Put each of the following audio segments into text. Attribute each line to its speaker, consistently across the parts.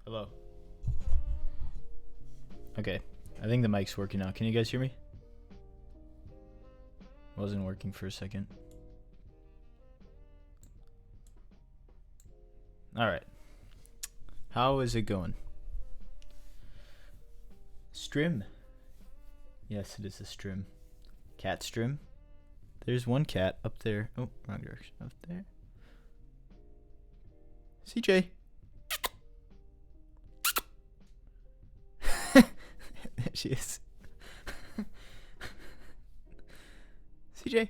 Speaker 1: Hello. Okay, I think the mic's working now. Can you guys hear me? Wasn't working for a second. Alright. How is it going? Strim. Yes, it is a strim. Cat strim. There's one cat up there. Oh, wrong direction. Up there. CJ. There she is. CJ.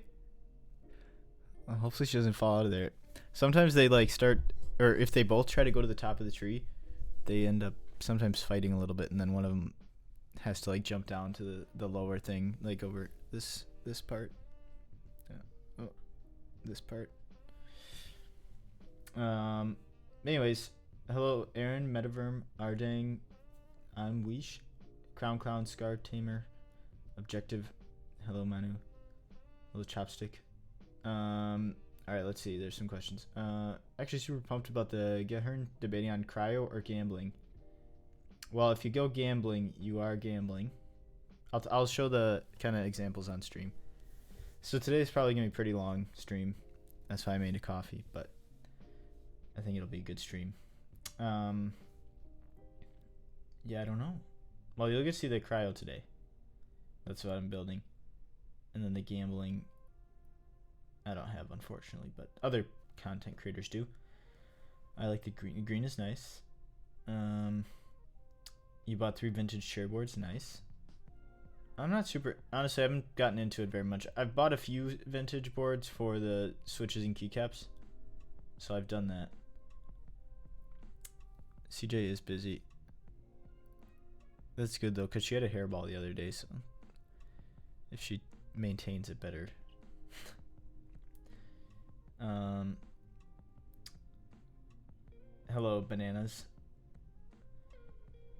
Speaker 1: Well, hopefully she doesn't fall out of there. Sometimes they like start, or if they both try to go to the top of the tree, they end up sometimes fighting a little bit, and then one of them has to like jump down to the lower thing, like over this part. Yeah. Oh, this part. Anyways, hello Aaron, Metaverm, Ardang, I'm Weesh, Crown Clown, Scar Tamer, Objective, hello Manu, hello Chopstick. Alright, let's see, there's some questions. Actually super pumped about the Gehirn debating on cryo or gambling. Well, if you go gambling, you are gambling. I'll show the kind of examples on stream. So today's probably gonna be a pretty long stream. That's why I made a coffee, but I think it'll be a good stream. Yeah, I don't know. Well, you'll get to see the cryo today. That's what I'm building. And then the gambling, I don't have, unfortunately, but other content creators do. I like the green. Green is nice. You bought 3 vintage chairboards. Nice. I'm not super... Honestly, I haven't gotten into it very much. I've bought a few vintage boards for the switches and keycaps. So I've done that. CJ is busy. That's good, though, because she had a hairball the other day, so... If she maintains it better... Hello, bananas.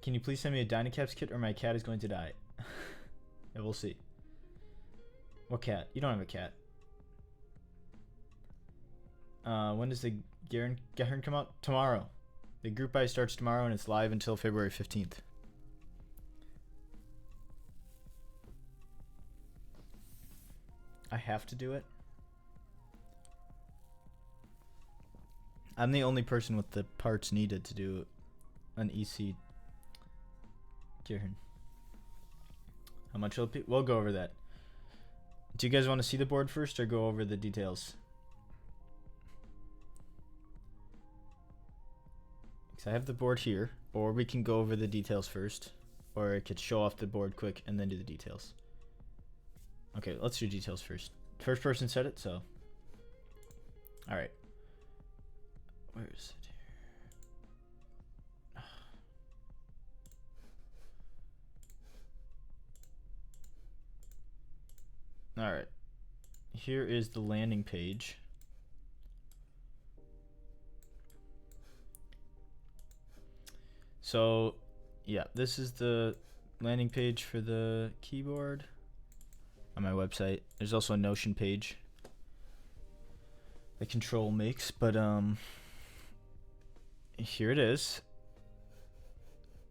Speaker 1: Can you please send me a DynaCaps kit or my cat is going to die? Yeah, we'll see. What cat? You don't have a cat. When does the Gehirn come out? Tomorrow. The group buy starts tomorrow and it's live until February 15th. I have to do it. I'm the only person with the parts needed to do an EC Gehirn. How much will it be? We'll go over that. Do you guys want to see the board first or go over the details? Because I have the board here, or we can go over the details first, or I could show off the board quick and then do the details. Okay, let's do details first. First person said it, so. Alright. Where is it here? Alright. Here is the landing page. So, yeah, this is the landing page for the keyboard on my website. There's also a Notion page that Control makes, but here it is.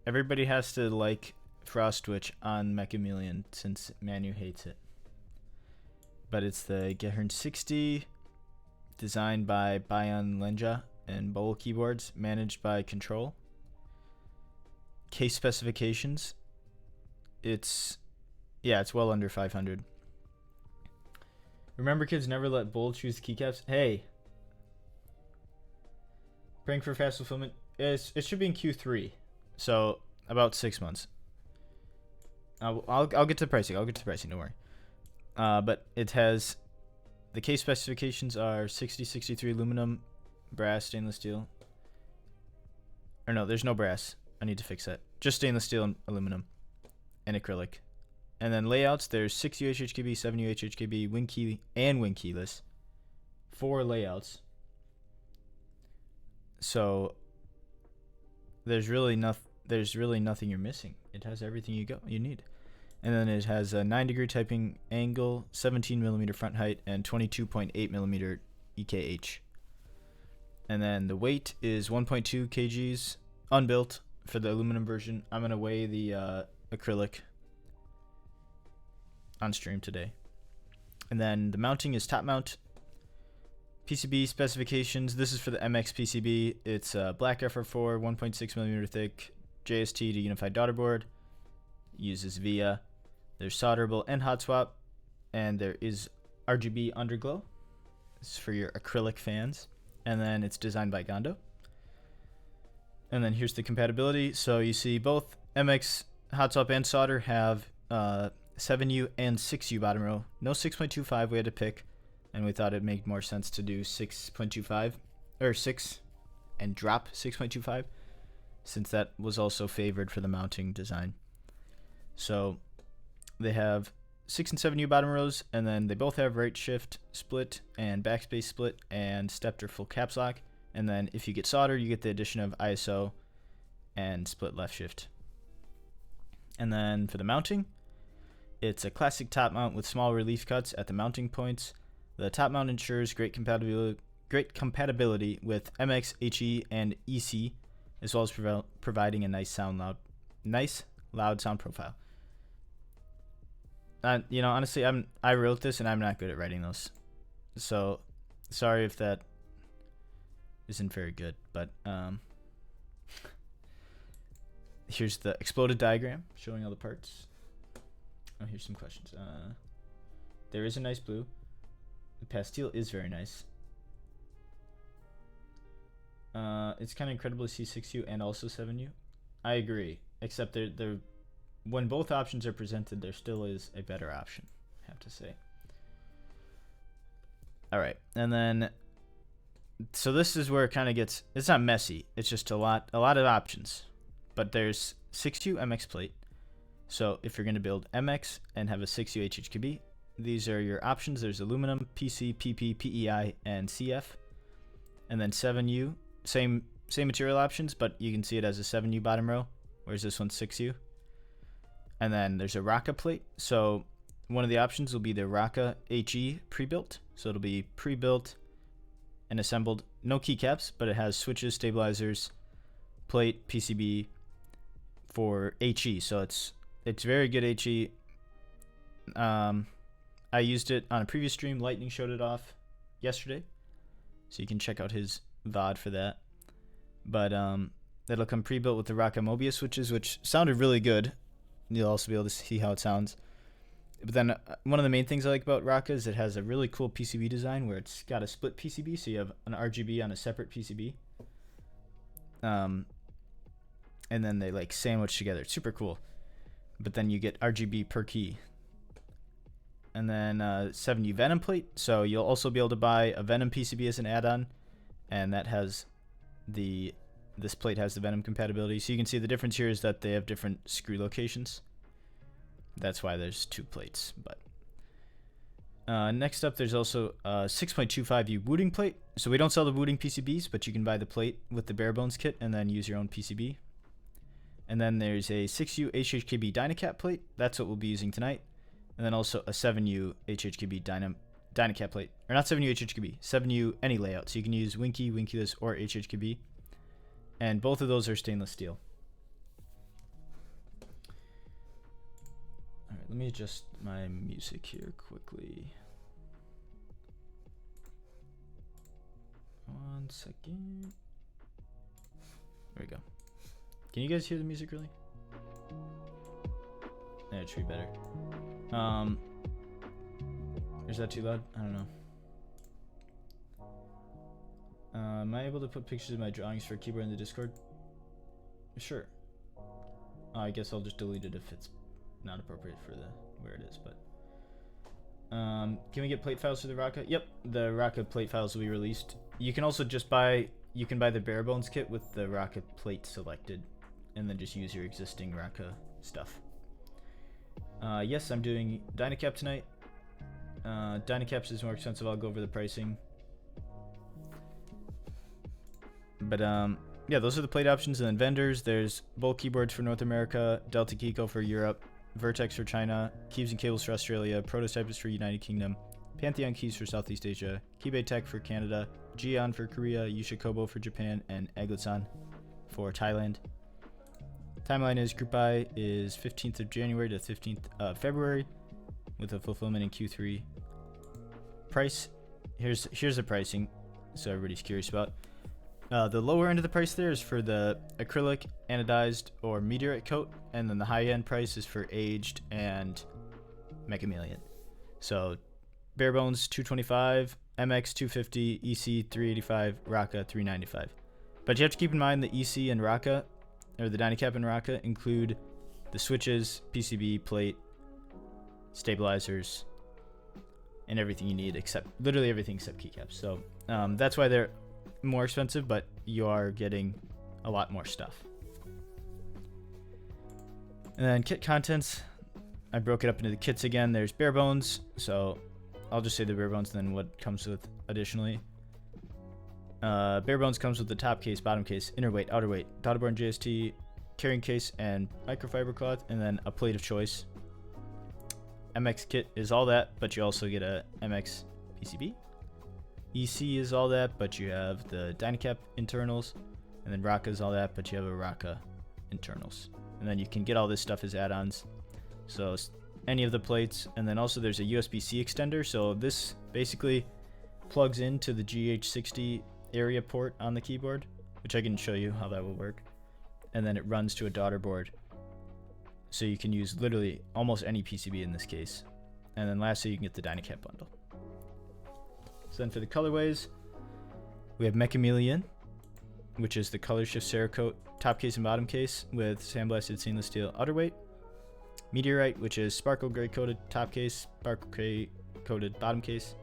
Speaker 1: Everybody has to like Frostwitch on Mechameleon since Manu hates it. But it's the Gehirn60 designed by Bayan Lenja and Bowl keyboards, managed by Control. Case specifications. It's well under 500. Remember, kids, never let Bowl choose keycaps. Hey. Praying for fast fulfillment. It should be in Q3, so about 6 months. I'll get to the pricing. Don't worry. But it has the case specifications are 6063 aluminum, brass, stainless steel. Or no, there's no brass. I need to fix that. Just stainless steel and aluminum, and acrylic. And then layouts. There's 6 UHHKB, 7 UHHKB, wing key and wing keyless. 4 layouts. So there's really nothing you're missing. It has everything you need. And then it has a 9-degree typing angle, 17mm front height, and 22.8mm EKH. And then the weight is 1.2 kgs unbuilt, for the aluminum version. I'm gonna weigh the acrylic on stream today. And then the mounting is top mount. PCB specifications. This is for the MX PCB. It's black FR4, 1.6mm thick, JST to unified daughterboard. Uses VIA. There's solderable and hot swap, and there is RGB underglow. This is for your acrylic fans. And then it's designed by Gondo. And then here's the compatibility. So you see both MX hot swap and solder have 7U and 6U bottom row. No 6.25 we had to pick, and we thought it made more sense to do 6.25 or 6 and drop 6.25, since that was also favored for the mounting design. So they have 6 and 7U bottom rows, and then they both have right shift split and backspace split and stepped or full caps lock. And then if you get solder, you get the addition of ISO and split left shift. And then for the mounting, it's a classic top mount with small relief cuts at the mounting points. The top mount ensures great compatibility with MX, HE, and EC, as well as providing a nice loud sound profile. You know, honestly, I wrote this and I'm not good at writing those, so sorry if that isn't very good. But here's the exploded diagram showing all the parts. Oh, here's some questions. There is a nice blue. The Pastel is very nice. It's kind of incredible to see 6U and also 7U. I agree, except they're when both options are presented, there still is a better option, I have to say. All right, and then so this is where it kind of gets, it's not messy, it's just a lot of options. But there's 6U MX plate. So if you're going to build MX and have a 6U HHKB, these are your options. There's aluminum, PC, PP, PEI, and CF. And then 7U, same material options, but you can see it as a 7U bottom row, whereas this one's 6U. And then there's a Raka plate. So one of the options will be the Raka HE pre-built. So it'll be pre-built and assembled. No keycaps, but it has switches, stabilizers, plate, PCB for HE. So it's very good HE. I used it on a previous stream. Lightning showed it off yesterday, so you can check out his VOD for that. But it'll come pre-built with the Raka Mobius switches, which sounded really good. You'll also be able to see how it sounds. But then one of the main things I like about Raka is it has a really cool PCB design where it's got a split PCB, so you have an RGB on a separate PCB. And then they like sandwich together. It's super cool. But then you get RGB per key. And then 7U Venom plate. So you'll also be able to buy a Venom PCB as an add-on, and that has this plate has the Venom compatibility. So you can see the difference here is that they have different screw locations. That's why there's two plates. But next up, there's also a 6.25U booting plate. So we don't sell the booting PCBs, but you can buy the plate with the bare bones kit and then use your own PCB. And then there's a 6U HHKB DynaCap plate. That's what we'll be using tonight. And then also a 7U HHKB DynaCap plate. Or not 7U HHKB, 7U any layout. So you can use Winky, Winkyless, or HHKB. And both of those are stainless steel. Alright, let me adjust my music here quickly. 1 second. There we go. Can you guys hear the music really? Yeah, it should be better. Is that too loud? I don't know. Am I able to put pictures of my drawings for keyboard in the Discord? Sure. I guess I'll just delete it if it's not appropriate for where it is. But can we get plate files for the Raka? Yep, the Raka plate files will be released. You can also just buy the bare bones kit with the Raka plate selected, and then just use your existing Raka stuff. Yes, I'm doing DynaCap tonight. DynaCaps is more expensive. I'll go over the pricing. But yeah, those are the plate options. And then vendors, there's Bolt keyboards for North America, Delta Keyco for Europe, Vertex for China, Keys and Cables for Australia, Prototypes for United Kingdom, Pantheon Keys for Southeast Asia, Keybay Tech for Canada, Geon for Korea, Yushikobo for Japan, and Egletsan for Thailand. Timeline is group buy is 15th of January to 15th of February with a fulfillment in Q3. Price, here's the pricing, so everybody's curious about. The lower end of the price there is for the acrylic, anodized, or meteorite coat, and then the high end price is for aged and Mechameleon. So bare bones 225, MX 250, EC 385, Raka 395. But you have to keep in mind the EC and Raka, or the DynaCap and Raka, include the switches, PCB, plate, stabilizers, and everything you need, except literally everything except keycaps. So that's why they're more expensive, but you are getting a lot more stuff. And then kit contents, I broke it up into the kits again. There's bare bones, so I'll just say the bare bones and then what comes with additionally. Bare bones comes with the top case, bottom case, inner weight, outer weight, Daughterboard and JST, carrying case, and microfiber cloth, and then a plate of choice. MX kit is all that, but you also get a MX PCB. EC is all that, but you have the DynaCap internals, and then Raka is all that, but you have a Raka internals. And then you can get all this stuff as add-ons. So any of the plates, and then also there's a USB-C extender. So this basically plugs into the Gehirn60 area port on the keyboard, which I can show you how that will work. And then it runs to a Daughterboard. So you can use literally almost any PCB in this case. And then lastly, you can get the DynaCap bundle. So then for the colorways, we have Mechameleon, which is the color shift Cerakote top case and bottom case with sandblasted stainless steel outer weight. Meteorite, which is sparkle gray coated top case, sparkle gray coated bottom case,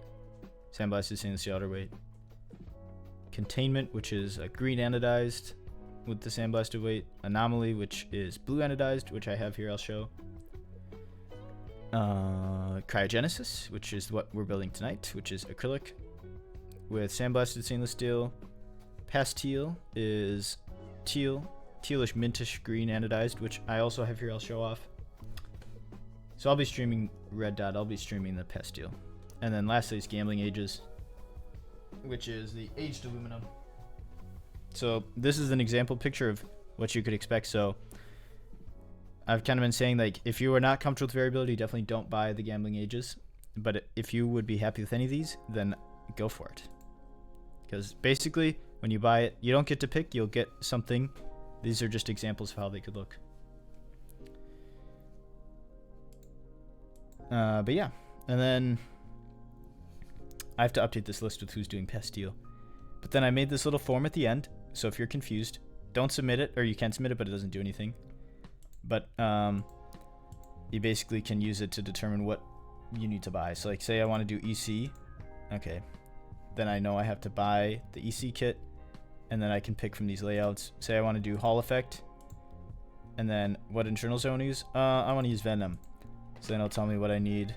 Speaker 1: sandblasted stainless steel outer weight. Containment, which is a green anodized with the sandblasted weight. Anomaly, which is blue anodized, which I have here, I'll show. Cryogenesis, which is what we're building tonight, which is acrylic with sandblasted stainless steel. Pastel is tealish mintish green anodized, which I also have here, I'll show off. So I'll be streaming red dot, I'll be streaming the Pastel. And then lastly is Gambling Ages, which is the aged aluminum. So this is an example picture of what you could expect. So I've kind of been saying, like, if you are not comfortable with variability, definitely don't buy the Gambling Ages. But if you would be happy with any of these, then go for it. Because basically, when you buy it, you don't get to pick, you'll get something. These are just examples of how they could look. But yeah, and then I have to update this list with who's doing Pastel. But then I made this little form at the end, so if you're confused, don't submit it, or you can submit it, but it doesn't do anything. But you basically can use it to determine what you need to buy. So like, say I want to do EC, okay, then I know I have to buy the EC kit, and then I can pick from these layouts. Say I want to do Hall Effect, and then what internals I want to use? I want to use Venom. So then it'll tell me what I need.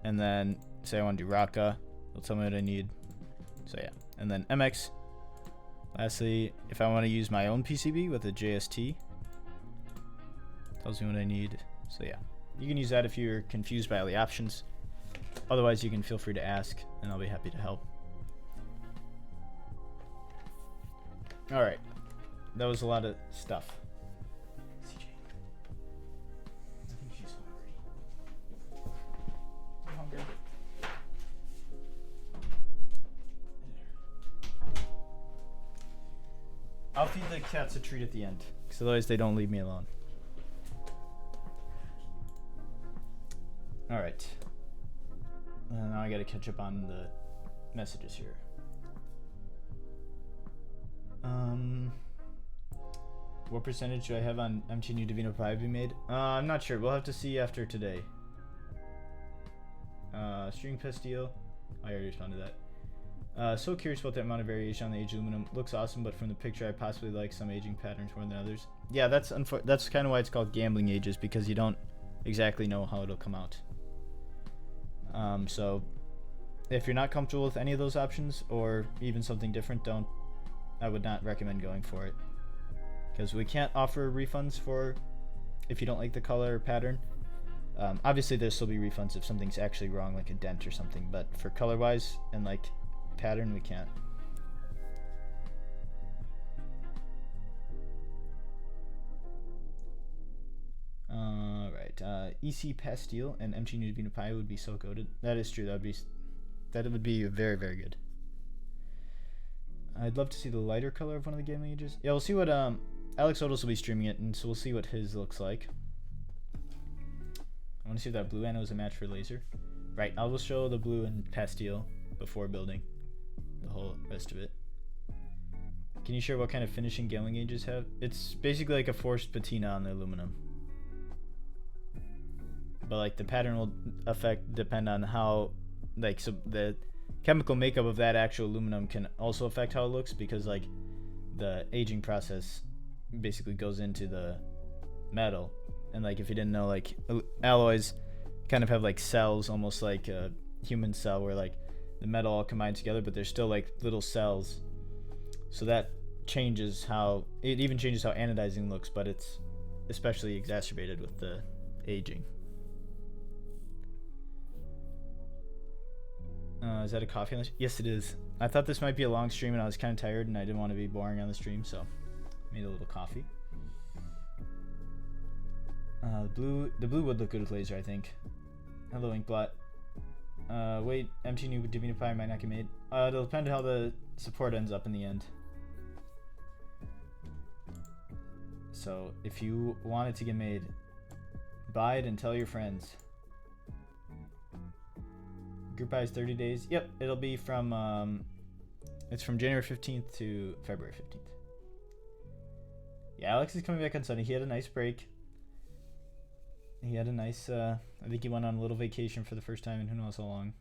Speaker 1: And then say I want to do Raka, it'll tell me what I need. So yeah, and then MX. Lastly, if I want to use my own PCB with a JST, tells me what I need. So yeah, you can use that if you're confused by all the options. Otherwise, you can feel free to ask, and I'll be happy to help. All right, that was a lot of stuff. CJ, I think she's hungry. You hungry? I'll feed the cats a treat at the end, because otherwise they don't leave me alone. All right. Now I gotta catch up on the messages here. What percentage do I have on MT New Divino Pi being made? I'm not sure. We'll have to see after today. String Pastel. I already responded to that. So curious about the amount of variation on the aged aluminum. Looks awesome, but from the picture, I possibly like some aging patterns more than others. Yeah, that's kind of why it's called Gambling Ages, because you don't exactly know how it'll come out. So if you're not comfortable with any of those options, or even something different, I would not recommend going for it, because we can't offer refunds for if you don't like the color or pattern. Obviously there'll still be refunds if something's actually wrong, like a dent or something, but for color wise and like pattern, we can't. Perfect. EC Pastel and MG New Divina Pi would be so goated. That is true. That would be very, very good. I'd love to see the lighter color of one of the game ages. Yeah, we'll see what Alex Otis will be streaming it, and so we'll see what his looks like. I want to see if that blue anno is a match for laser. Right, I will show the blue and pastel before building the whole rest of it. Can you share what kind of finishing Gehling gauges have? It's basically like a forced patina on the aluminum. But like the pattern will depend on how, like, so the chemical makeup of that actual aluminum can also affect how it looks, because like the aging process basically goes into the metal. And like if you didn't know, like alloys kind of have like cells, almost like a human cell, where like the metal all combined together, but there's still like little cells. So that changes how, it even changes how anodizing looks, but it's especially exacerbated with the aging. Is that a coffee on the Yes, it is. I thought this might be a long stream and I was kind of tired and I didn't want to be boring on the stream, so made a little coffee. The blue would look good with laser, I think. Hello, Inkblot. Wait, MT New Divina Pi might not get made. It'll depend on how the support ends up in the end. So if you want it to get made, buy it and tell your friends. Group buy is 30 days. Yep, it'll be from it's from January 15th to February 15th. Yeah, Alex is coming back on Sunday. He had a nice break. He had a nice I think he went on a little vacation for the first time in who knows how long.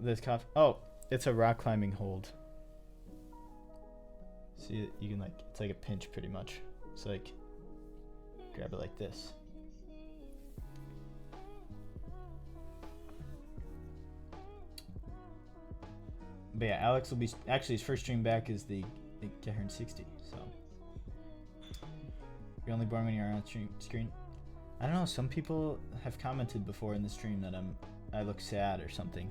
Speaker 1: This coffee, oh, it's a rock climbing hold. See, you can like, it's like a pinch pretty much. It's like, grab it like this. But yeah, Alex will be, actually his first stream back is the Gehirn60, so. You're only born when you're on screen. I don't know, some people have commented before in the stream that I look sad or something.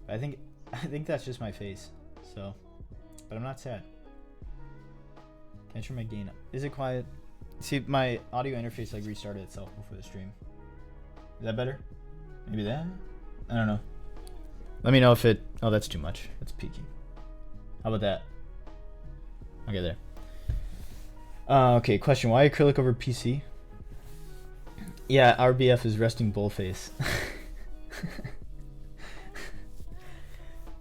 Speaker 1: But I think that's just my face, so. But I'm not sad. Can I turn my gain up? Is it quiet? See, my audio interface like restarted itself before the stream. Is that better? Maybe that? I don't know. Let me know if it, oh, that's too much. That's peaking. How about that? Okay, there. Okay, question. Why acrylic over PC? Yeah, RBF is resting bullface.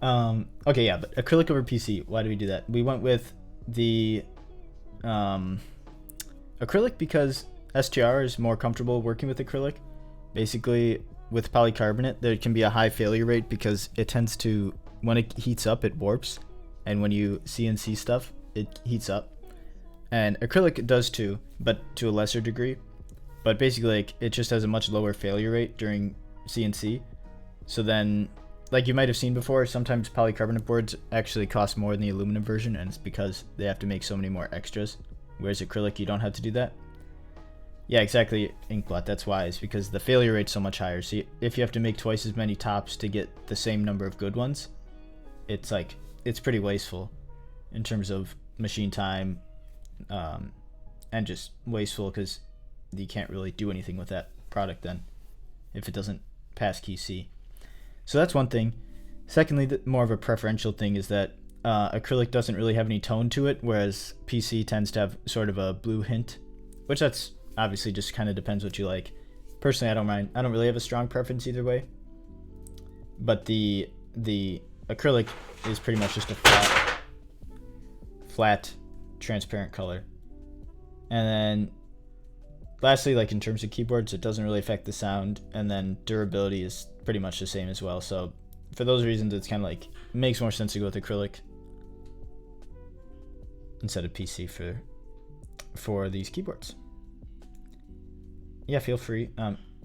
Speaker 1: Okay, yeah, but acrylic over PC. Why do we do that? We went with the acrylic because STR is more comfortable working with acrylic. Basically, with polycarbonate, there can be a high failure rate because it tends to, when it heats up, it warps. And when you CNC stuff, it heats up. And acrylic does too, but to a lesser degree. But basically, like, it just has a much lower failure rate during CNC. So then, like you might have seen before, sometimes polycarbonate boards actually cost more than the aluminum version, and it's because they have to make so many more extras. Whereas acrylic, you don't have to do that. Yeah, exactly, Inkblot. That's why. It's because the failure rate's so much higher. See, if you have to make twice as many tops to get the same number of good ones, it's like, it's pretty wasteful in terms of machine time, and just wasteful because you can't really do anything with that product then if it doesn't pass QC. So that's one thing. Secondly, more of a preferential thing is that acrylic doesn't really have any tone to it, whereas PC tends to have sort of a blue hint, which that's obviously just kind of depends what you like. Personally, I don't mind. I don't really have a strong preference either way. But the acrylic is pretty much just a flat transparent color. And then lastly, like in terms of keyboards, it doesn't really affect the sound, and then durability is pretty much the same as well. So for those reasons, it's kind of like, it makes more sense to go with acrylic instead of PC for these keyboards. Yeah, feel free.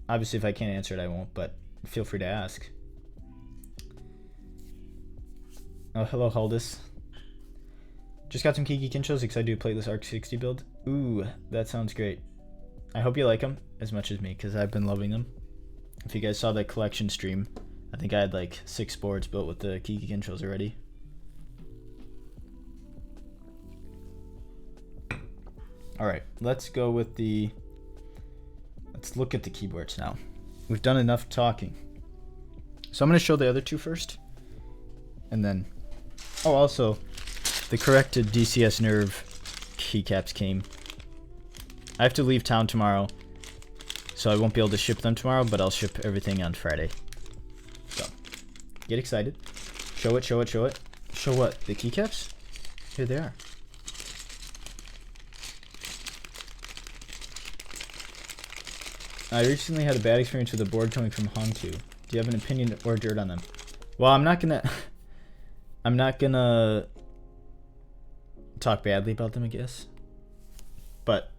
Speaker 1: Obviously, if I can't answer it, I won't, but feel free to ask. Oh, hello, Huldus. Just got some Kiki Kinchos because I do a plateless ARC60 build. Ooh, that sounds great. I hope you like them as much as me because I've been loving them. If you guys saw the collection stream, I think I had like 6 boards built with the Kiki Kinchos already. Alright, let's go with the let's look at the keyboards now. We've done enough talking. So I'm going to show the other two first. And then, oh, also, the corrected DCS Nerve keycaps came. I have to leave town tomorrow, so I won't be able to ship them tomorrow, but I'll ship everything on Friday. So, get excited. Show it, show it, show it. Show what? The keycaps? Here they are. I recently had a bad experience with a board coming from Hongtu. Do you have an opinion or dirt on them? Well, I'm not gonna talk badly about them, I guess. But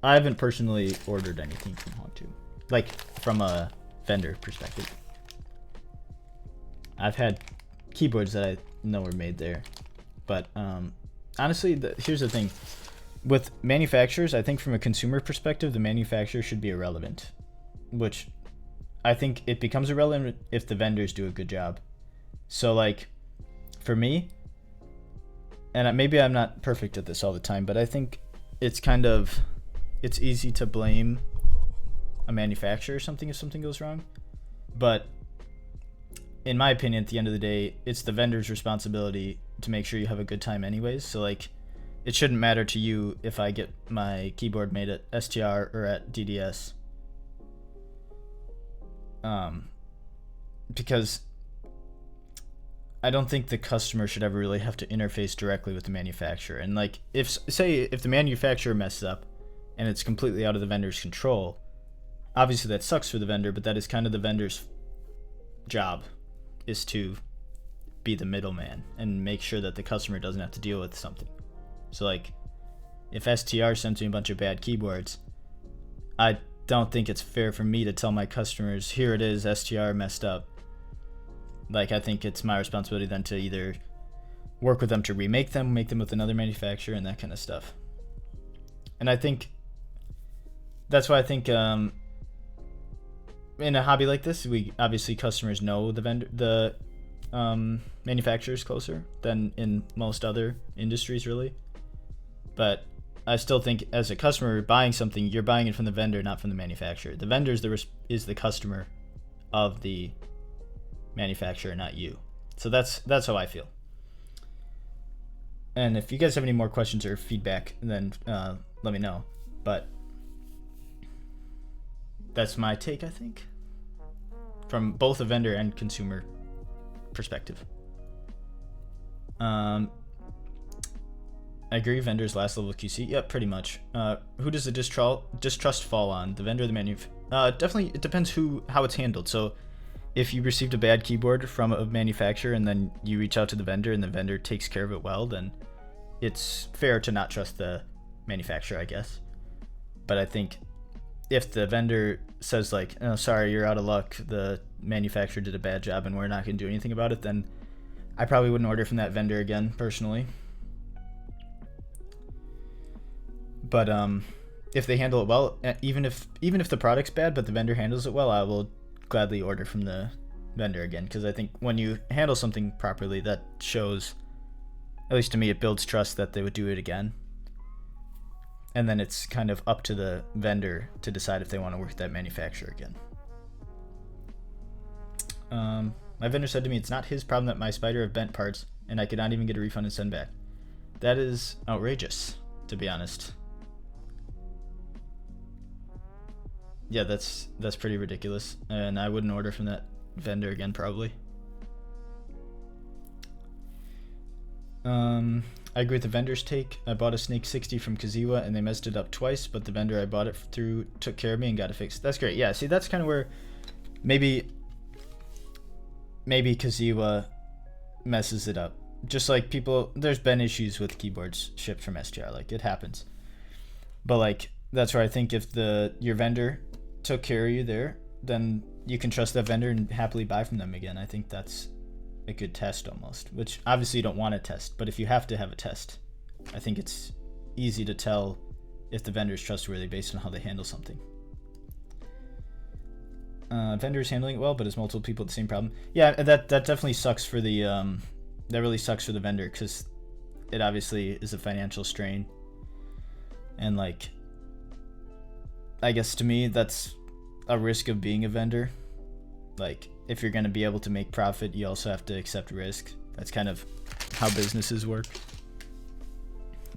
Speaker 1: I haven't personally ordered anything from Hongtu, like from a vendor perspective. I've had keyboards that I know were made there, but honestly, here's the thing. With manufacturers, I think from a consumer perspective, the manufacturer should be irrelevant, which I think it becomes irrelevant if the vendors do a good job. So like, for me, and maybe I'm not perfect at this all the time, but I think it's easy to blame a manufacturer or something if something goes wrong. But in my opinion, at the end of the day, it's the vendor's responsibility to make sure you have a good time anyways. So like, it shouldn't matter to you if I get my keyboard made at STR or at DDS. Because I don't think the customer should ever really have to interface directly with the manufacturer. And like, if the manufacturer messes up and it's completely out of the vendor's control, obviously that sucks for the vendor, but that is kind of the vendor's job, is to be the middleman and make sure that the customer doesn't have to deal with something. So like, if STR sends me a bunch of bad keyboards, I don't think it's fair for me to tell my customers, here it is, STR messed up. Like, I think it's my responsibility then to either work with them to remake them, make them with another manufacturer, and that kind of stuff. And I think that's why I think in a hobby like this, we obviously customers know the manufacturers closer than in most other industries, really. But I still think as a customer buying something, you're buying it from the vendor, not from the manufacturer. The vendor is the customer of the manufacturer, not you. So that's how I feel. And if you guys have any more questions or feedback, then let me know. But that's my take, I think, from both a vendor and consumer perspective. I agree, vendors last level QC. Yep, pretty much. Who does the distrust fall on? The vendor or the manufacturer? Definitely, it depends how it's handled. So if you received a bad keyboard from a manufacturer and then you reach out to the vendor and the vendor takes care of it well, then it's fair to not trust the manufacturer, I guess. But I think if the vendor says like, oh, sorry, you're out of luck, the manufacturer did a bad job and we're not going to do anything about it, then I probably wouldn't order from that vendor again, personally. But if they handle it well, even if the product's bad but the vendor handles it well, I will gladly order from the vendor again, because I think when you handle something properly, that shows, at least to me, it builds trust that they would do it again. And then it's kind of up to the vendor to decide if they want to work with that manufacturer again. My vendor said to me it's not his problem that my spider have bent parts and I could not even get a refund and send back. That is outrageous, to be honest. Yeah, that's pretty ridiculous, and I wouldn't order from that vendor again, probably. I agree with the vendor's take. I bought a Snake 60 from Kaziwa and they messed it up twice, but the vendor I bought it through took care of me and got it fixed. That's great. Yeah, see, that's kind of where maybe Kaziwa messes it up. Just like people, there's been issues with keyboards shipped from STR, like it happens. But like, that's where I think if your vendor took care of you there, then you can trust that vendor and happily buy from them again. I think that's a good test almost, which obviously you don't want to test, but if you have to have a test, I think it's easy to tell if the vendor is trustworthy based on how they handle something. Vendor is handling it well, but has multiple people with the same problem. Yeah, that definitely sucks for the that really sucks for the vendor, because it obviously is a financial strain. And like, I guess to me, that's a risk of being a vendor. Like, if you're going to be able to make profit, you also have to accept risk. That's kind of how businesses work.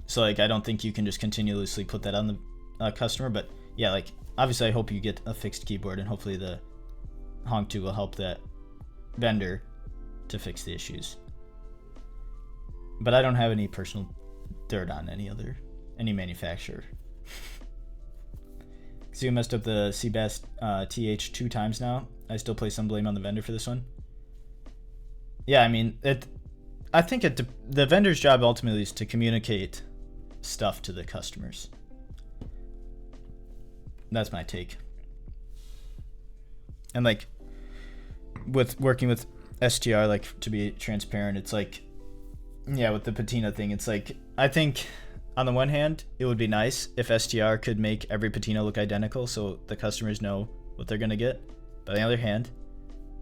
Speaker 1: So like, I don't think you can just continuously put that on the customer, but yeah, like obviously I hope you get a fixed keyboard, and hopefully the Honk 2 will help that vendor to fix the issues. But I don't have any personal dirt on any manufacturer. So you messed up the Seabass TH 2 times now. I still place some blame on the vendor for this one. Yeah, I mean, I think the vendor's job ultimately is to communicate stuff to the customers. That's my take. And like, with working with STR, like, to be transparent, it's like, yeah, with the patina thing, it's like, I think on the one hand, it would be nice if STR could make every patina look identical so the customers know what they're gonna get. But on the other hand,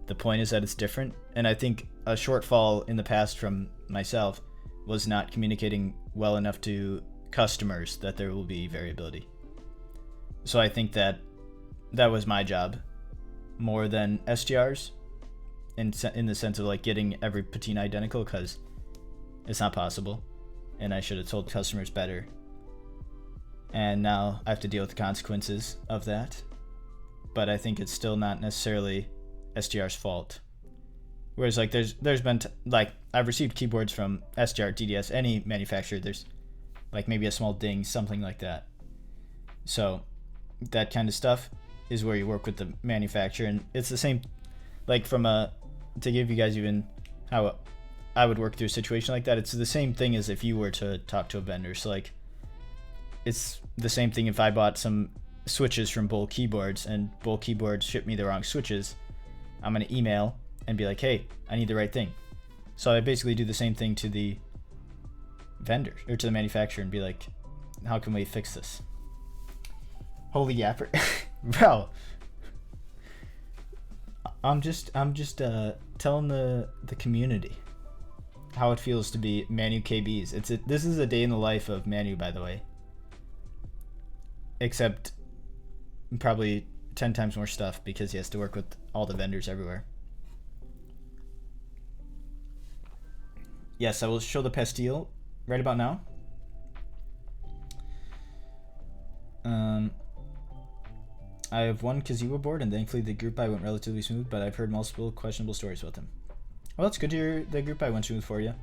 Speaker 1: the point is that it's different, and I think a shortfall in the past from myself was not communicating well enough to customers that there will be variability. So I think that was my job more than STR's in the sense of like getting every patina identical, because it's not possible, and I should have told customers better. And now I have to deal with the consequences of that. But I think it's still not necessarily STR's fault. Whereas like there's been like I've received keyboards from STR, DDS, any manufacturer, there's like maybe a small ding, something like that. So that kind of stuff is where you work with the manufacturer, and it's the same like to give you guys even how I would work through a situation like that. It's the same thing as if you were to talk to a vendor. So like, it's the same thing if I bought some switches from Bull Keyboards and Bull Keyboards shipped me the wrong switches. I'm gonna email and be like, hey, I need the right thing. So I basically do the same thing to the vendor or to the manufacturer and be like, how can we fix this? Holy yapper. Bro, I'm just telling the community how it feels to be Manu KBs. This is a day in the life of Manu, by the way. Except probably 10 times more stuff because he has to work with all the vendors everywhere. Yes, I will show the Pastel right about now. I have one Kaziwa board, and thankfully the group buy went relatively smooth, but I've heard multiple questionable stories about them. Well, that's good to hear the group buy went smooth for you.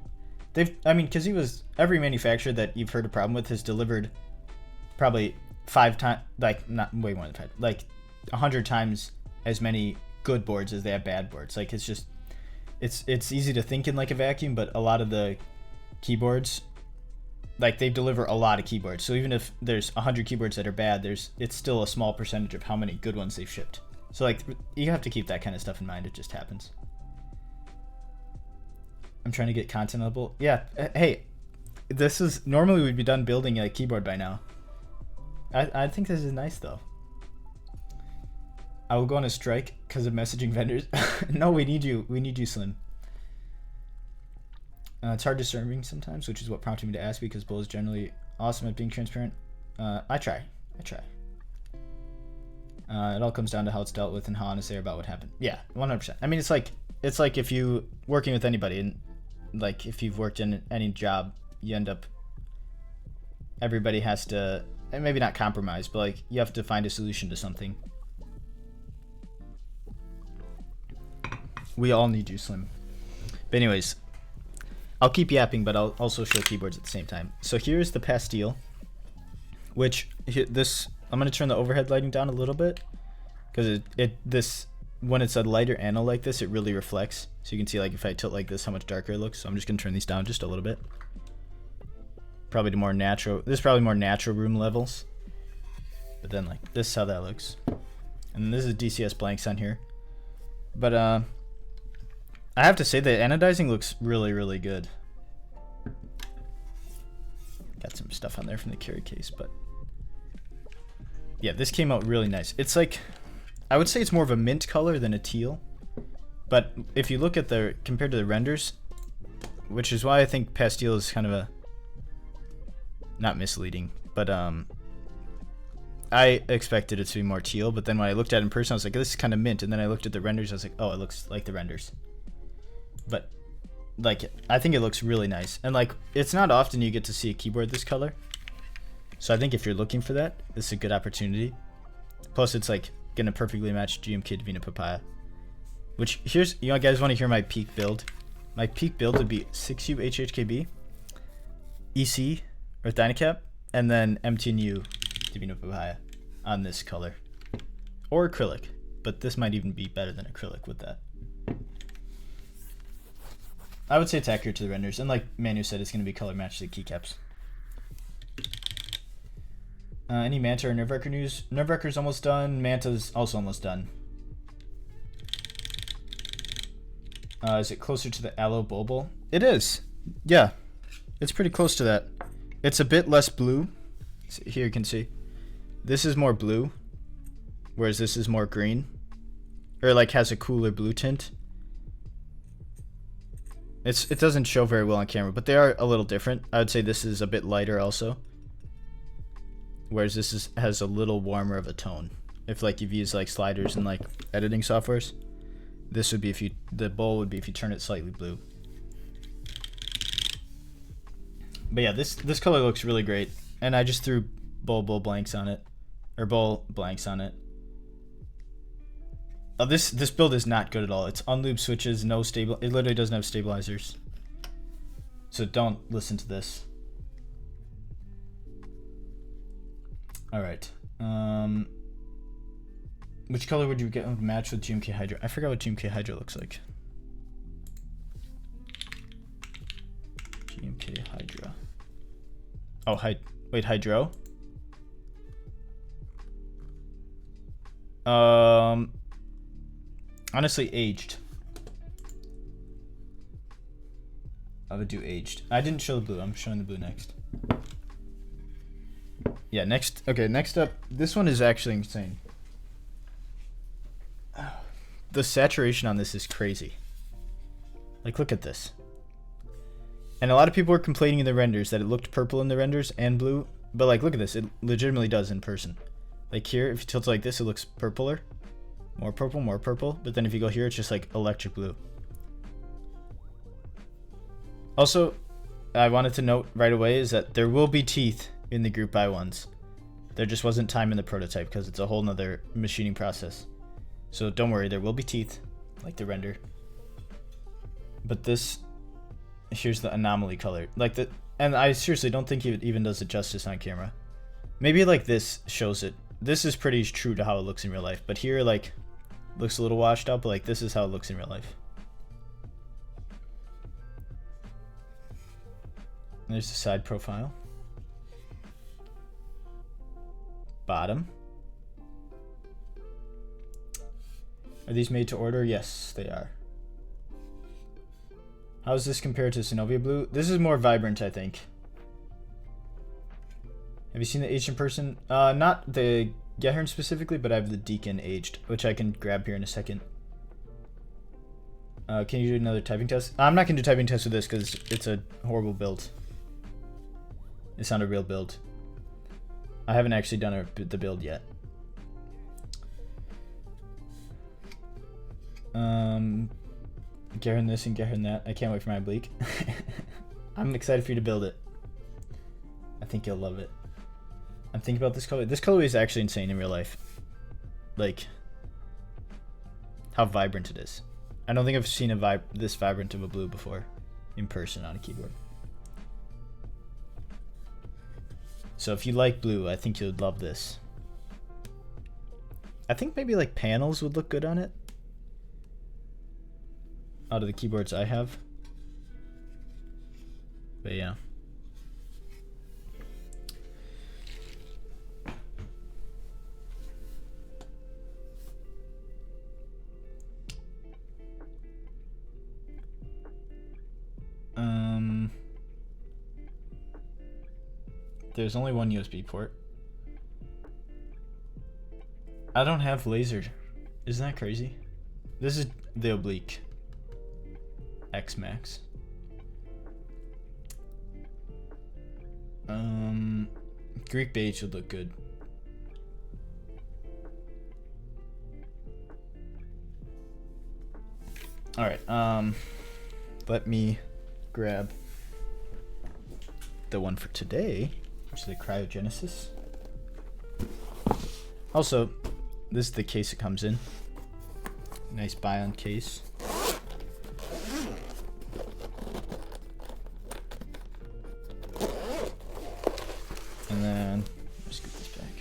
Speaker 1: Kaziwa's, every manufacturer that you've heard a problem with has delivered probably 5 times, like, not way more than 5, like 100 times as many good boards as they have bad boards. Like, it's just, it's easy to think in like a vacuum, but a lot of the keyboards, like, they deliver a lot of keyboards. So even if there's 100 keyboards that are bad, it's still a small percentage of how many good ones they've shipped. So like, you have to keep that kind of stuff in mind. It just happens. I'm trying to get content level. Yeah, hey, this is, normally we'd be done building a keyboard by now. I think this is nice though. I will go on a strike because of messaging vendors. No, we need you, Slim. It's hard discerning sometimes, which is what prompted me to ask, because Bull is generally awesome at being transparent. I try. It all comes down to how it's dealt with and how honest they are about what happened. Yeah, 100%. I mean, it's like if you working with anybody, and like if you've worked in any job, you end up, everybody has to, and maybe not compromise, but like you have to find a solution to something. We all need you, Slim. But anyways, I'll keep yapping, but I'll also show keyboards at the same time. So here's the Pastel, which I'm gonna turn the overhead lighting down a little bit, because this when it's a lighter anode like this, it really reflects. So you can see, like, if I tilt like this, how much darker it looks. So I'm just gonna turn these down just a little bit. Probably to more natural. This is probably more natural room levels. But then like this is how that looks. And this is DCS blanks on here. But I have to say the anodizing looks really, really good. Got some stuff on there from the carry case, but yeah, this came out really nice. It's like, I would say it's more of a mint color than a teal, but if you look at compared to the renders, which is why I think Pastel is kind of not misleading, but I expected it to be more teal, but then when I looked at it in person, I was like, this is kind of mint. And then I looked at the renders, I was like, oh, it looks like the renders. But like, I think it looks really nice. And like, it's not often you get to see a keyboard this color. So I think if you're looking for that, this is a good opportunity. Plus, it's like gonna perfectly match GMK Divina Papaya. Which, here's, you know, guys want to hear my peak build? My peak build would be 6U HHKB, EC, or DynaCap, and then MTNU Divina Papaya on this color. Or acrylic, but this might even be better than acrylic with that. I would say it's accurate to the renders, and like Manu said, it's going to be color matched to the keycaps. Any Manta or Nervewrecker news? Nervewrecker's almost done, Manta's also almost done. Is it closer to the Aloe Bulbul? It is. Yeah, it's pretty close to that. It's a bit less blue. Here you can see. This is more blue, whereas this is more green. Or like has a cooler blue tint. It doesn't show very well on camera, but they are a little different. I would say this is a bit lighter also. Whereas this has a little warmer of a tone. If like you've used like sliders and like editing softwares. This would be if you, the bowl would be if you turn it slightly blue. But yeah, this color looks really great. And I just threw bowl blanks on it. Or bowl blanks on it. Oh, this build is not good at all. It's unlubed switches, no stable, it literally doesn't have stabilizers. So don't listen to this. Alright. Which color would you get match with GMK Hydra? I forgot what GMK Hydra looks like. GMK Hydra. Oh, wait, Hydro? Honestly, aged. I would do aged. I didn't show the blue. I'm showing the blue next. Yeah, next. Okay, next up. This one is actually insane. The saturation on this is crazy. Like, look at this. And a lot of people were complaining in the renders that it looked purple in the renders and blue. But like, look at this. It legitimately does in person. Like here, if you tilt it like this, it looks purpler. More purple, more purple. But then if you go here, it's just like electric blue. Also, I wanted to note right away is that there will be teeth in the group by ones. There just wasn't time in the prototype because it's a whole nother machining process. So don't worry, there will be teeth, like the render. But this, here's the anomaly color. Like the, and I seriously don't think it even does it justice on camera. Maybe like this shows it. This is pretty true to how it looks in real life. But here, like, looks a little washed up, but like this is how it looks in real life. And there's the side profile. Bottom. Are these made to order? Yes, they are. How does this compare to Synovia Blue? This is more vibrant, I think. Have you seen the aged in person? Not the Gehirn specifically, but I have the Deacon aged, which I can grab here in a second. Can you do another typing test? I'm not going to do typing test with this because it's a horrible build. It's not a real build. I haven't actually done the build yet. Gehirn this and Gehirn that. I can't wait for my oblique. I'm excited for you to build it. I think you'll love it. I'm thinking about this color. This colorway is actually insane in real life. Like, how vibrant it is. I don't think I've seen this vibrant of a blue before in person on a keyboard. So if you like blue, I think you'd love this. I think maybe like panels would look good on it. Out of the keyboards I have. But yeah. There's only one USB port. I don't have laser. Isn't that crazy? This is the oblique. X Max. Greek beige would look good. All right. Let me grab the one for today, which is the Cryogenesis. Also, this is the case it comes in. Nice Bion case. And then let's get this back.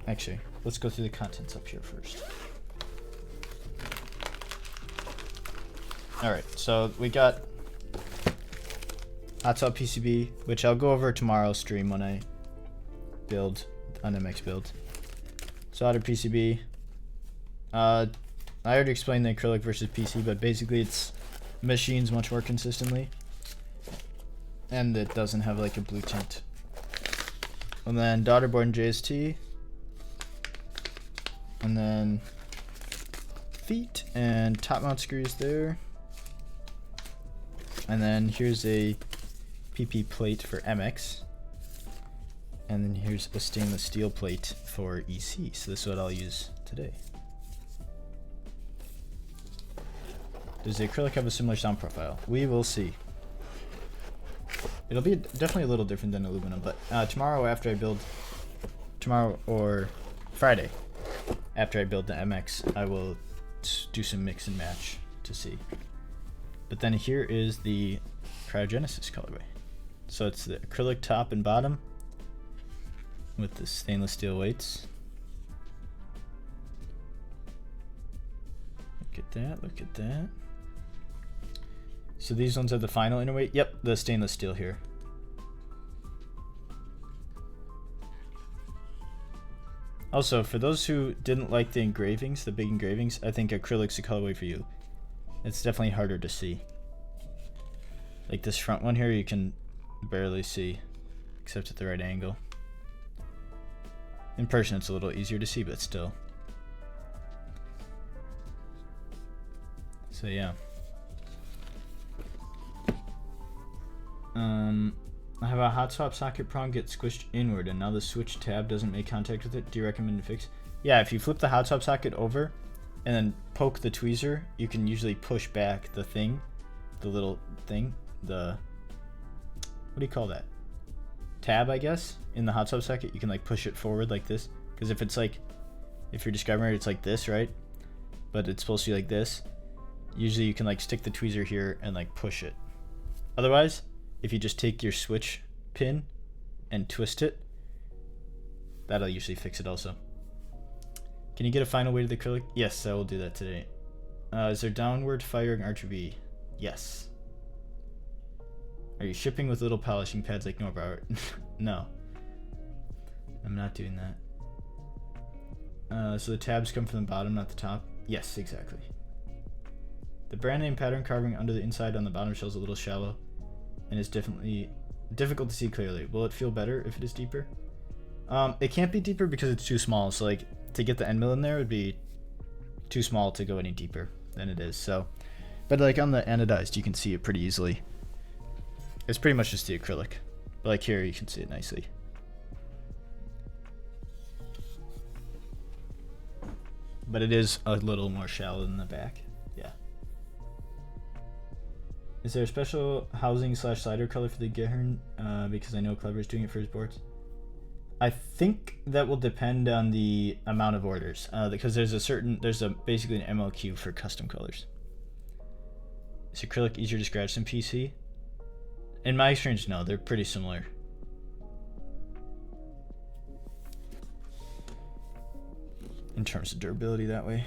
Speaker 1: Actually, let's go through the contents up here first. All right, so we got hot swap PCB, which I'll go over tomorrow's stream when I build an MX build. Solder PCB. I already explained the acrylic versus PC, but basically it's machines much more consistently, and it doesn't have like a blue tint. And then Daughterboard and JST, and then feet and top mount screws there. And then here's a PP plate for MX. And then here's a stainless steel plate for EC. So this is what I'll use today. Does the acrylic have a similar sound profile? We will see. It'll be definitely a little different than aluminum, but tomorrow or Friday, after I build the MX, I will do some mix and match to see. But then here is the Cryogenesis colorway. So it's the acrylic top and bottom with the stainless steel weights. Look at that, look at that. So these ones have the final inner weight. Yep, the stainless steel here. Also, for those who didn't like the engravings, the big engravings, I think acrylic's a colorway for you. It's definitely harder to see. Like this front one here, you can barely see, except at the right angle. In person, it's a little easier to see, but still. So yeah. I have a hot swap socket prong get squished inward, and now the switch tab doesn't make contact with it. Do you recommend to fix? Yeah, if you flip the hot swap socket over and then poke the tweezer, you can usually push back the thing, the little thing, the, what do you call that? Tab, I guess, in the hot swap socket. You can like push it forward like this, because if it's like, if you're describing it, it's like this, right? But it's supposed to be like this. Usually you can like stick the tweezer here and like push it. Otherwise, if you just take your switch pin and twist it, that'll usually fix it also. Can you get a final weight of the acrylic? Yes, I will do that today. Is there downward firing RGB? Yes. Are you shipping with little polishing pads like Norbauer? No. I'm not doing that. So the tabs come from the bottom, not the top? Yes, exactly. The brand name pattern carving under the inside on the bottom shell is a little shallow and is definitely difficult to see clearly. Will it feel better if it is deeper? It can't be deeper because it's too small. So like to get the end mill in there would be too small to go any deeper than it is. So, but like on the anodized, you can see it pretty easily. It's pretty much just the acrylic. But like here, you can see it nicely. But it is a little more shallow than the back. Yeah. Is there a special housing / slider color for the Gehirn? Because I know Clever is doing it for his boards. I think that will depend on the amount of orders, because there's basically an MLQ for custom colors. Is acrylic easier to scratch than PC? In my experience, no, they're pretty similar. In terms of durability that way.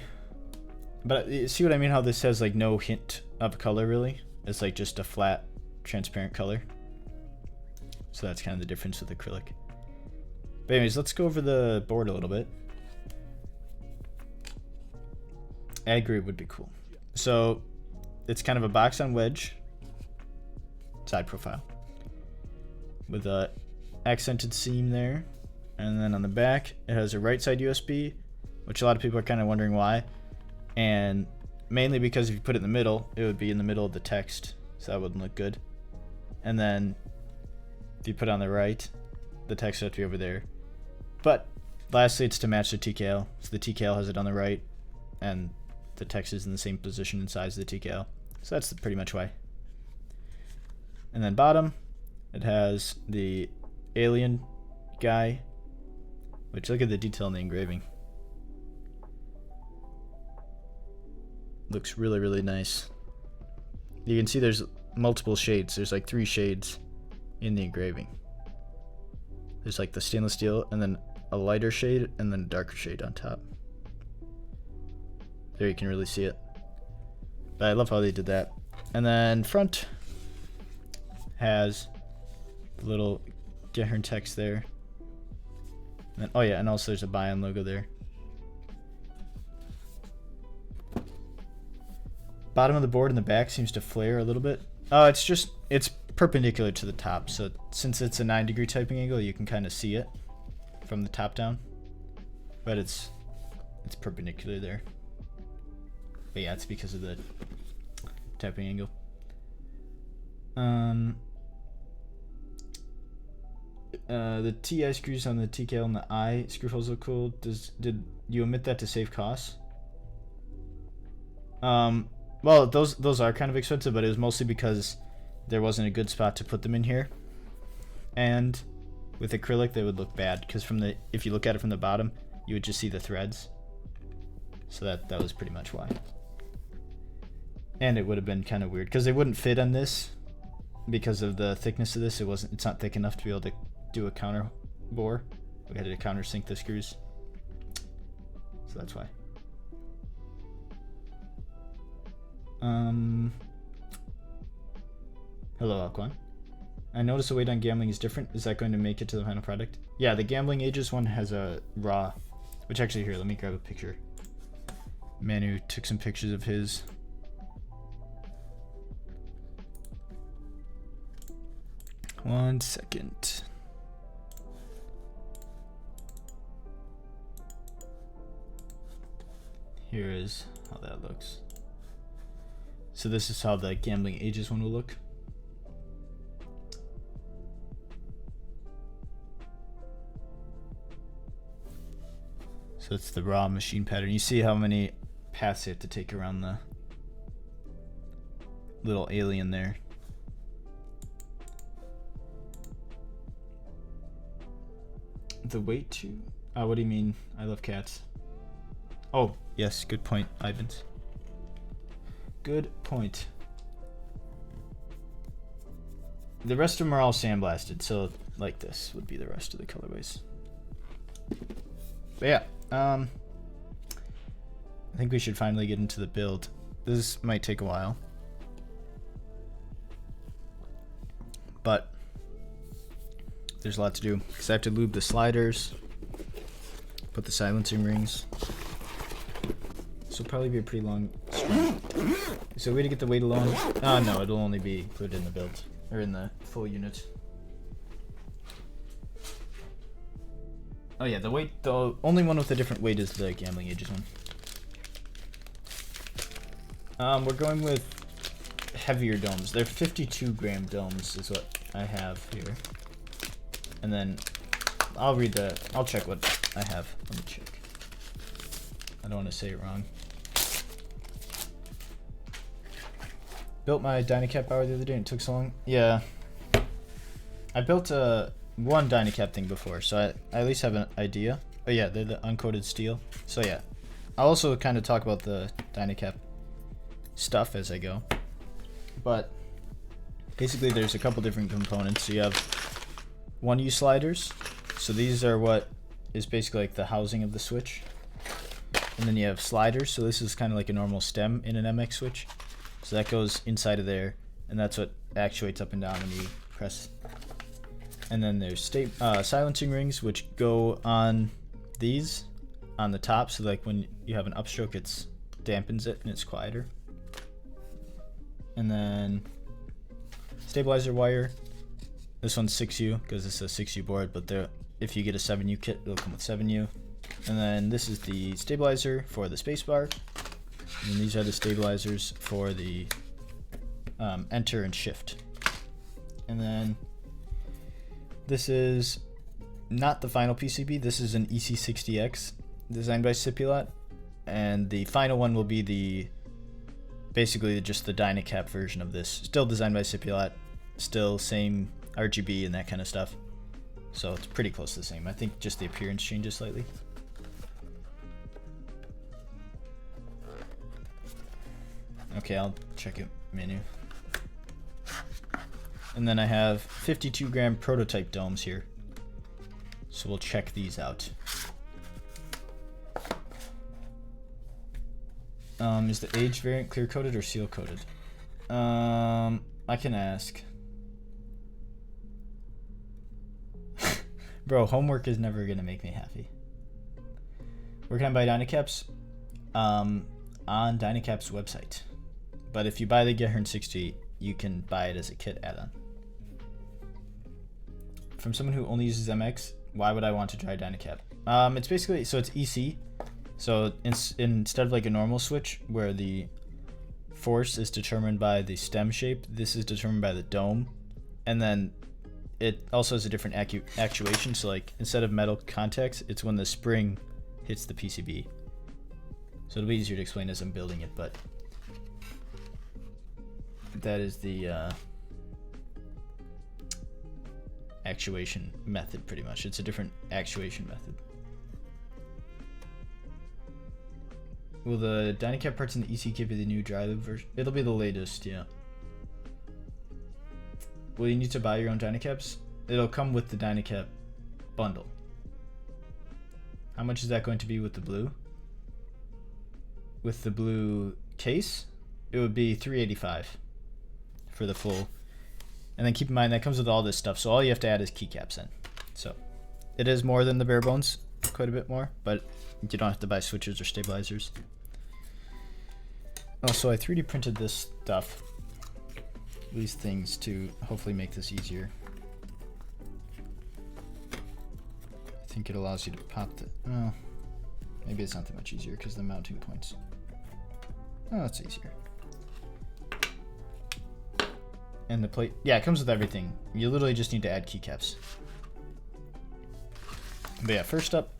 Speaker 1: But you see what I mean, how this has like no hint of color really? It's like just a flat, transparent color. So that's kind of the difference with acrylic. But anyways, let's go over the board a little bit. Ag grade would be cool. So it's kind of a box on wedge side profile with a accented seam there, and then on the back it has a right side USB, which a lot of people are kind of wondering why, and mainly because if you put it in the middle, it would be in the middle of the text, so that wouldn't look good. And then if you put it on the right, the text would have to be over there. But lastly, it's to match the TKL, so the TKL has it on the right and the text is in the same position and size of the TKL. So that's pretty much why. And then bottom, it has the alien guy, which look at the detail in the engraving. Looks really, really nice. You can see there's multiple shades. There's like 3 shades in the engraving. There's like the stainless steel and then a lighter shade and then a darker shade on top. There you can really see it. But I love how they did that. And then front has the little Gehirn text there. And then, oh yeah, and also there's a Bion logo there. Bottom of the board in the back seems to flare a little bit. Oh, it's perpendicular to the top. So since it's a 9-degree typing angle, you can kind of see it from the top down. But it's perpendicular there. But yeah, it's because of the typing angle. The TI screws on the TKL and the I screw holes look cool. Did you omit that to save costs? Well, those are kind of expensive, but it was mostly because there wasn't a good spot to put them in here. And with acrylic, they would look bad because if you look at it from the bottom, you would just see the threads. So that was pretty much why. And it would have been kind of weird because they wouldn't fit on this because of the thickness of this. It's not thick enough to be able to do a counter bore. We had to countersink the screws. So that's why. Hello, Alquan. I noticed the weight on Gambling is different. Is that going to make it to the final product? Yeah, the Gambling Ages one has a raw, which actually here, let me grab a picture. Manu took some pictures of his. One second. Here is how that looks. So this is how the Gambling Ages one will look. So it's the raw machine pattern. You see how many paths you have to take around the little alien there. The weight too? What do you mean? I love cats. Oh, yes, good point, Ivans. Good point. The rest of them are all sandblasted, so like this would be the rest of the colorways. But yeah, I think we should finally get into the build. This might take a while, but there's a lot to do because I have to lube the sliders, put the silencing rings. This will probably be a pretty long stream. Is there a way to get the weight alone? No, it'll only be included in the build or in the full unit. Oh yeah, the weight, the only one with a different weight is the Gambling Ages one. We're going with heavier domes. They're 52-gram domes is what I have here. And then I'll check what I have. Let me check. I don't want to say it wrong. Built my DynaCap power the other day and it took so long. Yeah. I built one DynaCap thing before, so I at least have an idea. Oh yeah, they're the uncoated steel. So yeah. I'll also kind of talk about the DynaCap stuff as I go. But basically there's a couple different components. So you have 1U sliders. So these are what is basically like the housing of the switch. And then you have sliders. So this is kind of like a normal stem in an MX switch. So that goes inside of there, and that's what actuates up and down when you press. And then there's silencing rings, which go on these on the top. So like when you have an upstroke, it dampens it and it's quieter. And then stabilizer wire. This one's 6U because it's a 6U board, but if you get a 7U kit, it'll come with 7U. And then this is the stabilizer for the Spacebar. And these are the stabilizers for the enter and shift. And then this is not the final PCB. This is an EC60X designed by Cipulot. And the final one will be the basically just the DynaCap version of this. Still designed by Cipulot, still same RGB and that kind of stuff. So it's pretty close to the same. I think just the appearance changes slightly. Okay, I'll check it menu. And then I have 52 gram prototype domes here. So we'll check these out. Is the age variant clear coated or seal coated? I can ask. Bro, homework is never gonna make me happy. Where can I buy DynaCaps? On DynaCap's website. But if you buy the Gehirn60, you can buy it as a kit add-on. From someone who only uses MX, why would I want to try DynaCap? It's basically, so it's EC. So instead of like a normal switch where the force is determined by the stem shape, this is determined by the dome. And then it also has a different actuation. So like instead of metal contacts, it's when the spring hits the PCB. So it'll be easier to explain as I'm building it, but that is the actuation method pretty much. It's a different actuation method. Will the DynaCap parts in the EC kit be the new dry lube version? It'll be the latest, yeah. Will you need to buy your own DynaCaps? It'll come with the DynaCap bundle. How much is that going to be with the blue? With the blue case, it would be $385 for the full. And then keep in mind that comes with all this stuff, so all you have to add is keycaps in. So it is more than the bare bones, quite a bit more, but you don't have to buy switches or stabilizers. Also, I 3D printed this stuff, these things, to hopefully make this easier. I think it allows you to pop the, oh, maybe it's not that much easier because the mounting points. Oh, that's easier. And the plate, yeah, it comes with everything. You literally just need to add keycaps. But yeah, first up,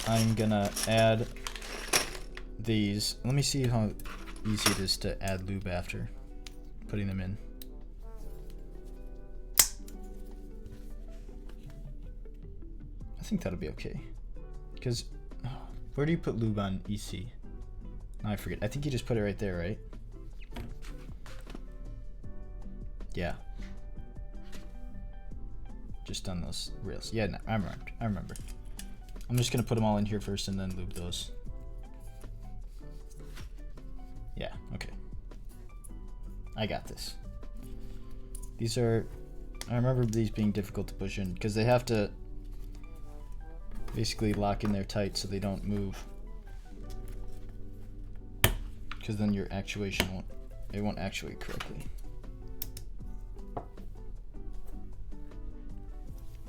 Speaker 1: I'm gonna add these. Let me see how easy it is to add lube after putting them in. I think that'll be okay. Because, where do you put lube on EC? Oh, I forget. I think you just put it right there, right? Yeah. Just on those rails. Yeah, no, I remember. I'm just gonna put them all in here first and then lube those. Yeah, okay. I got this. These are, I remember these being difficult to push in because they have to basically lock in there tight so they don't move. Because then your actuation won't actuate correctly.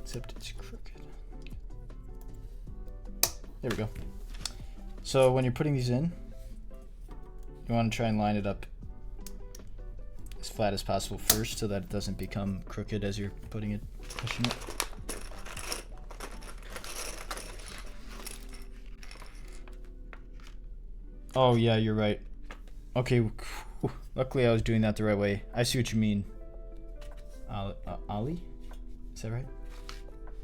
Speaker 1: Except it's crooked. There we go. So when you're putting these in, you want to try and line it up as flat as possible first so that it doesn't become crooked as you're pushing it. Oh yeah, you're right. Okay, luckily I was doing that the right way. I see what you mean. Ollie? Is that right?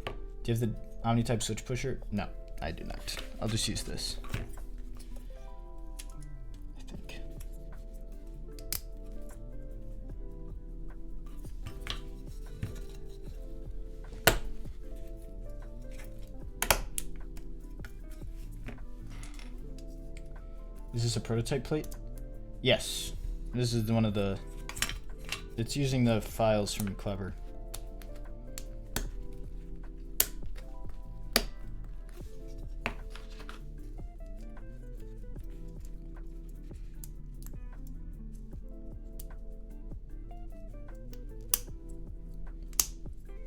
Speaker 1: Do you have the Omni-type switch pusher? No, I do not. I'll just use this. I think. Is this a prototype plate? Yes. This is one of the... It's using the files from Clever.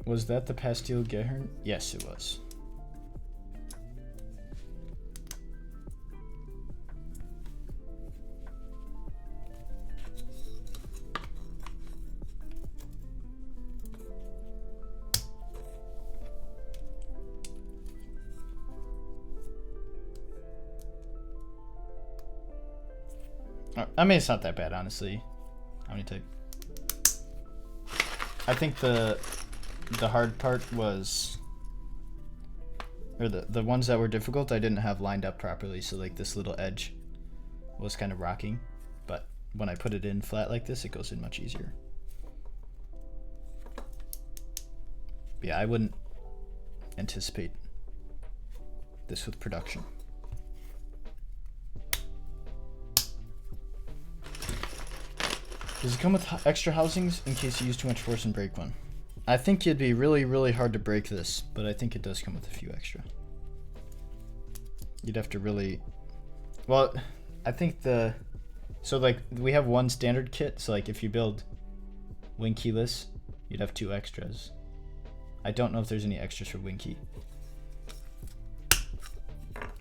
Speaker 1: Was that the Pastel Gehirn? Yes, it was. I mean, it's not that bad, honestly. Omni-type. I think the hard part was, or the ones that were difficult, I didn't have lined up properly. So like this little edge was kind of rocking, but when I put it in flat like this, it goes in much easier. But yeah, I wouldn't anticipate this with production. Does it come with extra housings in case you use too much force and break one? I think it'd be really, really hard to break this, but I think it does come with a few extra. You'd have to really, well, I think so like we have one standard kit, so like if you build wing keyless, you'd have 2 extras. I don't know if there's any extras for wing key.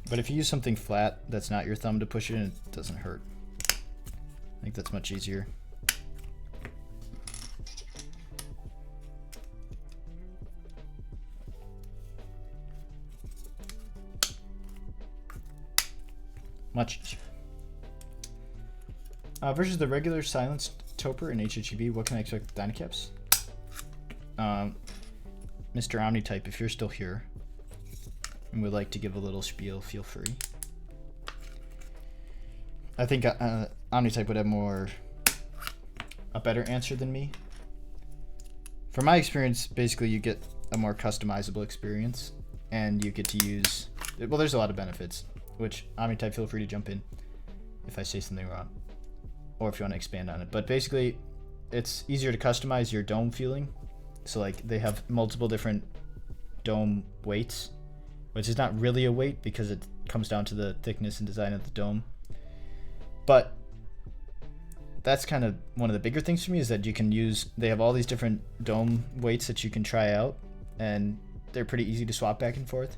Speaker 1: But if you use something flat that's not your thumb to push it in, it doesn't hurt. I think that's much easier. Much easier. Versus the regular silenced Tauper in HHEB, what can I expect with DynaCaps? Mr. Omni-type, if you're still here and would like to give a little spiel, feel free. I think Omni-type would have a better answer than me. From my experience, basically you get a more customizable experience and you get to use, well, there's a lot of benefits, which Omni-type, feel free to jump in if I say something wrong or if you want to expand on it. But basically it's easier to customize your dome feeling. So like they have multiple different dome weights, which is not really a weight because it comes down to the thickness and design of the dome. But that's kind of one of the bigger things for me, is that you can use, they have all these different dome weights that you can try out, and they're pretty easy to swap back and forth.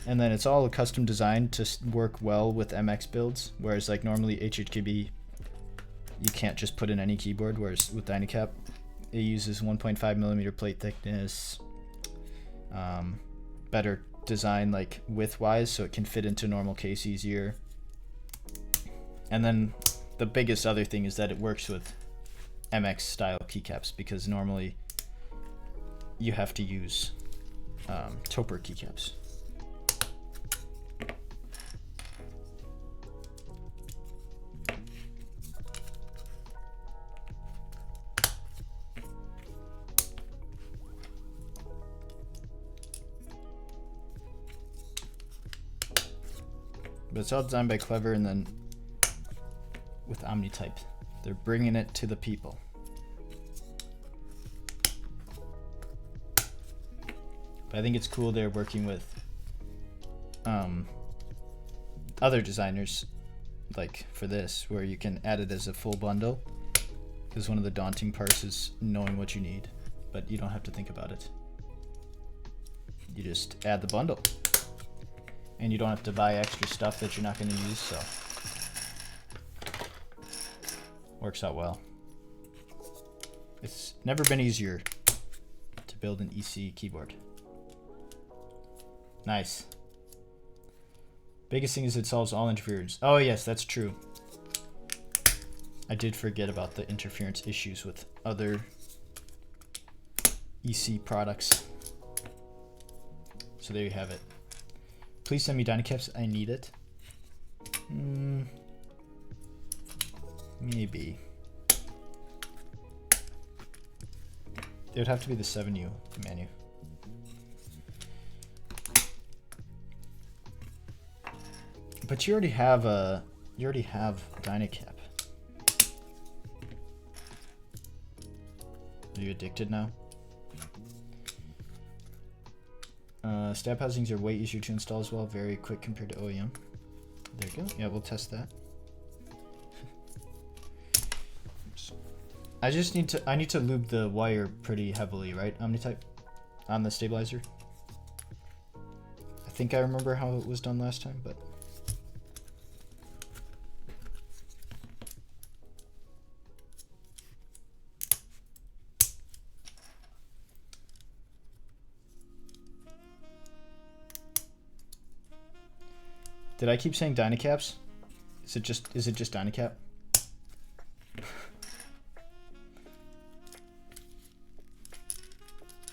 Speaker 1: And then it's all custom designed to work well with MX builds, whereas like normally HHKB, you can't just put in any keyboard, whereas with DynaCap, it uses 1.5mm plate thickness, better design like width-wise, so it can fit into a normal case easier. And then the biggest other thing is that it works with MX style keycaps, because normally you have to use Tauper keycaps. But it's all designed by Clever, and then with Omni-type, they're bringing it to the people. But I think it's cool they're working with other designers, like for this, where you can add it as a full bundle, because one of the daunting parts is knowing what you need, but you don't have to think about it. You just add the bundle, and you don't have to buy extra stuff that you're not going to use, so works out well. It's never been easier to build an EC keyboard. Nice. Biggest thing is it solves all interference. Oh yes, that's true. I did forget about the interference issues with other EC products. So there you have it. Please send me DynaCaps, I need it. Maybe. It would have to be the 7U menu. But you already have DynaCap. Are you addicted now? Stab housings are way easier to install as well, very quick compared to OEM. There you go. Yeah, we'll test that. I need to lube the wire pretty heavily, right? Omni-type on the stabilizer. I think I remember how it was done last time, but did I keep saying DynaCaps? Is it just DynaCap?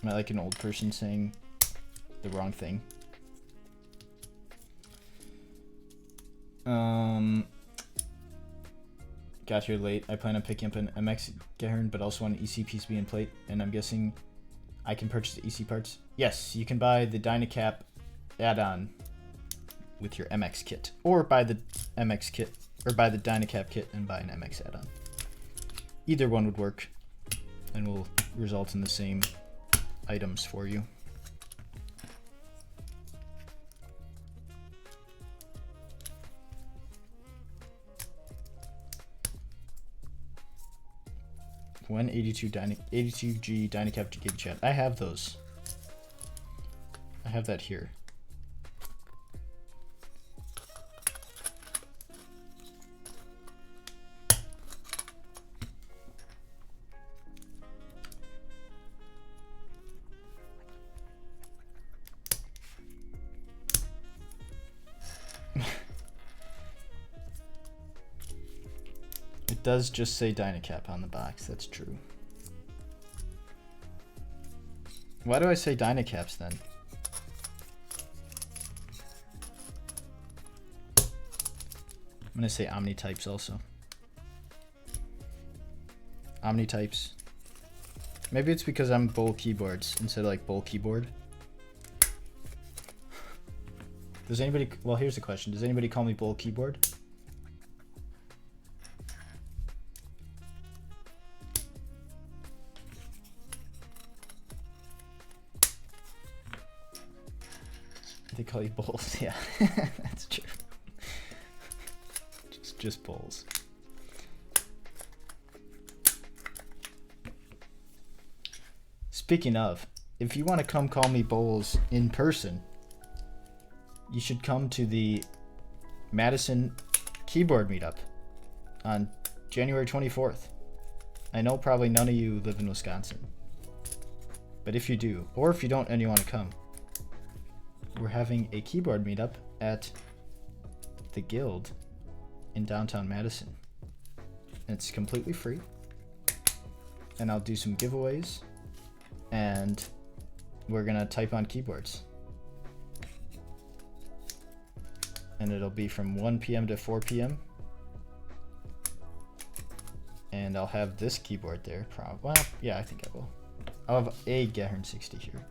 Speaker 1: Am I like an old person saying the wrong thing? Got here late. I plan on picking up an MX Gehirn, but also want an EC PCB and plate, and I'm guessing I can purchase the EC parts. Yes, you can buy the DynaCap add-on with your MX kit, or buy the MX kit, or buy the DynaCap kit and buy an MX add-on. Either one would work, and will result in the same items for you. When 82G DynaCap gig chat. I have those. I have that here. It does just say DynaCap on the box, that's true. Why do I say DynaCaps then? I'm gonna say Omnitypes also. Omnitypes. Maybe it's because I'm Bull Keyboards instead of like Bull Keyboard. Does anybody, well here's the question, does anybody call me Bull Keyboard? They call you Bulls, yeah, that's true. Just Bulls. Speaking of, if you want to come call me Bulls in person, you should come to the Madison keyboard meetup on January 24th. I know probably none of you live in Wisconsin, but if you do, or if you don't and you want to come, we're having a keyboard meetup at the Guild in downtown Madison. It's completely free, and I'll do some giveaways, and we're gonna type on keyboards, and it'll be from 1 p.m. to 4 p.m. and I'll have this keyboard there. Well, yeah, I think I will. I'll have a Gehirn60 here,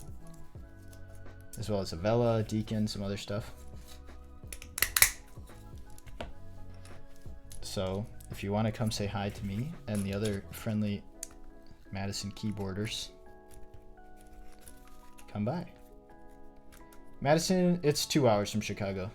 Speaker 1: as well as a Vela, Deacon, some other stuff. So if you want to come say hi to me and the other friendly Madison keyboarders, come by. Madison, it's 2 hours from Chicago.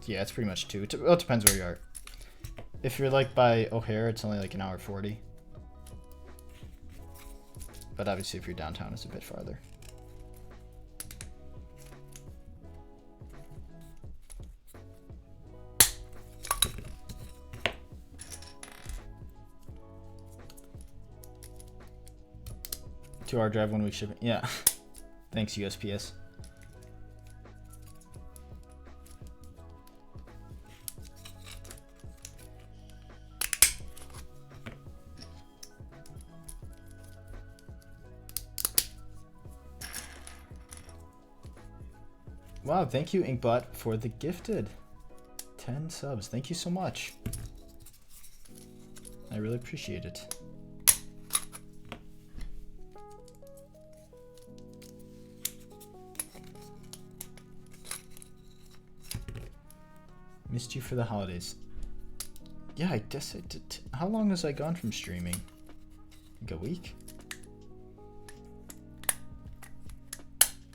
Speaker 1: Yeah, it's pretty much 2. Well, it depends where you are. If you're like by O'Hare, it's only like an hour 40. But obviously if you're downtown, it's a bit farther. Two-hour drive, 1 week shipping. Yeah. Thanks, USPS. Wow, thank you, Inkbot, for the gifted 10 subs. Thank you so much. I really appreciate it. Missed you for the holidays. Yeah, I guess I did. How long was I gone from streaming? Like a week?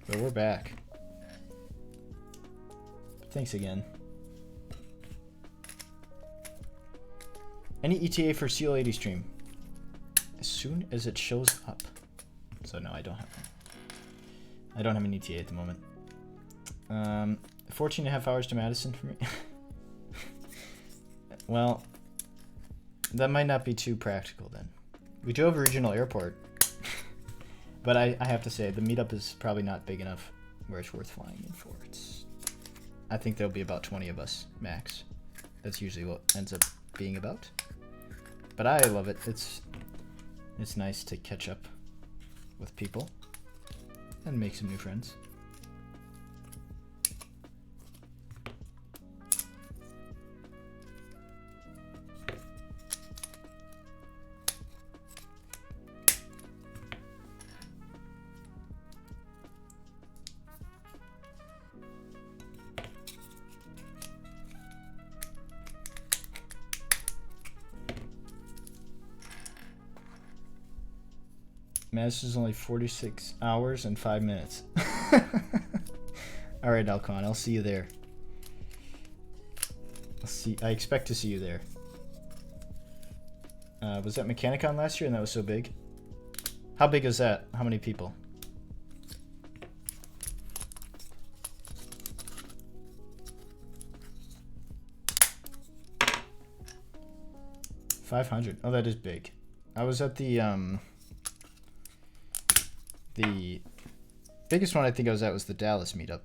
Speaker 1: But we're back. Thanks again. Any ETA for CL80 stream? As soon as it shows up. So no, I don't have one. I don't have an ETA at the moment. 14.5 hours to Madison for me. Well, that might not be too practical then. We do have a regional airport. But I have to say, the meetup is probably not big enough where it's worth flying in for. I think there'll be about 20 of us max. That's usually what ends up being about. But I love it. It's nice to catch up with people and make some new friends. This is only 46 hours and 5 minutes. All right, Alcon, I'll see you there. I expect to see you there. Was that Mechanicon last year and that was so big? How big is that? How many people? $500. Oh, that is big. I was at the biggest one I think I was at was the Dallas meetup.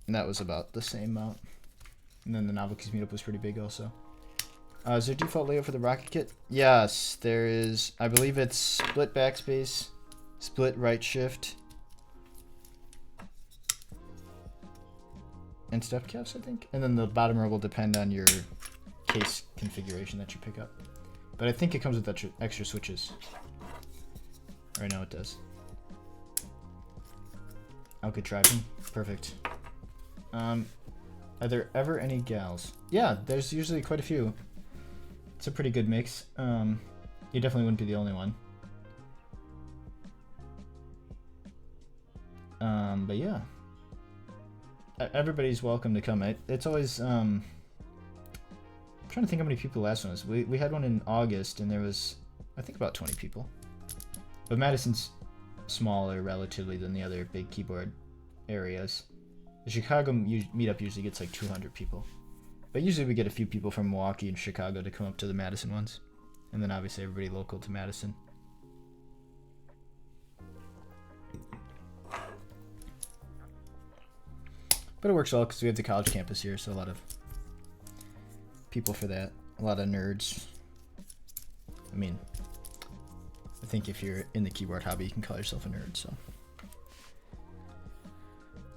Speaker 1: And that was about the same amount. And then the Novelties meetup was pretty big also. Is there default layout for the rocket kit? Yes, there is. I believe it's split backspace, split right shift, and step caps, I think. And then the bottom row will depend on your case configuration that you pick up. But I think it comes with extra switches. Right now it does. Oh, good driving. Perfect. Are there ever any gals? Yeah, there's usually quite a few. It's a pretty good mix. You definitely wouldn't be the only one. But yeah. Everybody's welcome to come. It's always, I'm trying to think how many people the last one was. We had one in August and there was, I think, about 20 people. But Madison's smaller relatively than the other big keyboard areas. The Chicago meetup usually gets like 200 people. But usually we get a few people from Milwaukee and Chicago to come up to the Madison ones. And then obviously everybody local to Madison. But it works well because we have the college campus here, so a lot of people for that. A lot of nerds. I mean, I think if you're in the keyboard hobby, you can call yourself a nerd, so.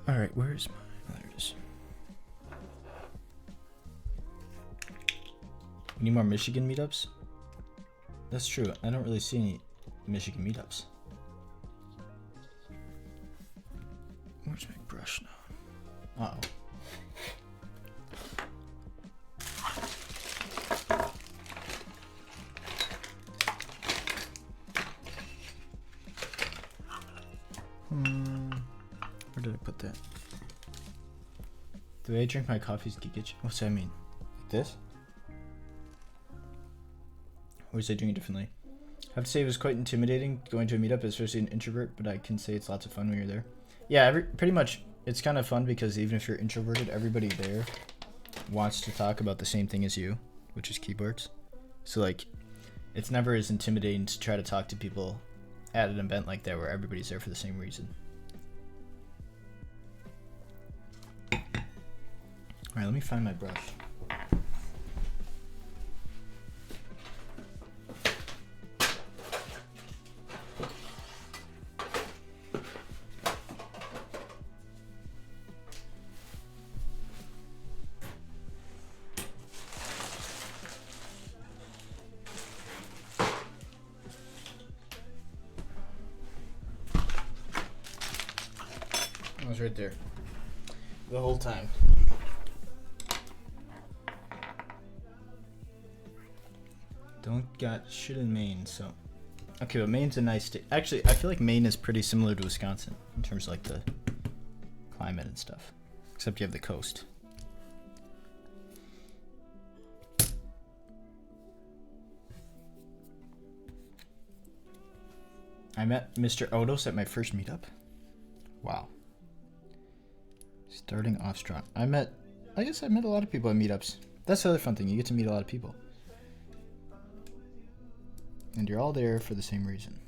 Speaker 1: Alright, where's my... Oh, there it is. We need more Michigan meetups? That's true. I don't really see any Michigan meetups. Where's my brush now? Uh-oh. Where did I put that? The way I drink my coffee's geekish. What's that mean? Like this? Or is I doing it differently? I have to say it was quite intimidating going to a meetup, especially an introvert, but I can say it's lots of fun when you're there. Yeah, pretty much it's kind of fun because even if you're introverted, everybody there wants to talk about the same thing as you, which is keyboards. So like, it's never as intimidating to try to talk to people at an event like that where everybody's there for the same reason. All right, let me find my brush. I was right there the whole time. Don't got shit in Maine, so. Okay, but Maine's a nice state. Actually, I feel like Maine is pretty similar to Wisconsin in terms of like the climate and stuff. Except you have the coast. I met Mr. Odos at my first meetup. Wow. Starting off strong. I guess I met a lot of people at meetups. That's the other fun thing, you get to meet a lot of people. And you're all there for the same reason.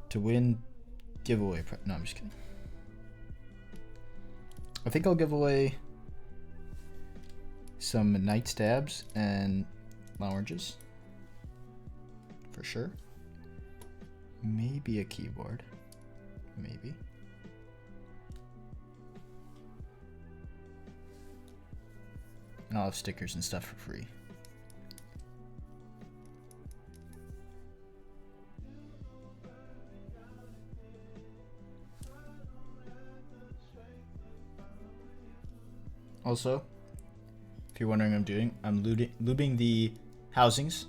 Speaker 1: to win giveaway. No, I'm just kidding. I think I'll give away some night stabs and lounges for sure. Maybe a keyboard. Maybe. And I'll have stickers and stuff for free. Also, if you're wondering what I'm doing, I'm lubing the housings.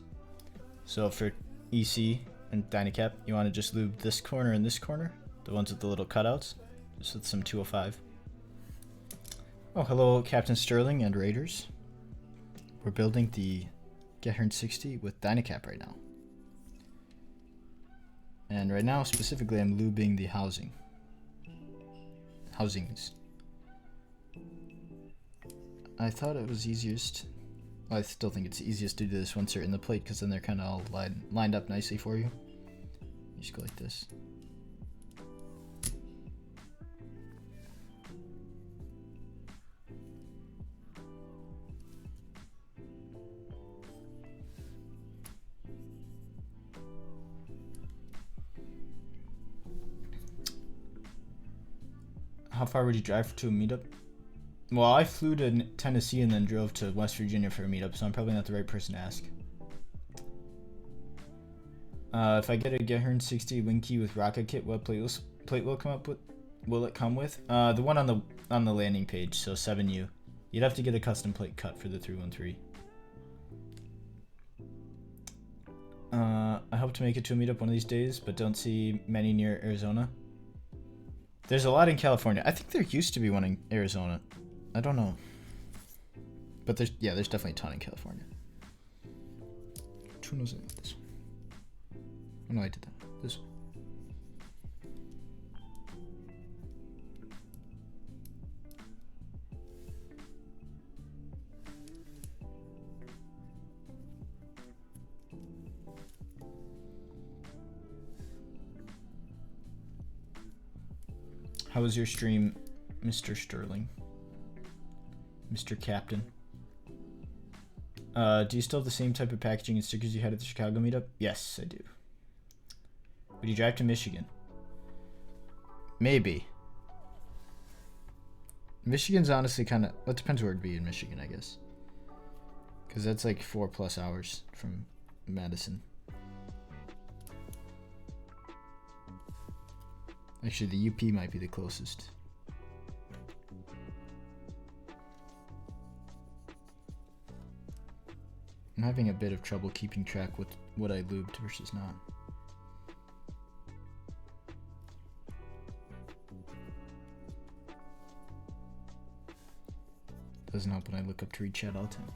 Speaker 1: So for EC and DynaCap, you want to just lube this corner and this corner, the ones with the little cutouts, just with some 205. Oh, hello Captain Sterling and Raiders. We're building the Gehirn60 with DynaCap right now. And right now, specifically, I'm lubing the housings. I thought it was easiest. Well, I still think it's easiest to do this once they're in the plate, because then they're kind of all lined up nicely for you. You just go like this. How far would you drive to a meetup? Well, I flew to Tennessee and then drove to West Virginia for a meetup, so I'm probably not the right person to ask. If I get a Gehirn60 Winky with rocket kit, what plate will come up with? Will it come with? The one on the landing page, so 7U. You'd have to get a custom plate cut for the 313. I hope to make it to a meetup one of these days, but don't see many near Arizona. There's a lot in California. I think there used to be one in Arizona. I don't know. But there's definitely a ton in California. Which one was it? This one. Oh no, I did that. This one. How was your stream, Mr. Sterling? Mr. Captain? Do you still have the same type of packaging and stickers you had at the Chicago meetup? Yes, I do. Would you drive to Michigan? Maybe. Michigan's honestly kind of... Well, it depends where it'd be in Michigan, I guess. Because that's like 4+ hours from Madison. Actually, the UP might be the closest. I'm having a bit of trouble keeping track with what I lubed versus not. Doesn't help when I look up to read chat all the time.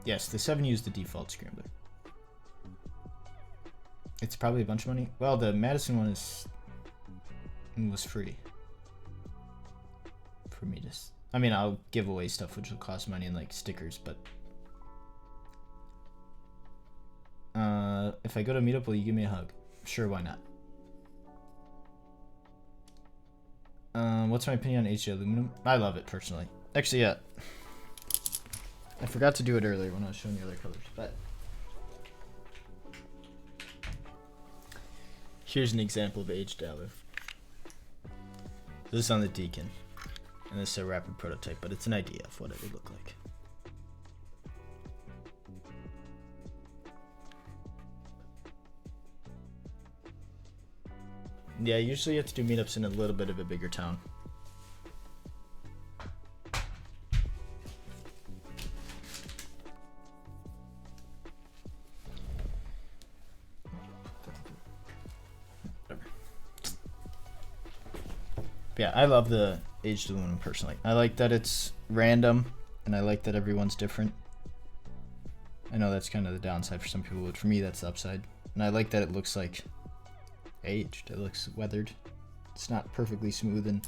Speaker 1: Yes, the 7U is the default scrambler. It's probably a bunch of money. Well, the Madison one was free for me to. I mean, I'll give away stuff which will cost money and like stickers, but if I go to meetup, will you give me a hug? Sure, why not? What's my opinion on HJ aluminum? I love it personally. Actually, yeah. I forgot to do it earlier when I was showing the other colors, but here's an example of aged alu. This is on the Deacon, and this is a rapid prototype, but it's an idea of what it would look like. Yeah, usually you have to do meetups in a little bit of a bigger town. Yeah, I love the aged aluminum personally. I like that it's random, and I like that everyone's different. I know that's kind of the downside for some people, but for me that's the upside. And I like that it looks like aged. It looks weathered. It's not perfectly smooth and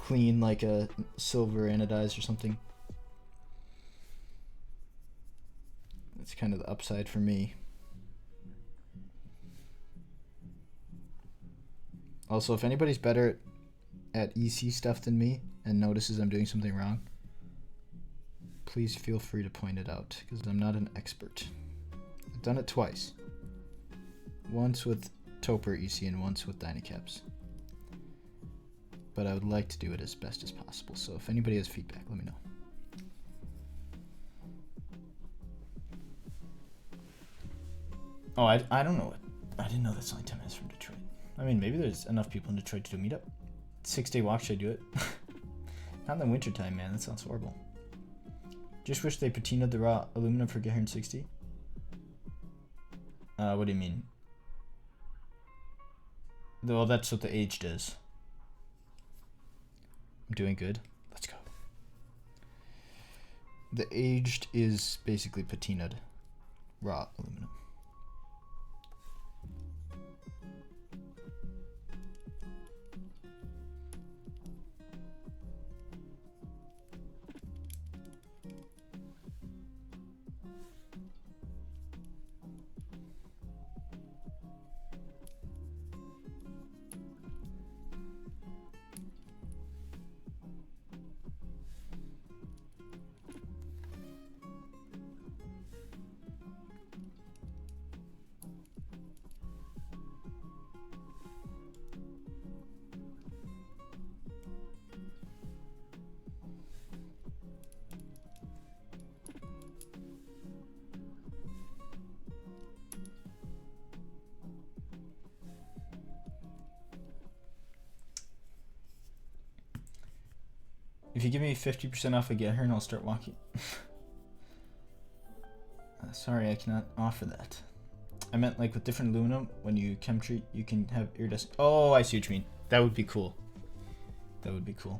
Speaker 1: clean like a silver anodized or something. That's kind of the upside for me. Also, if anybody's better at EC stuff than me and notices I'm doing something wrong, please feel free to point it out, because I'm not an expert. I've done it twice. Once with Toper EC and once with DynaCaps. But I would like to do it as best as possible, so if anybody has feedback, let me know. Oh, I don't know. I didn't know that's only 10 minutes from Detroit. I mean, maybe there's enough people in Detroit to do a meetup. 6-day walk, should I do it? Not in the winter time, man. That sounds horrible. Just wish they patinaed the raw aluminum for Gehirn60. What do you mean? Well, that's what the aged is. I'm doing good. Let's go. The aged is basically patinaed raw aluminum. If you give me 50% off a Gehirn, I'll start walking. Sorry, I cannot offer that. I meant like with different aluminum, when you chem treat, you can have iridescent. Oh, I see what you mean. That would be cool. That would be cool.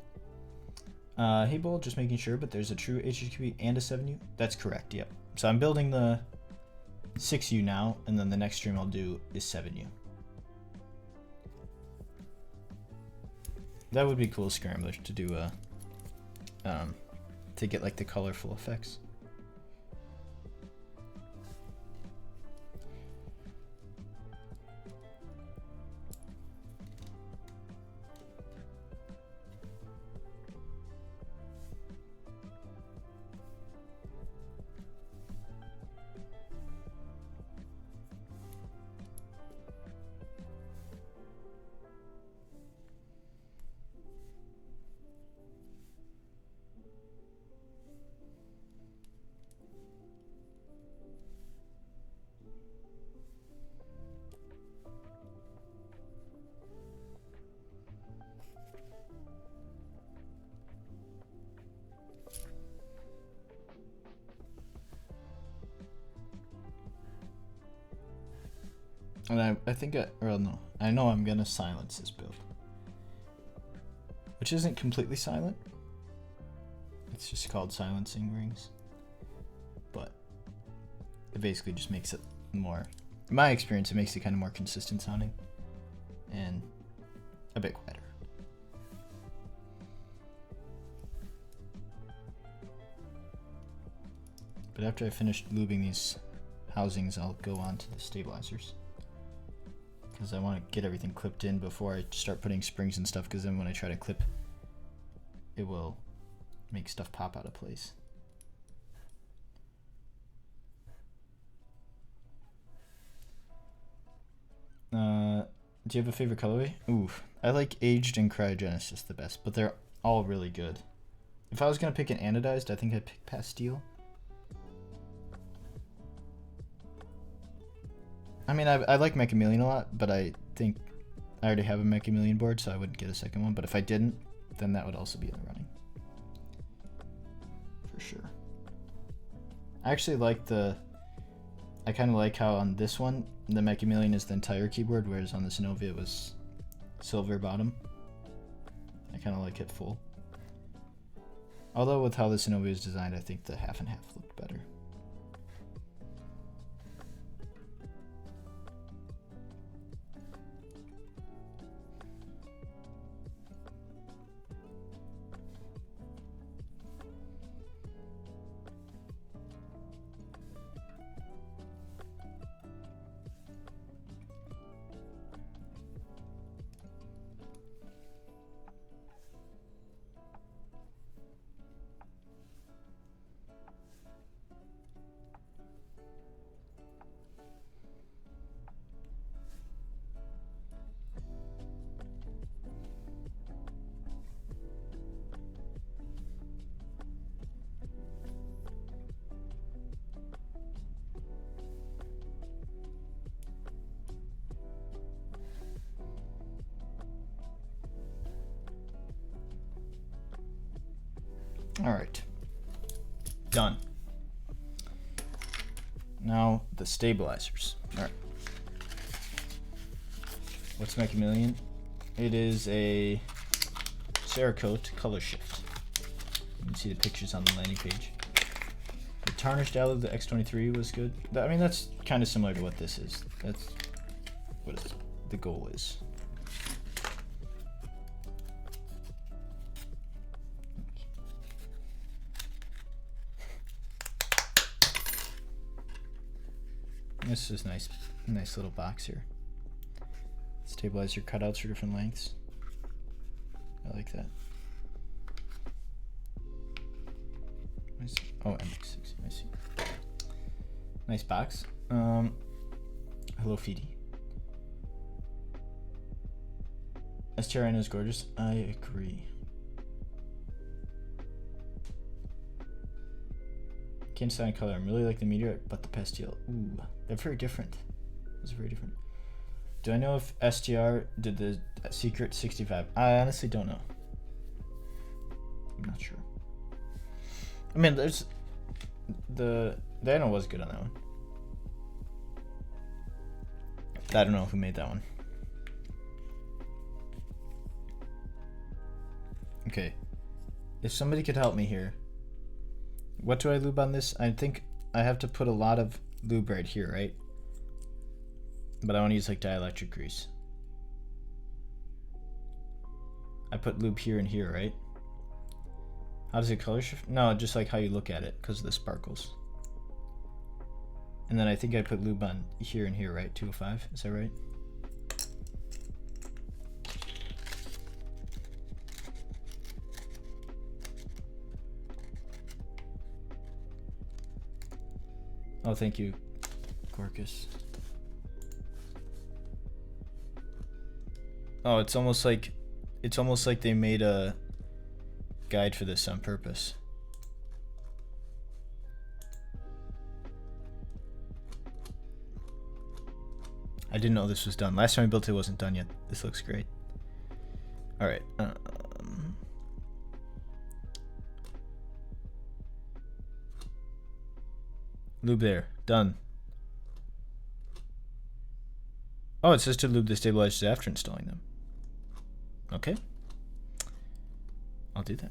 Speaker 1: Hey, Bull, just making sure, but there's a true HHQB and a 7U? That's correct, yep. So I'm building the 6U now, and then the next stream I'll do is 7U. That would be cool, Scrambler, to do to get like the colorful effects. And I think I know I'm gonna silence this build, which isn't completely silent. It's just called silencing rings, but it basically just makes it more, in my experience, it makes it kind of more consistent sounding and a bit quieter. But after I finish lubing these housings, I'll go on to the stabilizers, because I want to get everything clipped in before I start putting springs and stuff, because then when I try to clip, it will make stuff pop out of place. Do you have a favorite colorway? Ooh, I like aged and cryogenesis the best, but they're all really good. If I was gonna pick an anodized, I think I'd pick Pastel. I mean, I like Mechameleon a lot, but I think I already have a Mechameleon board, so I wouldn't get a second one. But if I didn't, then that would also be in the running. For sure. I actually like I kind of like how on this one, the Mechameleon is the entire keyboard, whereas on the Synovia it was silver bottom. I kind of like it full. Although with how the Synovia is designed, I think the half and half looked better. All right, done. Now the stabilizers. All right. What's Maximilian? It is a Cerakote color shift. You can see the pictures on the landing page. The tarnished alloy, the X23 was good. I mean, that's kind of similar to what this is. That's what the goal is. This is nice little box here. Stabilizer cutouts for different lengths. I like that. Oh, MX6, I see. Nice box. Hello, Feedy. STRN is gorgeous. I agree. Can't decide color. I really like the meteor, but the Pastel. Ooh, they're very different. Those are very different. Do I know if STR did the secret 65? I honestly don't know. I'm not sure. I mean, there's the Dino was good on that one. I don't know who made that one. Okay, if somebody could help me here. What do I lube on this? I think I have to put a lot of lube right here, right? But I want to use like dielectric grease. I put lube here and here, right? How does it color shift? No, just like how you look at it because of the sparkles. And then I think I put lube on here and here, right? 205, is that right? Oh, thank you, Gorkus. Oh, it's almost like they made a guide for this on purpose. I didn't know this was done. Last time I built it wasn't done yet. This looks great. All right. Lube there. Done. Oh, it says to lube the stabilizers after installing them. Okay. I'll do that.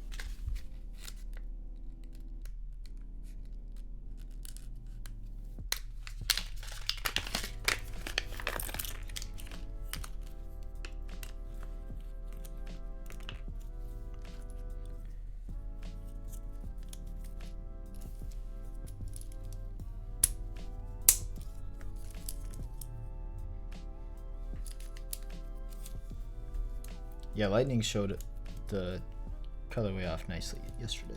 Speaker 1: Yeah, Lightning showed the colorway off nicely yesterday.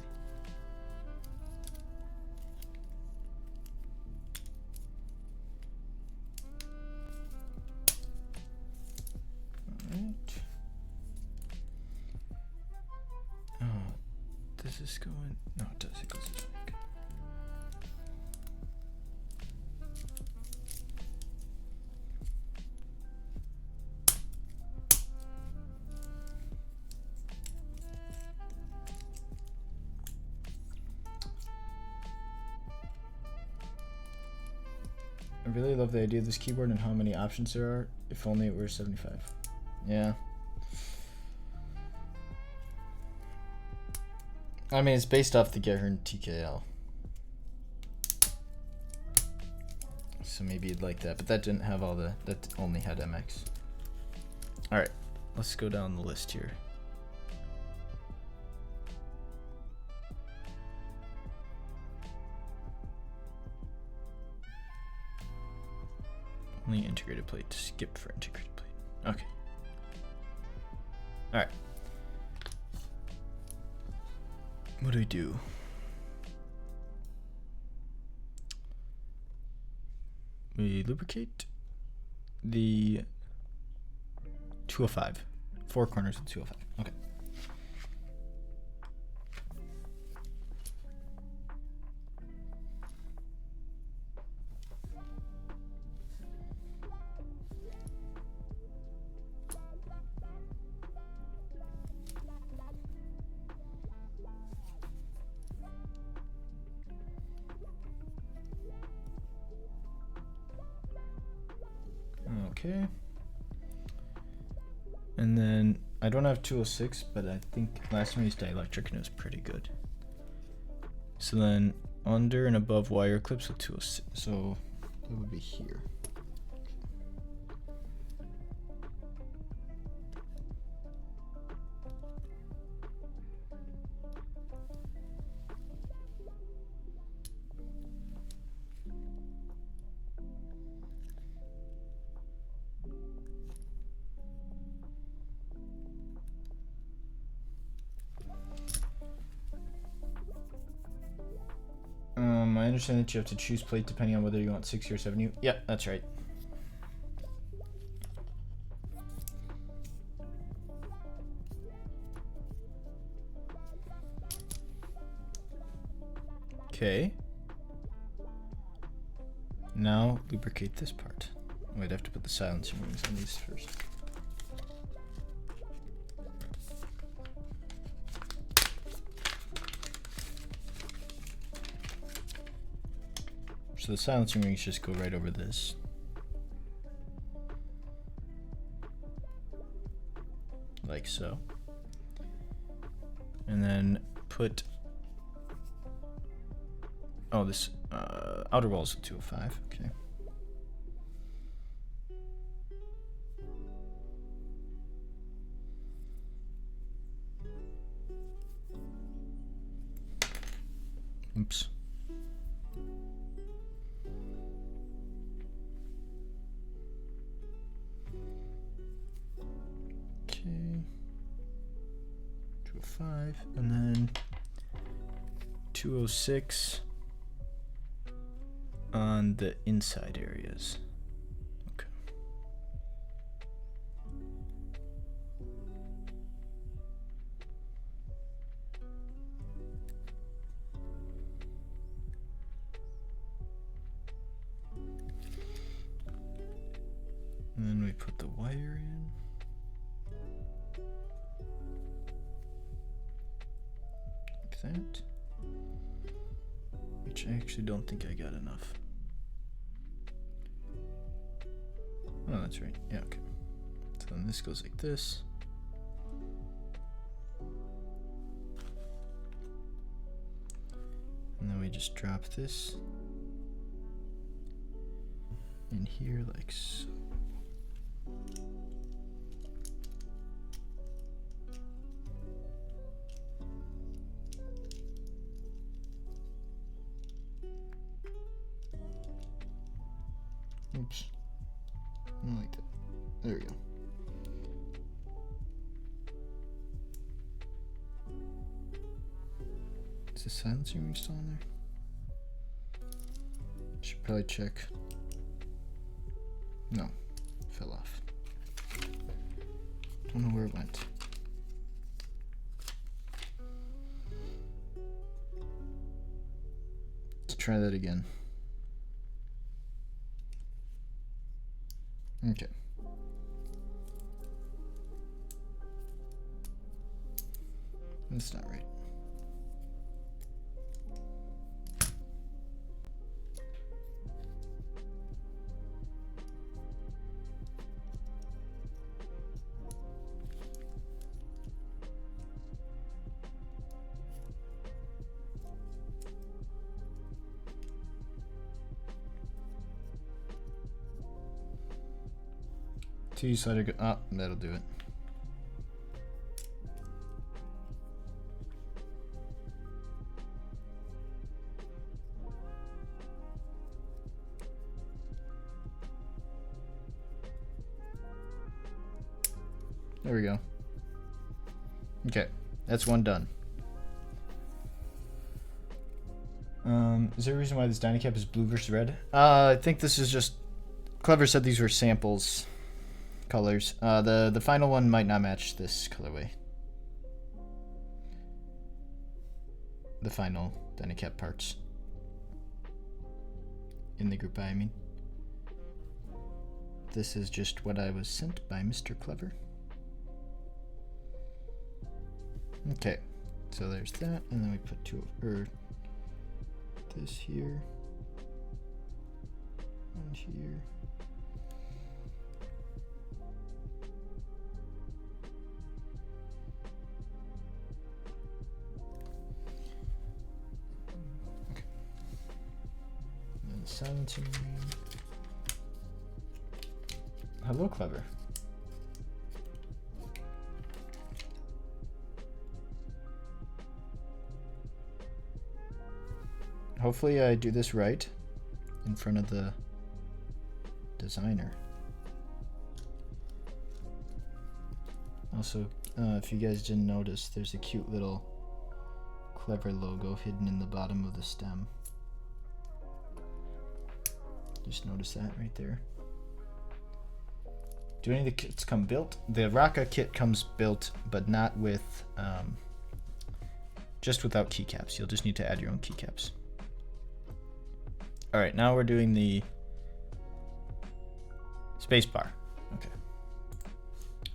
Speaker 1: Alright. Oh, does this go in? No, it does. It goes this way. Okay. I really love the idea of this keyboard and how many options there are. If only it were 75. Yeah. I mean, it's based off the Gehirn TKL. So maybe you'd like that, but that didn't have all the, that only had MX. All right, let's go down the list here. Only integrated plate. Skip for integrated plate. Okay. All right. What do we do? We lubricate the 205. 4 corners of 205. Okay. Okay. And then I don't have 206, but I think last time I used dielectric and it was pretty good. So then under and above wire clips with 206. So that would be here. I understand that you have to choose plate depending on whether you want 6U or 7U. Yeah, that's right. Okay. Now lubricate this part. Oh, I'd have to put the silencing rings on these first. So the silencing rings just go right over this. Like so. And then put, oh, this outer wall is 205, okay. Oops. Okay. 205, and then 206 on the inside areas. Okay. And then we put the wire in. Like that. Which I actually don't think I got enough. Oh, that's right. Yeah, okay. So then this goes like this. And then we just drop this in here like so. Oops. I like that. There we go. Is the silencing ring still on there? Should probably check. No, fell off. Don't know where it went. Let's try that again. Okay. That's not right. Two-sided, ah, that'll do it. There we go. Okay, that's one done. Is there a reason why this DynaCap is blue versus red? I think this is just, Clever said these were samples colors. The final one might not match this colorway. The final DynaCap parts. In the group I mean. This is just what I was sent by Mr. Clever. Okay, so there's that, and then we put this here, and here, silencing ring. Hello, Clever. Hopefully I do this right in front of the designer. Also, if you guys didn't notice, there's a cute little Clever logo hidden in the bottom of the stem. Just notice that right there. Do any of the kits come built? The Raka kit comes built, but not with, just without keycaps. You'll just need to add your own keycaps. All right, now we're doing the Spacebar. Okay.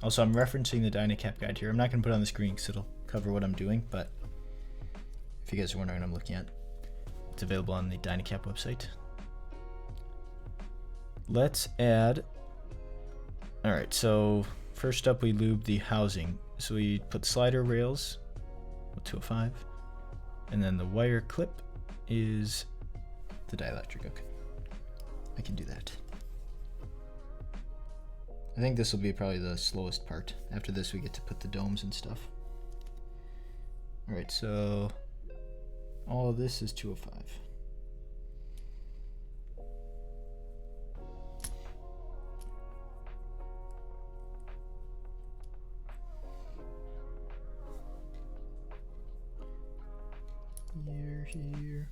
Speaker 1: Also, I'm referencing the DynaCap guide here. I'm not going to put it on the screen because it'll cover what I'm doing, but if you guys are wondering what I'm looking at, it's available on the DynaCap website. Let's add. All right, so first up we lube the housing. So we put slider rails with 205, and then the wire clip is the dielectric. Okay, I can do that. I think this will be probably the slowest part. After this we get to put the domes and stuff. All right, so all of this is 205. Here.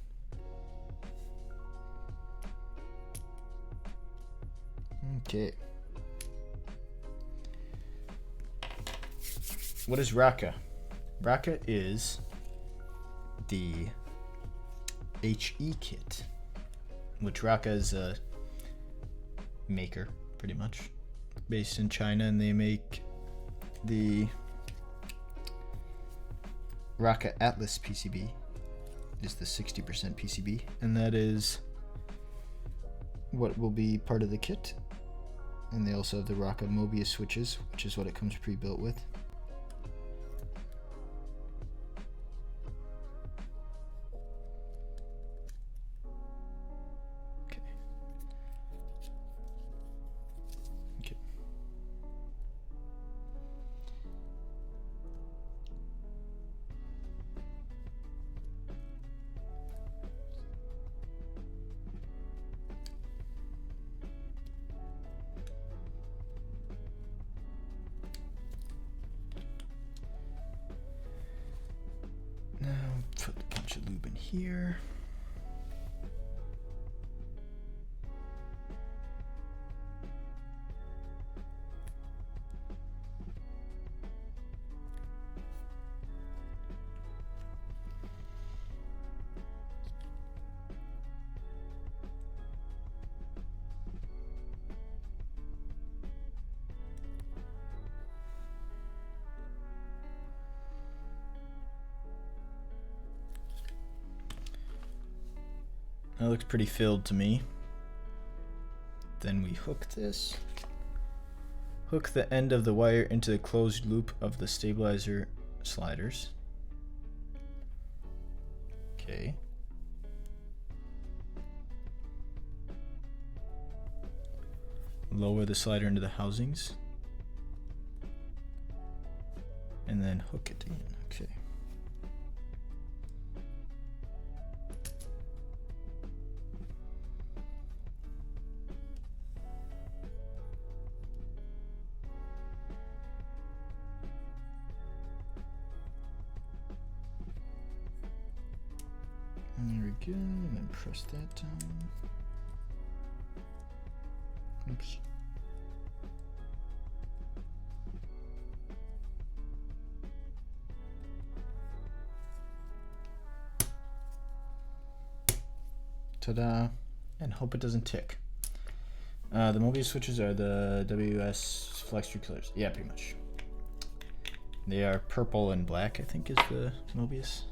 Speaker 1: Okay. What is Raka? Raka is the HE kit, which Raka is a maker, pretty much, based in China, and they make the Raka Atlas PCB. Is the 60% PCB, and that is what will be part of the kit. And they also have the Raka Mobius switches, which is what it comes pre-built with. Okay. Okay. Put a bunch of lube in here. That looks pretty filled to me. Then we hook this. Hook the end of the wire into the closed loop of the stabilizer sliders. Okay. Lower the slider into the housings. And then hook it in. Okay. There we go, and then press that down. Oops. Ta-da, and hope it doesn't tick. The Mobius switches are the WS flex true colors. Yeah, pretty much. They are purple and black, I think, is the Mobius.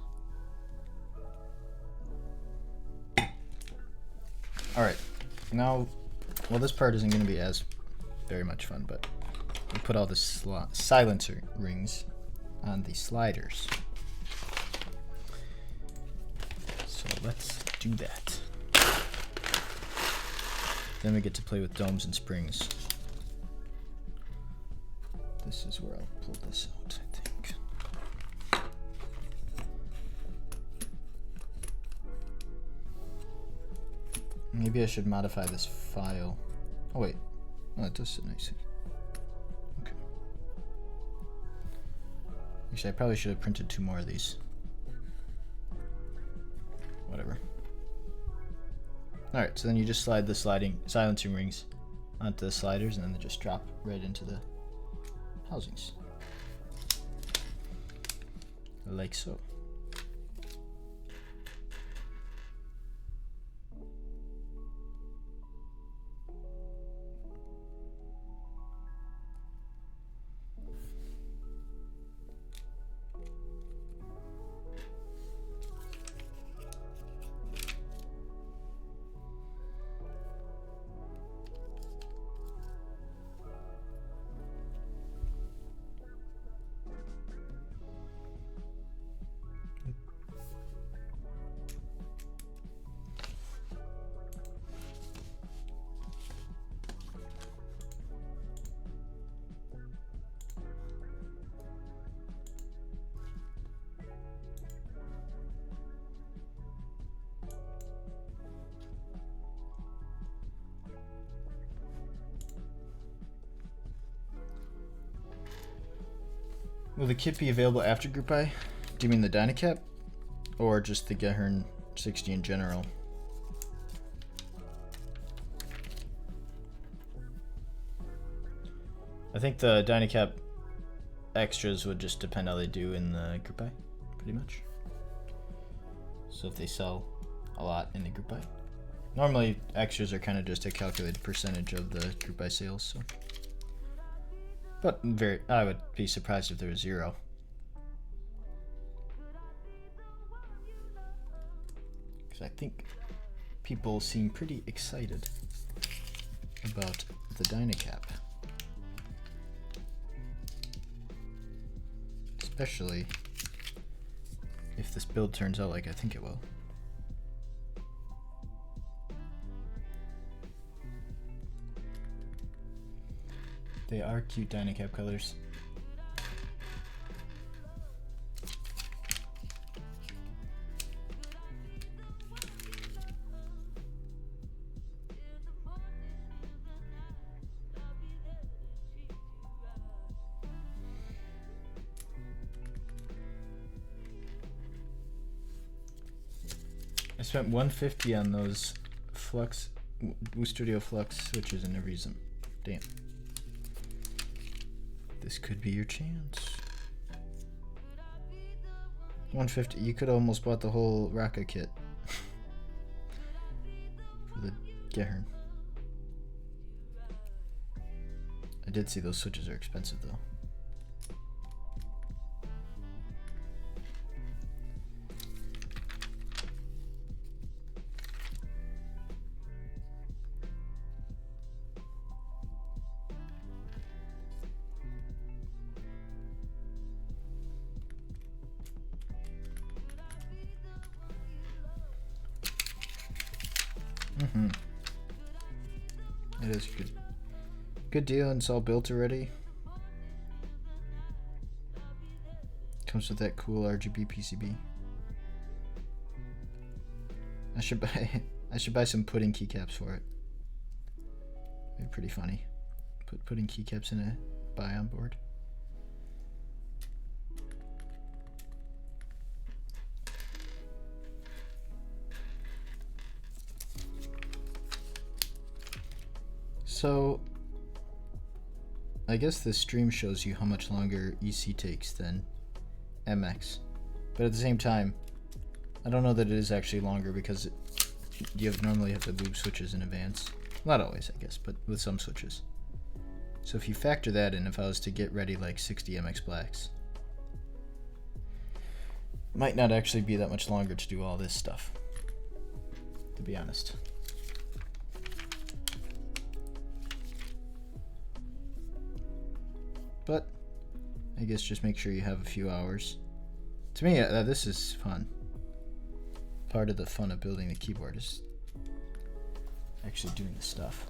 Speaker 1: Alright, now, well, this part isn't going to be as very much fun, but we put all the silencer rings on the sliders. So let's do that. Then we get to play with domes and springs. This is where I'll pull this out, I think. Maybe I should modify this file. Oh wait, oh, it does sit nicely. Okay. Actually, I probably should have printed 2 more of these. Whatever. Alright, so then you just slide the silencing rings onto the sliders, and then they just drop right into the housings. Like so. Will the kit be available after Group I? Do you mean the DynaCap? Or just the Gehirn60 in general? I think the DynaCap extras would just depend how they do in the Group I, pretty much. So if they sell a lot in the Group I. Normally, extras are kind of just a calculated percentage of the Group I sales, so. But I would be surprised if there was 0. Because I think people seem pretty excited about the DynaCap. Especially if this build turns out like I think it will. They are cute DynaCap colors. I spent $150 on those Flux, Studio Flux switches and never use them. Damn. This could be your chance. $150. You could almost bought the whole Raka kit for the Gehirn. I did see those switches are expensive though. It is good. Good deal, and it's all built already. Comes with that cool RGB PCB. I should buy some pudding keycaps for it. They're pretty funny. Put pudding keycaps in a Bion board. So, I guess this stream shows you how much longer EC takes than MX. But at the same time, I don't know that it is actually longer because you normally have to lube switches in advance. Not always, I guess, but with some switches. So if you factor that in, if I was to get ready like 60 MX blacks, it might not actually be that much longer to do all this stuff, to be honest. But I guess just make sure you have a few hours. To me, this is fun. Part of the fun of building the keyboard is actually doing the stuff.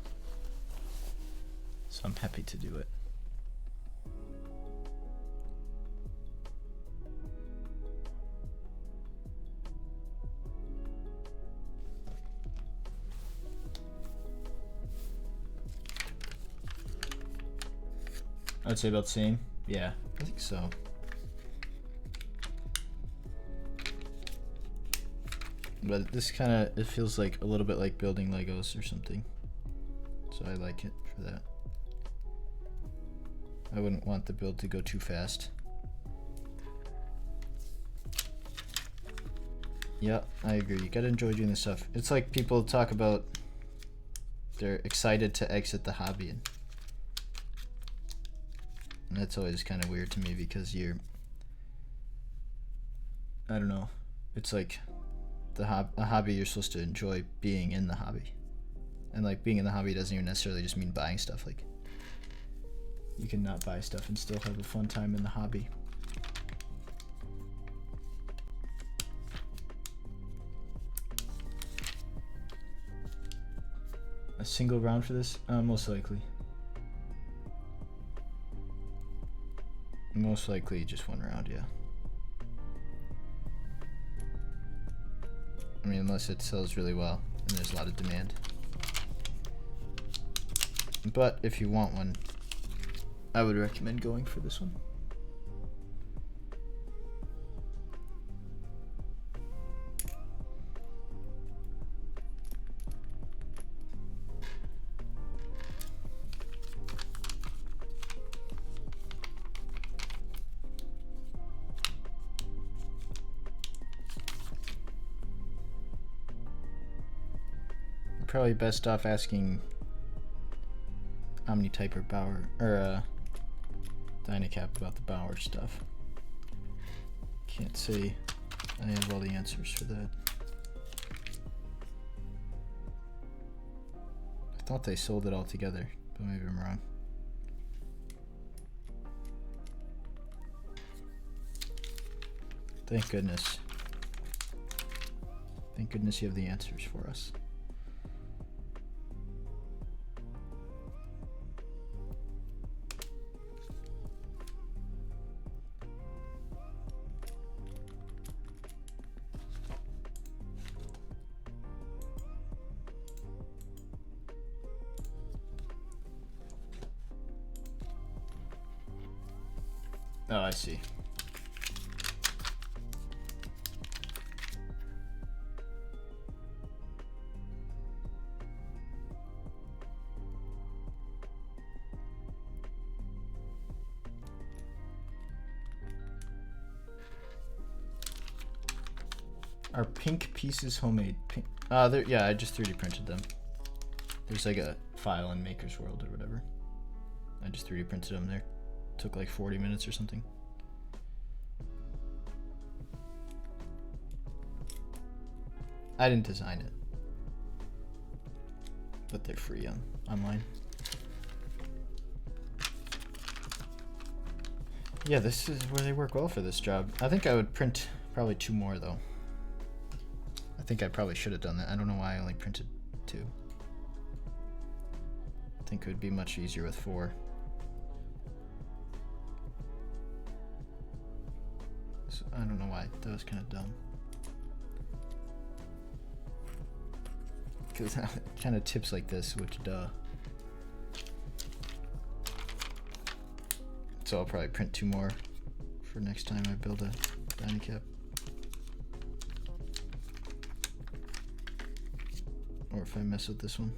Speaker 1: So I'm happy to do it. I would say about the same. Yeah, I think so. But this kind of, it feels like a little bit like building Legos or something. So I like it for that. I wouldn't want the build to go too fast. Yeah, I agree. You gotta enjoy doing this stuff. It's like people talk about they're excited to exit the hobby. And that's always kind of weird to me because you're, I don't know, it's like a hobby you're supposed to enjoy being in the hobby. And like being in the hobby doesn't even necessarily just mean buying stuff. Like you can not buy stuff and still have a fun time in the hobby. A single round for this? Most likely. Most likely just one round, yeah. I mean, unless it sells really well and there's a lot of demand. But if you want one, I would recommend going for this one. Probably best off asking Omnitype or Bauer or DynaCap about the Bauer stuff. Can't say I have all the answers for that. I thought they sold it all together, but maybe I'm wrong. Thank goodness. Thank goodness you have the answers for us. Oh, I see. Are pink pieces homemade? Pink. Yeah, I just 3D printed them. There's like a file in Maker's World or whatever. I just 3D printed them there. Took like 40 minutes or something. I didn't design it, but they're free online. Yeah, this is where they work well for this job. I think I would print probably 2 more though. I think I probably should have done that. I don't know why I only printed 2. I think it would be much easier with 4. So I don't know why. That was kind of dumb. Because it kind of tips like this, which duh. So I'll probably print 2 more for next time I build a DynaCap. Or if I mess with this one.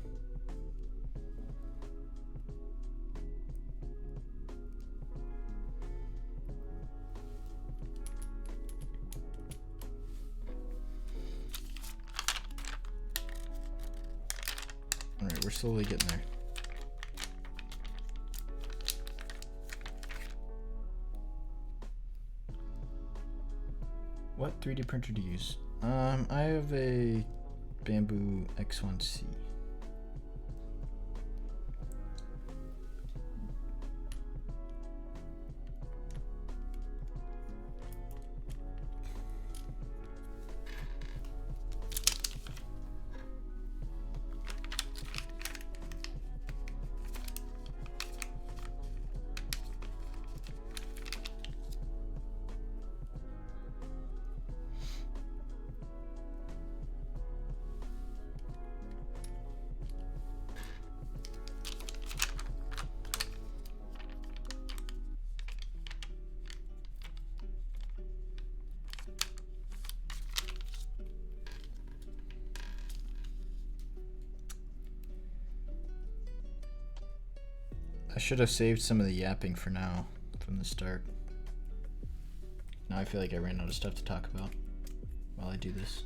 Speaker 1: Alright, we're slowly getting there. What 3D printer to use? I have a Bamboo X1C. I should have saved some of the yapping for now, from the start. Now I feel like I ran out of stuff to talk about while I do this.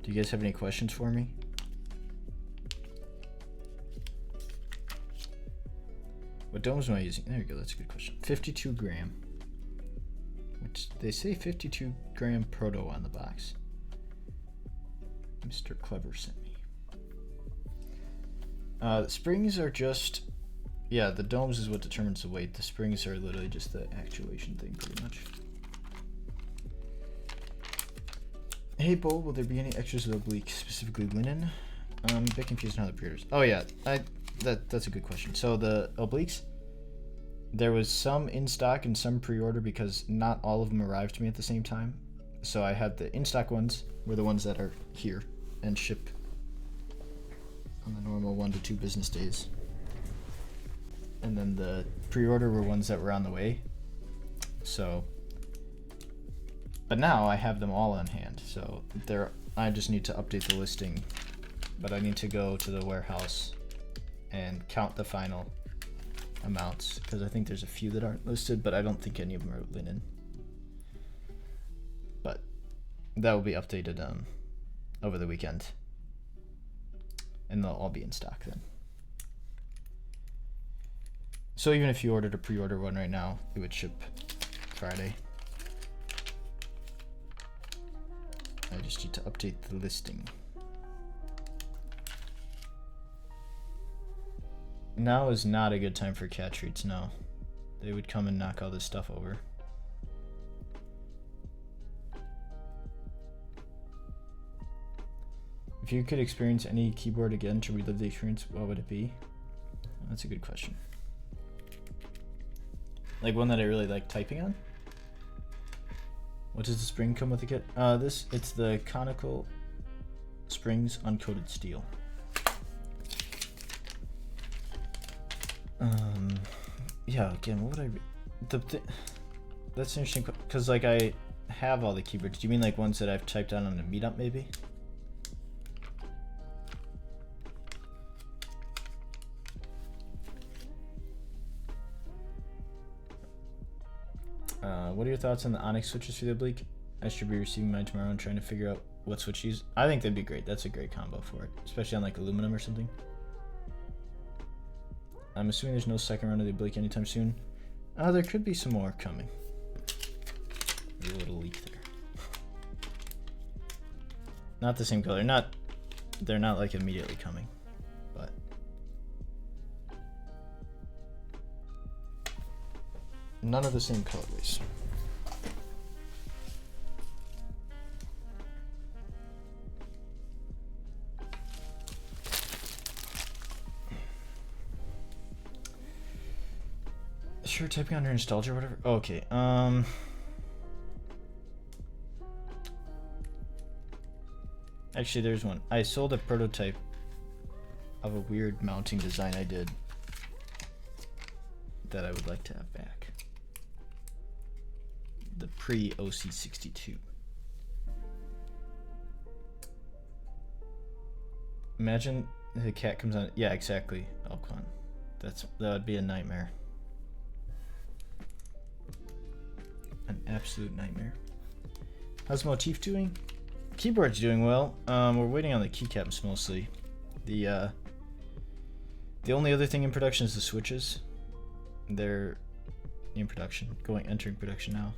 Speaker 1: Do you guys have any questions for me? What domes am I using? There we go, that's a good question. 52 gram. Which they say 52 gram proto on the box. Mr. Clever sent me. The springs are just, yeah, the domes is what determines the weight. The springs are literally just the actuation thing, pretty much. Hey Bo, will there be any extras of oblique, specifically linen? I'm a bit confused on how the pre-orders. Oh yeah, that's a good question. So the obliques, there was some in stock and some pre-order because not all of them arrived to me at the same time. So I had the in-stock ones were the ones that are here and ship on the normal 1 to 2 business days. And then the pre-order were ones that were on the way. So, but now I have them all on hand. So I just need to update the listing, but I need to go to the warehouse and count the final amounts because I think there's a few that aren't listed, but I don't think any of them are linen. But that will be updated over the weekend, and they'll all be in stock then. So even if you ordered a pre-order one right now, it would ship Friday. I just need to update the listing. Now is not a good time for cat treats, no. They would come and knock all this stuff over. If you could experience any keyboard again to relive the experience, what would it be? That's a good question. Like one that I really like typing on? What does the spring come with the kit? It's the conical springs uncoated steel. Yeah, again, what would that's interesting because like I have all the keyboards. Do you mean like ones that I've typed on a meetup maybe? What are your thoughts on the Onyx switches for the oblique? I should be receiving mine tomorrow and trying to figure out what switch to use. I think that'd be great. That's a great combo for it, especially on like aluminum or something. I'm assuming there's no second round of the oblique anytime soon. There could be some more coming. Maybe a little leak there. Not the same color. They're not like immediately coming, but none of the same colorways. Sure, typing under nostalgia or whatever. Oh, okay. Actually, there's one. I sold a prototype of a weird mounting design I did that I would like to have back. The pre-OC62. Imagine the cat comes on. Yeah, exactly, Alquan. That would be a nightmare. An absolute nightmare. How's Motif doing? Keyboard's doing well. We're waiting on the keycaps mostly. The only other thing in production is the switches. They're in production, entering production now.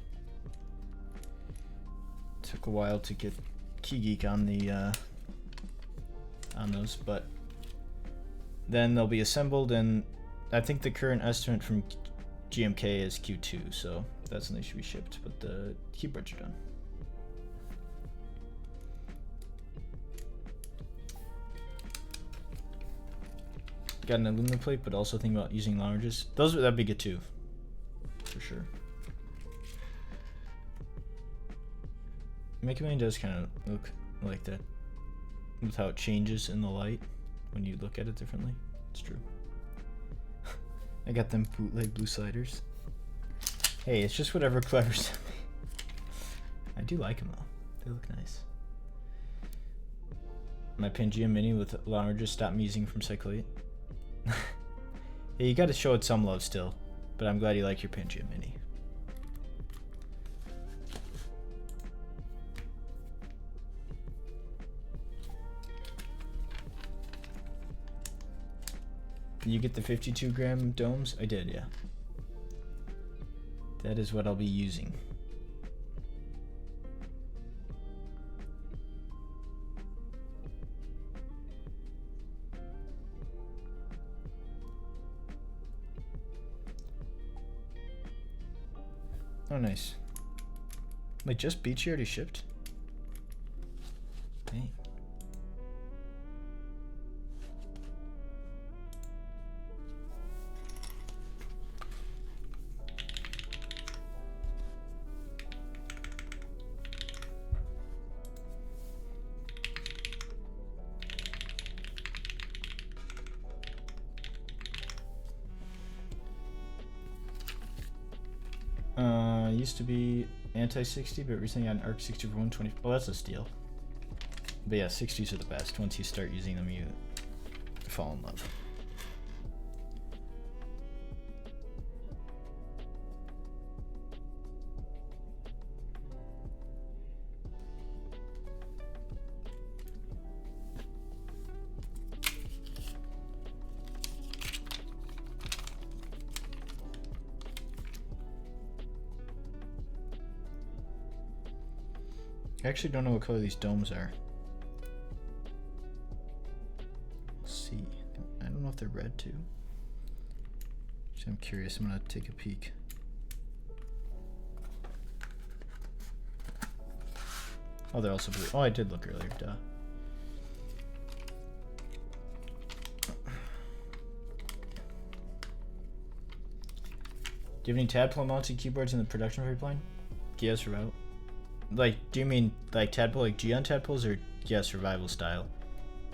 Speaker 1: Took a while to get KeyGeek on the on those, but then they'll be assembled, and I think the current estimate from GMK is Q2, so that's when they should be shipped, but the keyboards are done. Got an aluminum plate, but also think about using larges. That'd be good too, for sure. Make Mini does kind of look like that, with how it changes in the light when you look at it differently. It's true. I got them bootleg blue sliders. Hey, it's just whatever Clever sent me. I do like them though. They look nice. My Pangea Mini with larger stop me using from Cycle 8. Yeah, you gotta show it some love still. But I'm glad you like your Pangea Mini. You get the 52 gram domes? I did, yeah. That is what I'll be using. Oh, nice. Wait, just Beachy already shipped? Dang. Used to be anti-60, but recently got an ARC 60 for 120. Well, that's a steal. But yeah, 60s are the best. Once you start using them, you fall in love. I actually don't know what color these domes are. Let's see. I don't know if they're red too. So I'm curious. I'm gonna take a peek. Oh, they're also blue. Oh, I did look earlier. Duh. Do you have any tadpole mounted keyboards in the production pipeline? Yes, or out? Like, do you mean like tadpole, like Gehirn tadpoles, or survival style?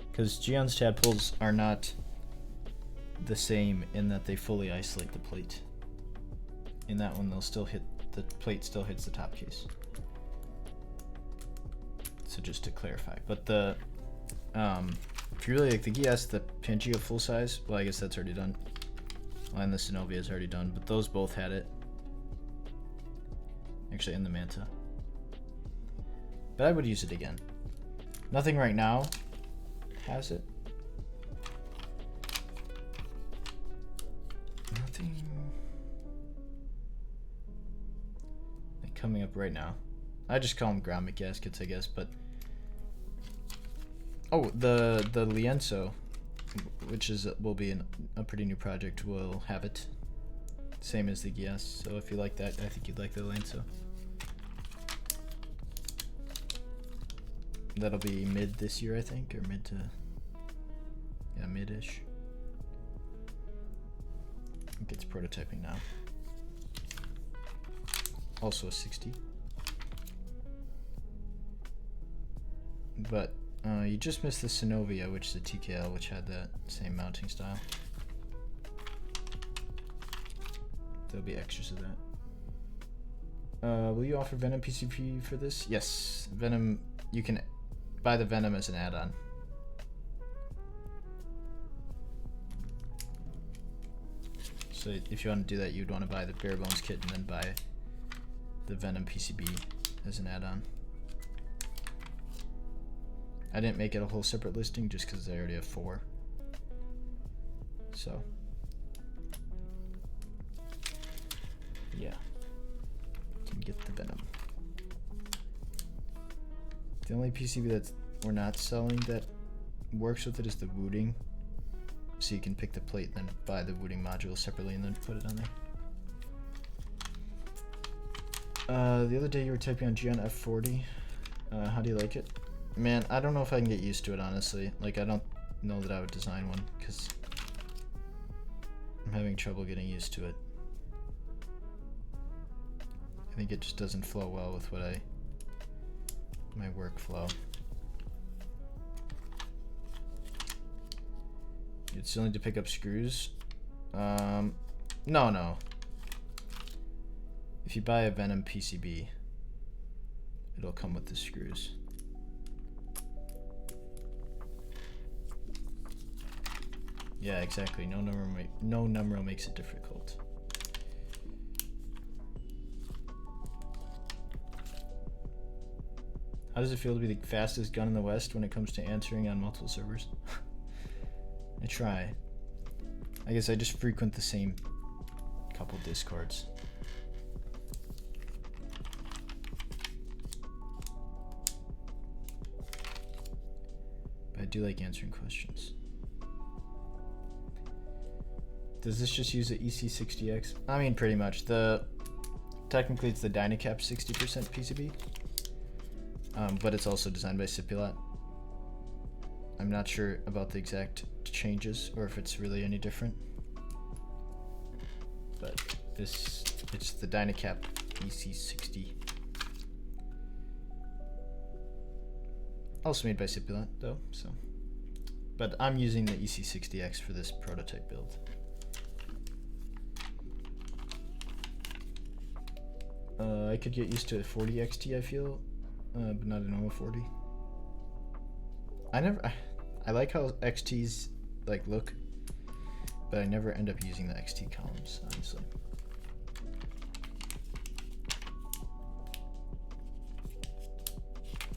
Speaker 1: Because Gehirn's tadpoles are not the same in that they fully isolate the plate. In that one, they'll still hit the plate, still hits the top case. So just to clarify, but the if you really like the GS, the Pangea full size, well, I guess that's already done. Well, and the Synovia is already done, but those both had it. Actually, in the Manta. But I would use it again. Nothing right now has it. Nothing like coming up right now. I just call them grommet gaskets, I guess, but oh, the Lienzo, which will be a pretty new project, will have it. Same as the GS, so if you like that, I think you'd like the Lienzo. That'll be mid this year, I think, or mid to, yeah, mid-ish. I think it's prototyping now. Also a 60. But you just missed the Synovia, which is a TKL, which had that same mounting style. There'll be extras of that. Will you offer Venom PCP for this? Yes, Venom, you can buy the Venom as an add-on. So if you want to do that, you'd want to buy the bare bones kit and then buy the Venom PCB as an add-on. I didn't make it a whole separate listing just because I already have 4. So yeah, you can get the Venom. The only PCB that we're not selling that works with it is the wooting. So you can pick the plate and then buy the wooting module separately and then put it on there. The other day you were typing on Gehirn F40. How do you like it? Man, I don't know if I can get used to it, honestly. Like, I don't know that I would design one because I'm having trouble getting used to it. I think it just doesn't flow well with what my workflow. You'd still need to pick up screws. No. If you buy a Venom PCB, it'll come with the screws. Yeah, exactly. No numeral makes it difficult. How does it feel to be the fastest gun in the West when it comes to answering on multiple servers? I try. I guess I just frequent the same couple Discords. But I do like answering questions. Does this just use the EC60X? I mean, pretty much. Technically it's the DynaCap 60% PCB. But it's also designed by Sipulat. I'm not sure about the exact changes or if it's really any different. But it's the DynaCap EC60. Also made by Sipulat though, so. But I'm using the EC60X for this prototype build. I could get used to 40 XT, I feel. But not a normal 40. I like how XTs like look, but I never end up using the XT columns, honestly.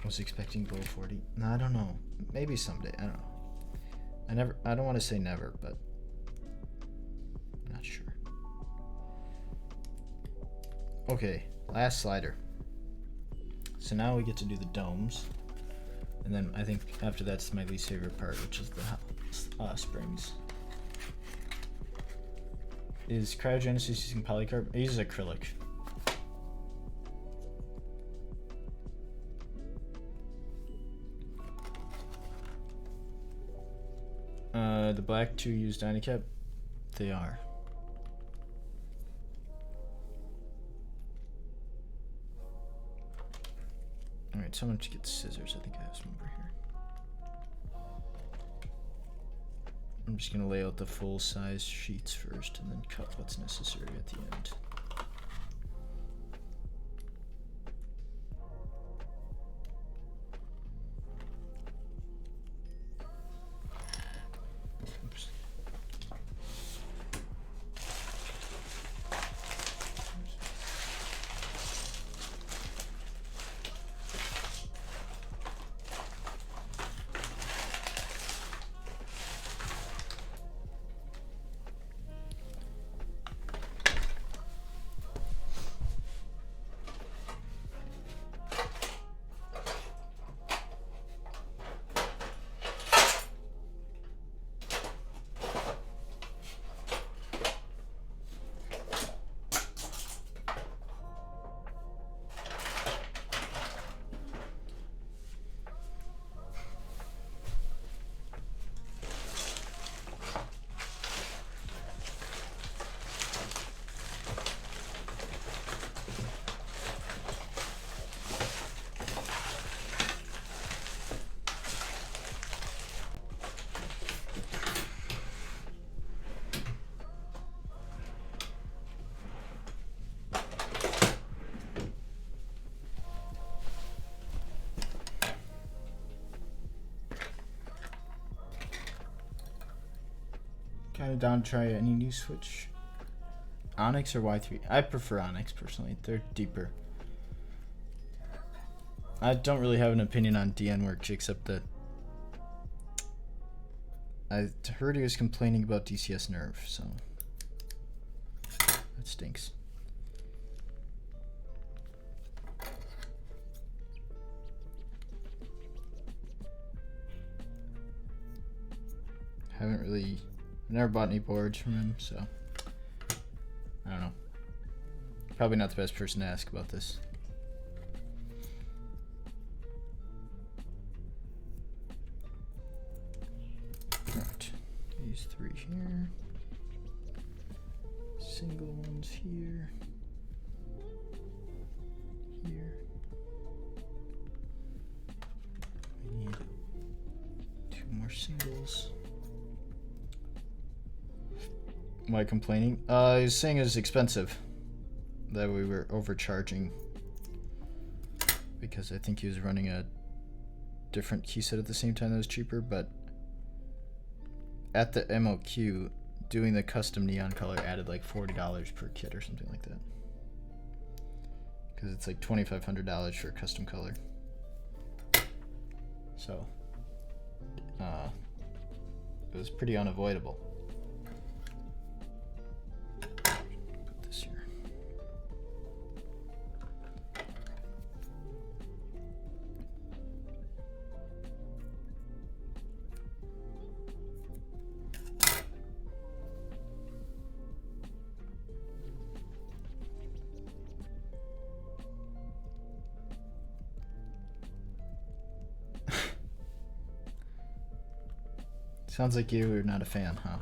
Speaker 1: I was expecting gold 40. No, I don't know. Maybe someday. I don't know. I don't want to say never, but I'm not sure. Okay, last slider. So now we get to do the domes, and then I think after that's my least favorite part, which is the springs. Is Cryogenesis using polycarb? It uses acrylic. The black two use DynaCap? They are. Alright, someone to get scissors. I think I have some over here. I'm just gonna lay out the full size sheets first and then cut what's necessary at the end. Oops. Kind of down to try any new switch. Onyx or Y3? I prefer Onyx personally. They're deeper. I don't really have an opinion on DN work except that I heard he was complaining about DCS nerve, so that stinks. I've never bought any boards from him, so I don't know. Probably not the best person to ask about this. Right, these three here, single ones here, here. We need 2 more singles. Am I complaining? He was saying it was expensive. That we were overcharging. Because I think he was running a different key set at the same time that was cheaper, but at the MOQ, doing the custom neon color added like $40 per kit or something like that. Because it's like $2,500 for a custom color. So, it was pretty unavoidable. Put this here. Sounds like you are not a fan, huh?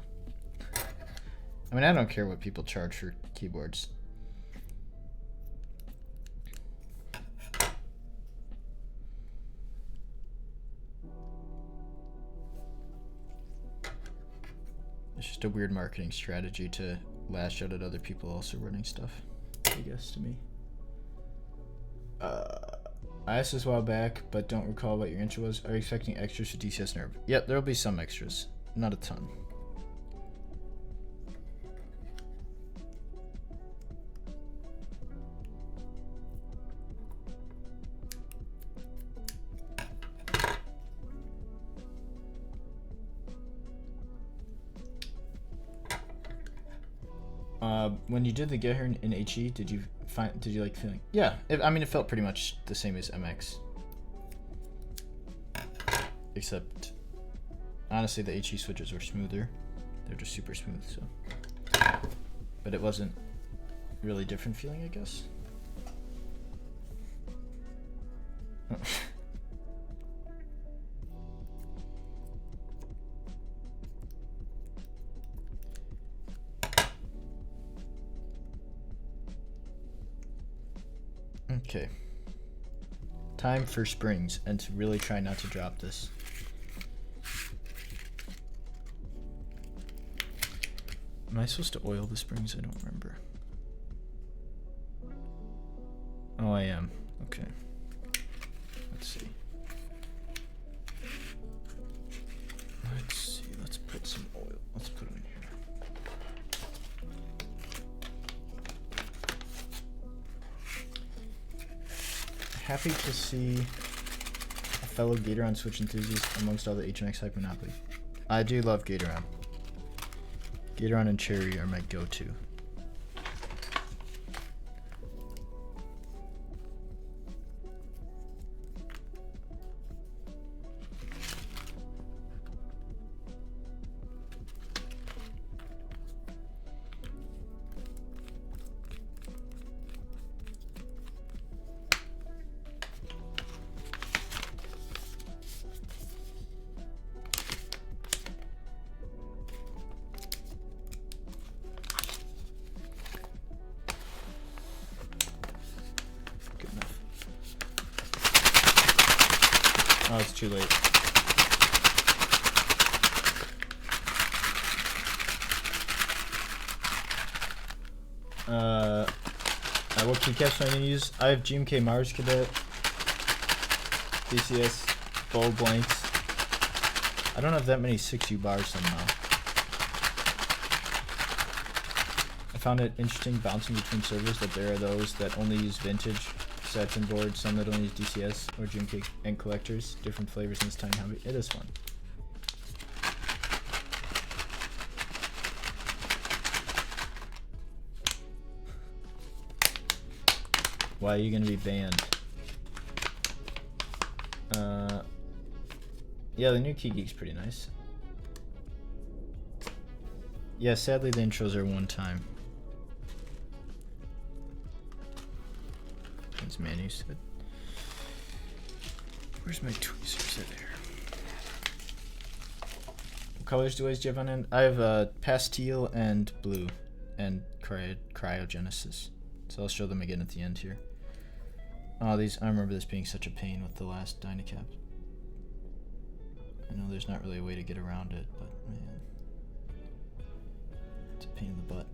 Speaker 1: I mean, I don't care what people charge for keyboards. It's just a weird marketing strategy to lash out at other people also running stuff, I guess, to me. I asked this a while back, but don't recall what your intro was. Are you expecting extras for DCS Nerve? Yep, there'll be some extras. Not a ton. When you did the Gehirn in HE, did you like feeling? Yeah, I mean, it felt pretty much the same as MX. Except, honestly, the HE switches were smoother. They're just super smooth, so. But it wasn't really different feeling, I guess. Okay. Time for springs, and to really try not to drop this. Am I supposed to oil the springs? I don't remember. Oh, I am. Okay. Let's see. Let's put some oil. Let's put them in here. Happy to see a fellow Gatoron Switch enthusiast amongst all the HMX Hype Monopoly. I do love Gatoron. Gatoron and Cherry are my go-to. Oh, it's too late. What keycaps am I gonna use? I have GMK Mars Cadet, DCS, Bold Blanks. I don't have that many 6U bars somehow. I found it interesting bouncing between servers that there are those that only use vintage sets and boards, some that only use DCS or GMK and collectors, different flavors in this tiny hobby. It is fun. Why are you gonna be banned? Yeah, the new Key Geek's pretty nice. Yeah, sadly the intros are one time. As Manu said. Where's my tweezers? They're there. What colors do I have on end? I have pastel and blue and cryogenesis. So I'll show them again at the end here. Oh, these, I remember this being such a pain with the last DynaCap. I know there's not really a way to get around it, but man, it's a pain in the butt.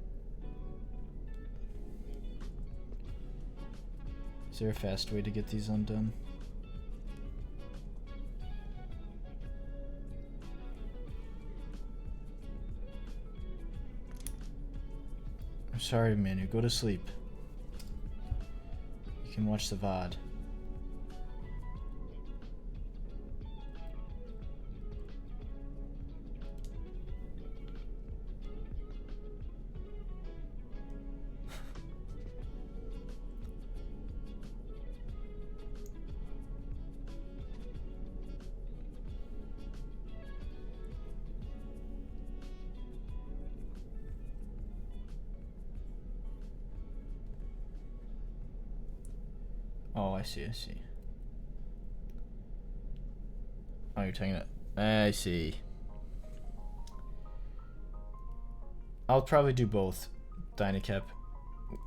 Speaker 1: Is there a fast way to get these undone? I'm sorry, Manu. Go to sleep. You can watch the VOD. Oh, I see. Oh, you're taking it. I see. I'll probably do both DynaCap,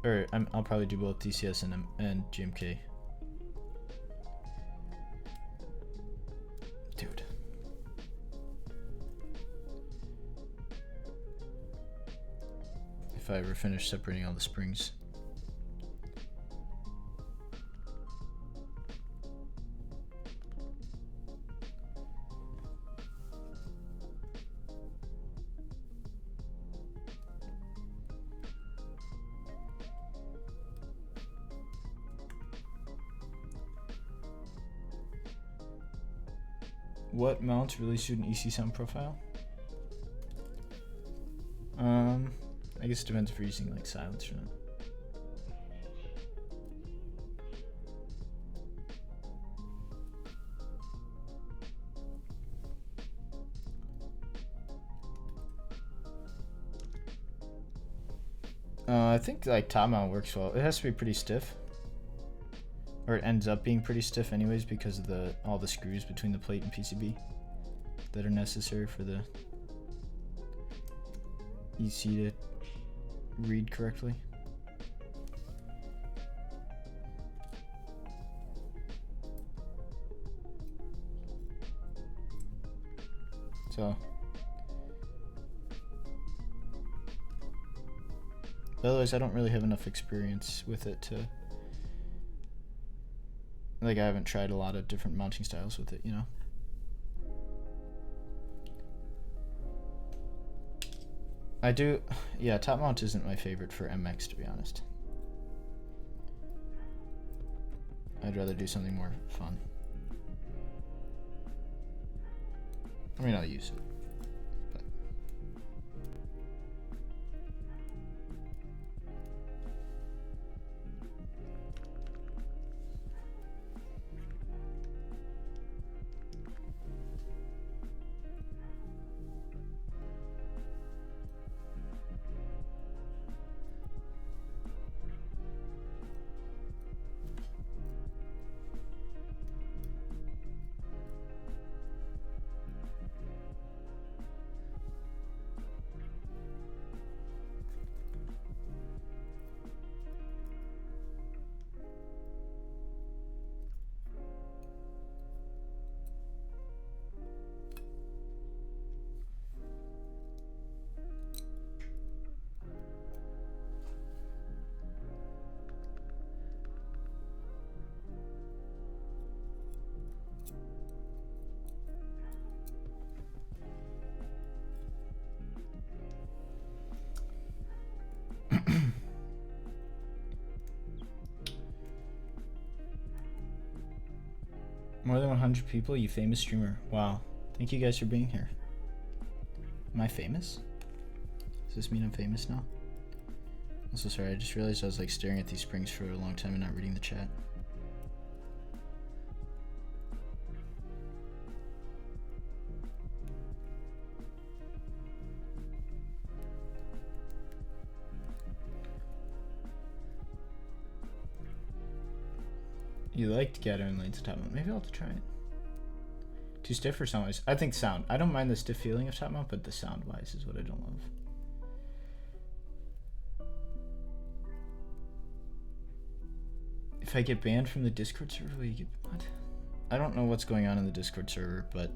Speaker 1: or I'll probably do both DCS and GMK. Dude. If I ever finish separating all the springs. What mounts really suit an EC sound profile? I guess it depends if you're using like silence or not. I think like top mount works well. It has to be pretty stiff. Or it ends up being pretty stiff anyways because of all the screws between the plate and PCB that are necessary for the EC to read correctly. So otherwise I don't really have enough experience with it to like I haven't tried a lot of different mounting styles with it, you know. I do, yeah, top mount isn't my favorite for MX to be honest. I'd rather do something more fun. I mean, I'll use it. More than 100 people, you famous streamer. Wow. Thank you guys for being here. Am I famous? Does this mean I'm famous now? I'm so sorry, I just realized I was like staring at these springs for a long time and not reading the chat. You liked gathering lanes to top mount. Maybe I'll have to try it. Too stiff or sound wise? I think sound. I don't mind the stiff feeling of top mount, but the sound wise is what I don't love. If I get banned from the Discord server, will you get what? I don't know what's going on in the Discord server, but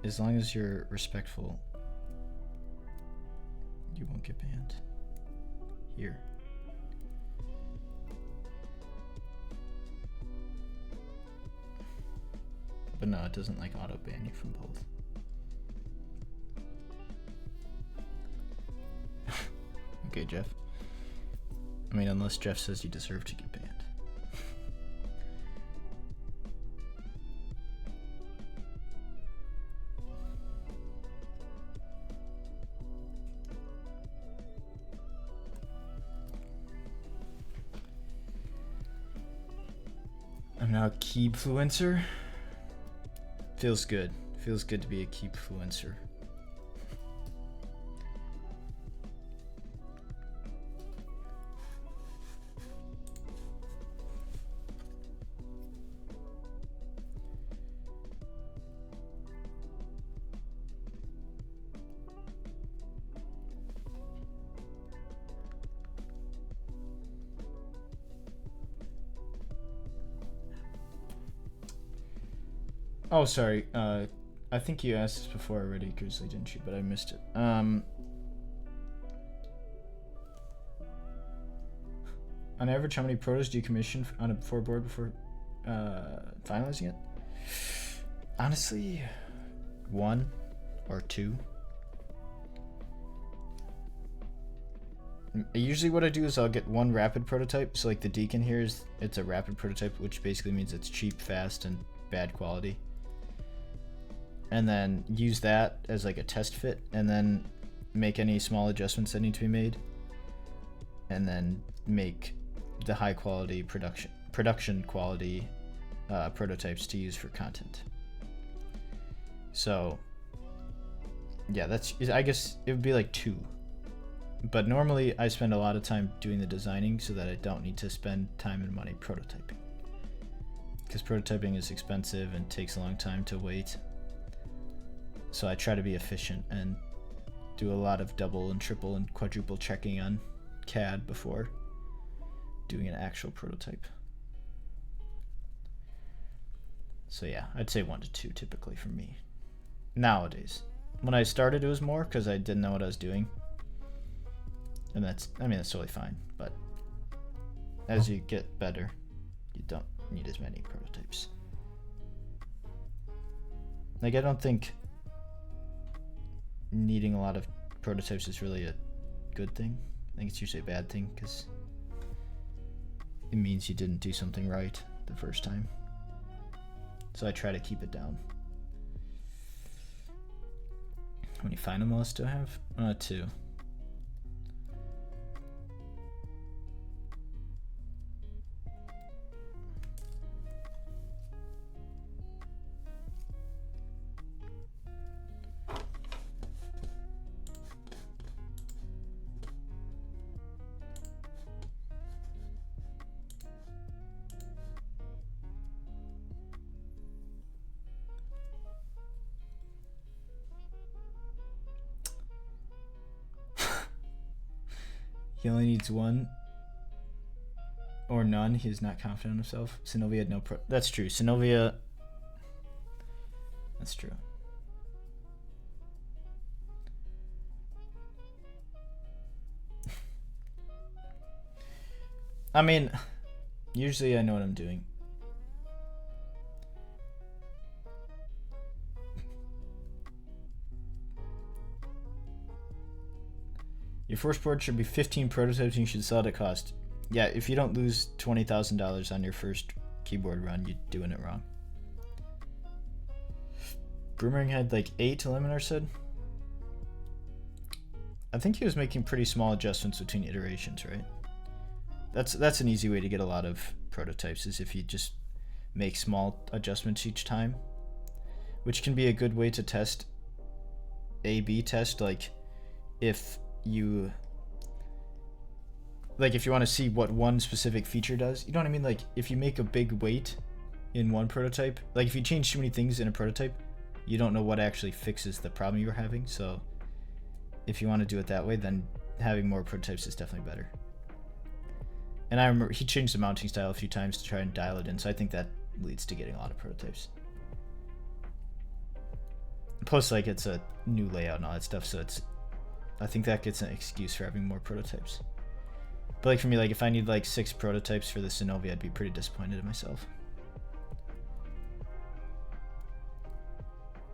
Speaker 1: as long as you're respectful, you won't get banned. Here. But no, it doesn't like auto ban you from both. Okay, Jeff. I mean, unless Jeff says you deserve to get banned. I'm now a Keyfluencer. Feels good. Feels good to be a Keyfluencer. Oh, sorry. I think you asked this before already, Grizzly, didn't you? But I missed it. On average, how many protos do you commission on a board before finalizing it? Honestly, 1 or 2. Usually what I do is I'll get 1 rapid prototype. So like the Deacon here it's a rapid prototype, which basically means it's cheap, fast, and bad quality. And then use that as like a test fit, and then make any small adjustments that need to be made, and then make the high quality production quality prototypes to use for content. So yeah, I guess it would be like 2, but normally I spend a lot of time doing the designing so that I don't need to spend time and money prototyping, because prototyping is expensive and takes a long time to wait. So I try to be efficient and do a lot of double and triple and quadruple checking on CAD before doing an actual prototype. So yeah, I'd say 1 to 2 typically for me. Nowadays. When I started it was more because I didn't know what I was doing. And that's totally fine. But as you get better, you don't need as many prototypes. Like, I don't think needing a lot of prototypes is really a good thing. I think it's usually a bad thing because it means you didn't do something right the first time. So I try to keep it down. How many final modes do I have? 2. He only needs 1 or none. He is not confident in himself. Synovia had no that's true. Synovia. That's true. I mean, usually I know what I'm doing. Your first board should be 15 prototypes and you should sell it at cost. Yeah, if you don't lose $20,000 on your first keyboard run, you're doing it wrong. Boomerang had like 8, Liminar said. I think he was making pretty small adjustments between iterations, right? That's an easy way to get a lot of prototypes, is if you just make small adjustments each time, which can be a good way to test A/B test. Like if you want to see what one specific feature does, you know what I mean? Like if you make a big weight in one prototype, like if you change too many things in a prototype, you don't know what actually fixes the problem you're having. So if you want to do it that way, then having more prototypes is definitely better. And I remember he changed the mounting style a few times to try and dial it in, so I think that leads to getting a lot of prototypes. Plus, like, it's a new layout and all that stuff, so I think that gets an excuse for having more prototypes. But like for me, like if I need like 6 prototypes for the Synovia, I'd be pretty disappointed in myself.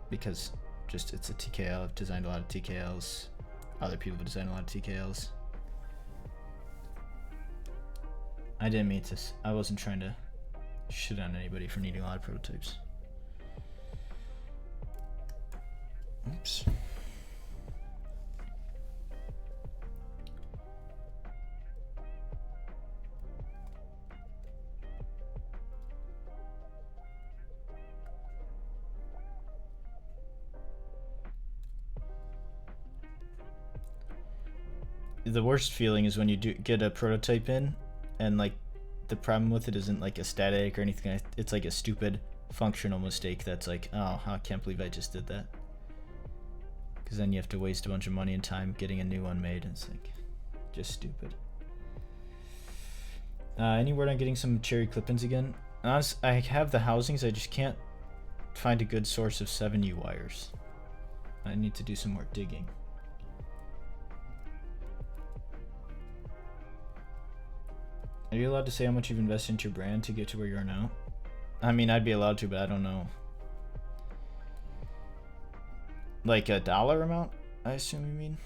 Speaker 1: Because just it's a TKL. I've designed a lot of TKLs. Other people have designed a lot of TKLs. I didn't mean to. I wasn't trying to shit on anybody for needing a lot of prototypes. Oops. The worst feeling is when you do get a prototype in and like the problem with it isn't like a static or anything, it's like a stupid functional mistake that's like, oh, I can't believe I just did that. Because then you have to waste a bunch of money and time getting a new one made, and it's like just stupid. Any word on getting some cherry clip-ins again? Honestly, I have the housings, I just can't find a good source of 7U wires. I need to do some more digging. Are you allowed to say how much you've invested into your brand to get to where you are now? I mean, I'd be allowed to, but I don't know. Like a dollar amount, I assume you mean?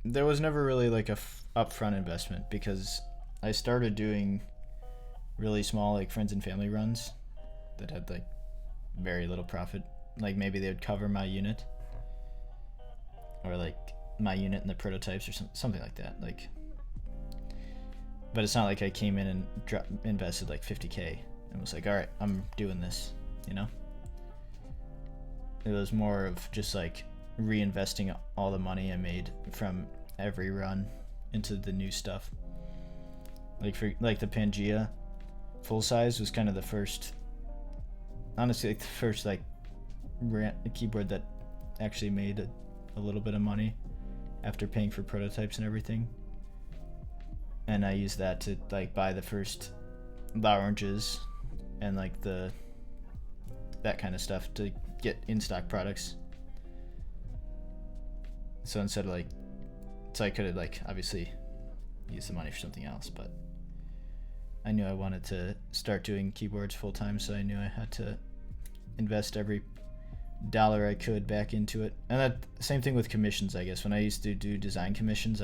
Speaker 1: There was never really like a upfront investment because I started doing really small like friends and family runs that had like very little profit. Like maybe they would cover my unit or like my unit and the prototypes or something like that. Like, but it's not like I came in and invested like 50K and was like, all right, I'm doing this, you know? It was more of just like reinvesting all the money I made from every run into the new stuff. Like for like the Pangea full size was kind of the first, honestly, like the first like keyboard that actually made a little bit of money after paying for prototypes and everything. And I used that to like buy the first lounges and like that kind of stuff to get in stock products. So instead of like, so I could have like obviously used the money for something else, but I knew I wanted to start doing keyboards full time, so I knew I had to invest every dollar I could back into it. And that same thing with commissions, I guess. When I used to do design commissions,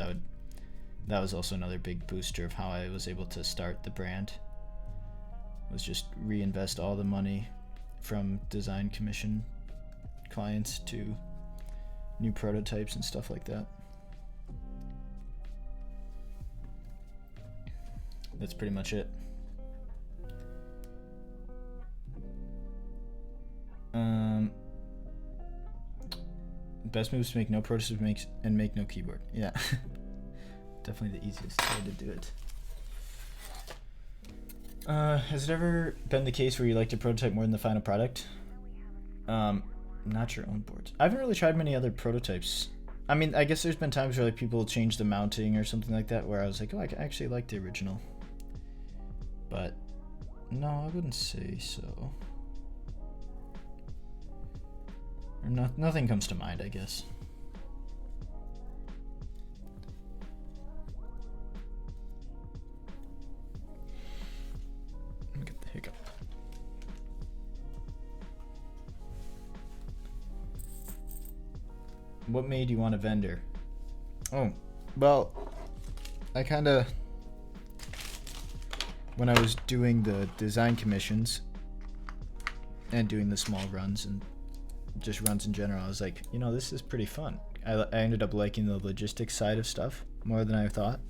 Speaker 1: that was also another big booster of how I was able to start the brand. Was just reinvest all the money from design commission clients to new prototypes and stuff like that. That's pretty much it. Best moves to make no prototypes and make no keyboard. Yeah. Definitely the easiest way to do it. Has it ever been the case where you like to prototype more than the final product? Not your own boards. I haven't really tried many other prototypes. I mean, I guess there's been times where like people change the mounting or something like that where I was like, oh, I actually like the original. But no, I wouldn't say so. Or nothing comes to mind, I guess. Get the hiccup. What made you want a vendor? Oh, well, I kind of, when I was doing the design commissions and doing the small runs and just runs in general, I was like, you know, this is pretty fun. I ended up liking the logistics side of stuff more than I thought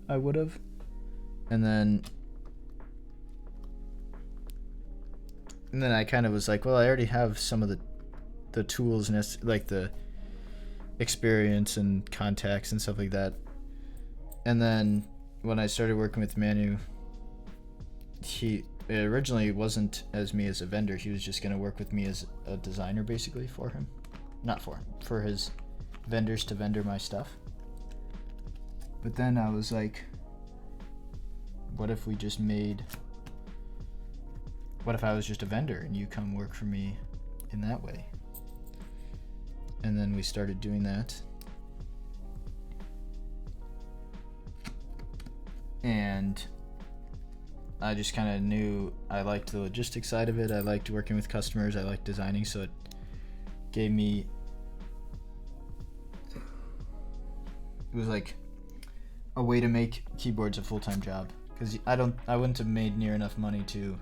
Speaker 1: I would have. And then I kind of was like, well, I already have some of the tools and like the experience and contacts and stuff like that. And then when I started working with Manu, it originally wasn't as me as a vendor. He was just going to work with me as a designer basically for him. Not for him, for his vendors to vendor my stuff. But then I was like, what if we just what if I was just a vendor and you come work for me in that way? And then we started doing that. And I just kind of knew I liked the logistics side of it. I liked working with customers. I liked designing. So it gave me, it was like a way to make keyboards a full-time job because I wouldn't have made near enough money to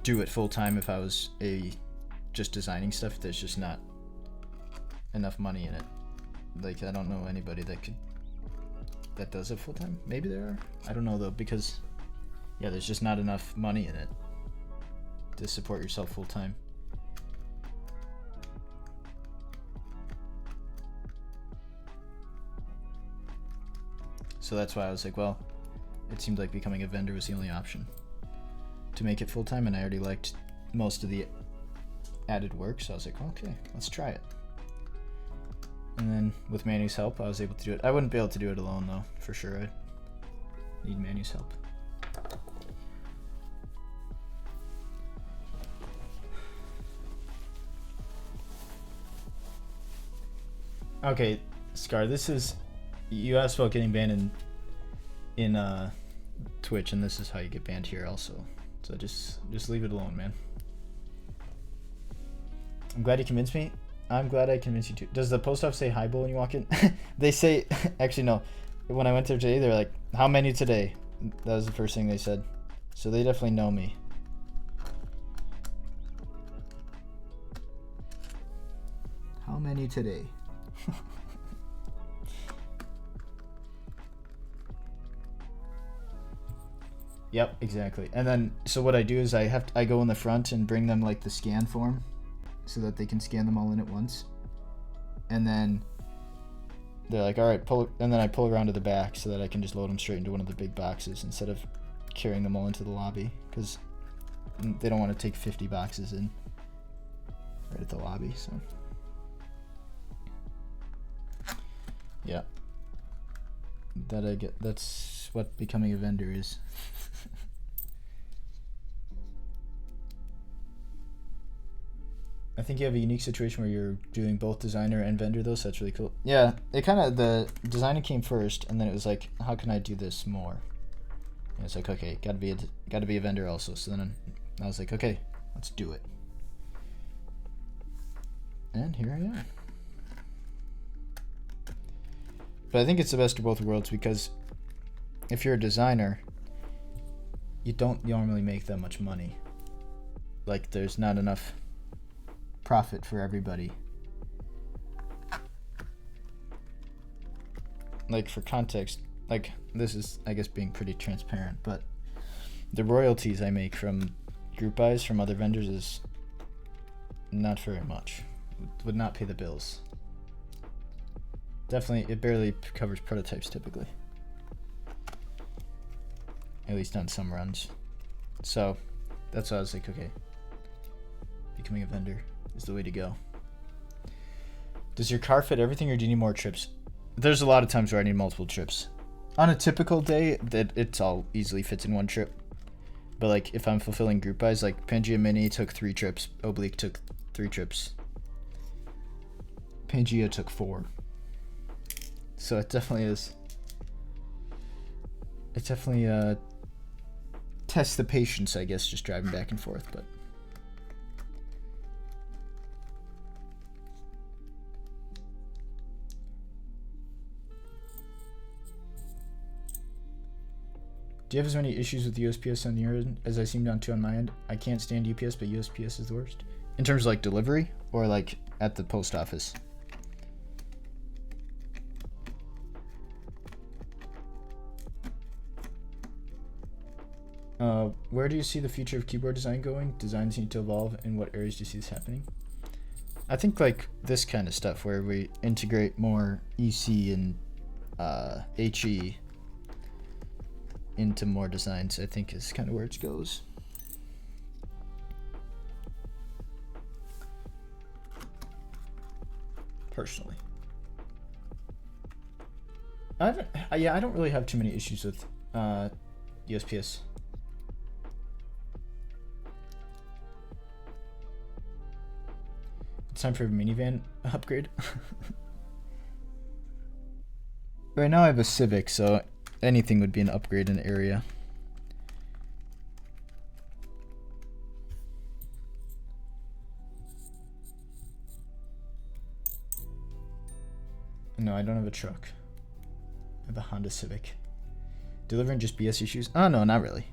Speaker 1: do it full time if I was just designing stuff. There's just not enough money in it. Like, I don't know anybody that does it full time. Maybe there are. I don't know though, because yeah, there's just not enough money in it to support yourself full time. So that's why I was like, well, it seemed like becoming a vendor was the only option to make it full time, and I already liked most of the added work, so I was like, okay, let's try it. And then with Manu's help, I was able to do it. I wouldn't be able to do it alone though, for sure. I'd need Manu's help. Okay, Scar, this is, you asked about getting banned in Twitch, and this is how you get banned here also. So just leave it alone, man. I'm glad you convinced me. I'm glad I convinced you too. Does the post office say hi, Bull, when you walk in? They say, actually no. When I went there today, they're like, how many today? That was the first thing they said. So they definitely know me. How many today? Yep, exactly. And then, so what I do is I go in the front and bring them like the scan form so that they can scan them all in at once. And then they're like, all right, pull, and then I pull around to the back so that I can just load them straight into one of the big boxes instead of carrying them all into the lobby, because they don't want to take 50 boxes in right at the lobby. So yeah, that's what becoming a vendor is. I think you have a unique situation where you're doing both designer and vendor though, so that's really cool. Yeah, it kind of, the designer came first, and then it was like, how can I do this more? And it's like, okay, gotta be a vendor also. So then I was like, okay, let's do it. And here I am. But I think it's the best of both worlds, because if you're a designer, you don't normally make that much money. Like, there's not enough profit for everybody. Like, for context, like, this is, I guess, being pretty transparent, but the royalties I make from group buys from other vendors is not very much. Would not pay the bills. Definitely, it barely covers prototypes typically. At least on some runs. So that's why I was like, okay, becoming a vendor is the way to go. Does your car fit everything, or do you need more trips? There's a lot of times where I need multiple trips. On a typical day, it's all easily fits in one trip. But like, if I'm fulfilling group buys, like Pangea Mini took 3 trips, Oblique took 3 trips, Pangea took 4. So it definitely is. It definitely tests the patience, I guess, just driving back and forth. But do you have as many issues with USPS on your end as I seem to on my end? I can't stand UPS, but USPS is the worst. In terms of like delivery, or like at the post office? Where do you see the future of keyboard design going? Designs need to evolve. In what areas do you see this happening? I think like this kind of stuff where we integrate more EC and HE into more designs, I think is kind of where it goes. Personally. I don't really have too many issues with USPS. It's time for a minivan upgrade. Right now I have a Civic, so anything would be an upgrade in the area. No, I don't have a truck. I have a Honda Civic. Delivering just BS issues? Oh no, not really.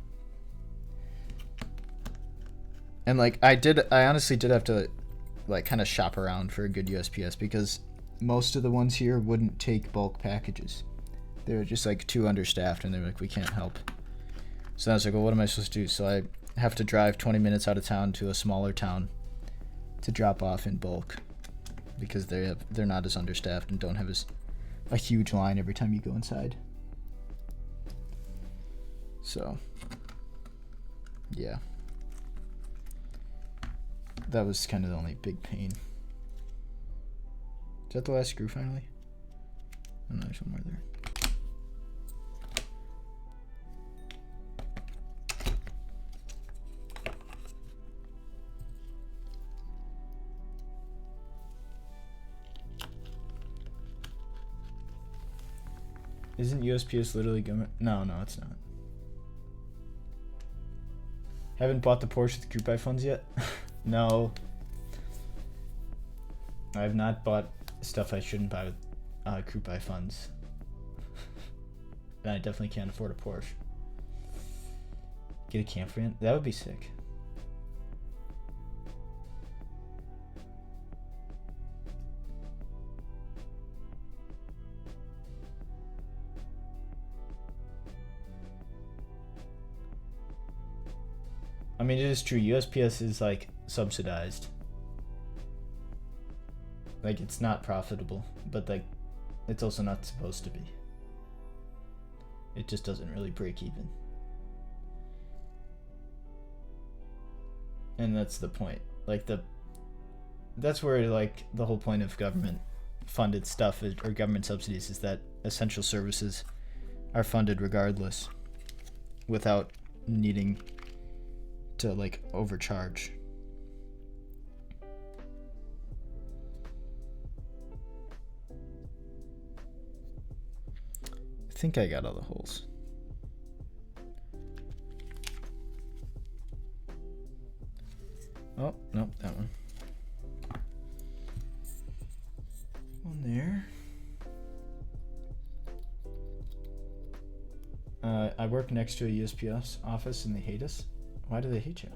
Speaker 1: And like I honestly did have to like kind of shop around for a good USPS because most of the ones here wouldn't take bulk packages. They were just like too understaffed and they were like, we can't help. So I was like, well, what am I supposed to do? So I have to drive 20 minutes out of town to a smaller town to drop off in bulk because they're not as understaffed and don't have a huge line every time you go inside. So yeah, that was kind of the only big pain. Is that the last screw finally? Oh no, there's one more there. Isn't USPS literally government? No, it's not. Haven't bought the Porsche with group buy funds yet? No. I have not bought stuff I shouldn't buy with group buy funds. And I definitely can't afford a Porsche. Get a camper van? That would be sick. I mean, it is true. USPS is like subsidized. Like it's not profitable, but like it's also not supposed to be. It just doesn't really break even. And that's the point. Like that's where like the whole point of government funded stuff is, or government subsidies, is that essential services are funded regardless without needing to like overcharge. I think I got all the holes. Oh, nope, that one. One there. I work next to a USPS office and they hate us. Why do they hate you?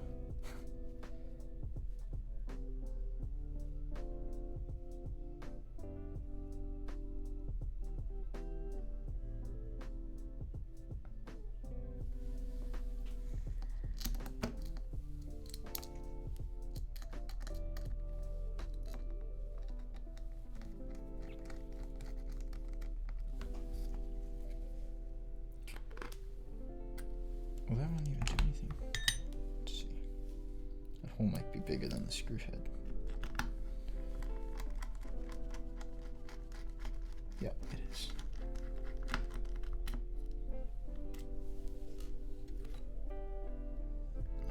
Speaker 1: Will that one even do anything? Let's see. That hole might be bigger than the screw head. Yeah, it is.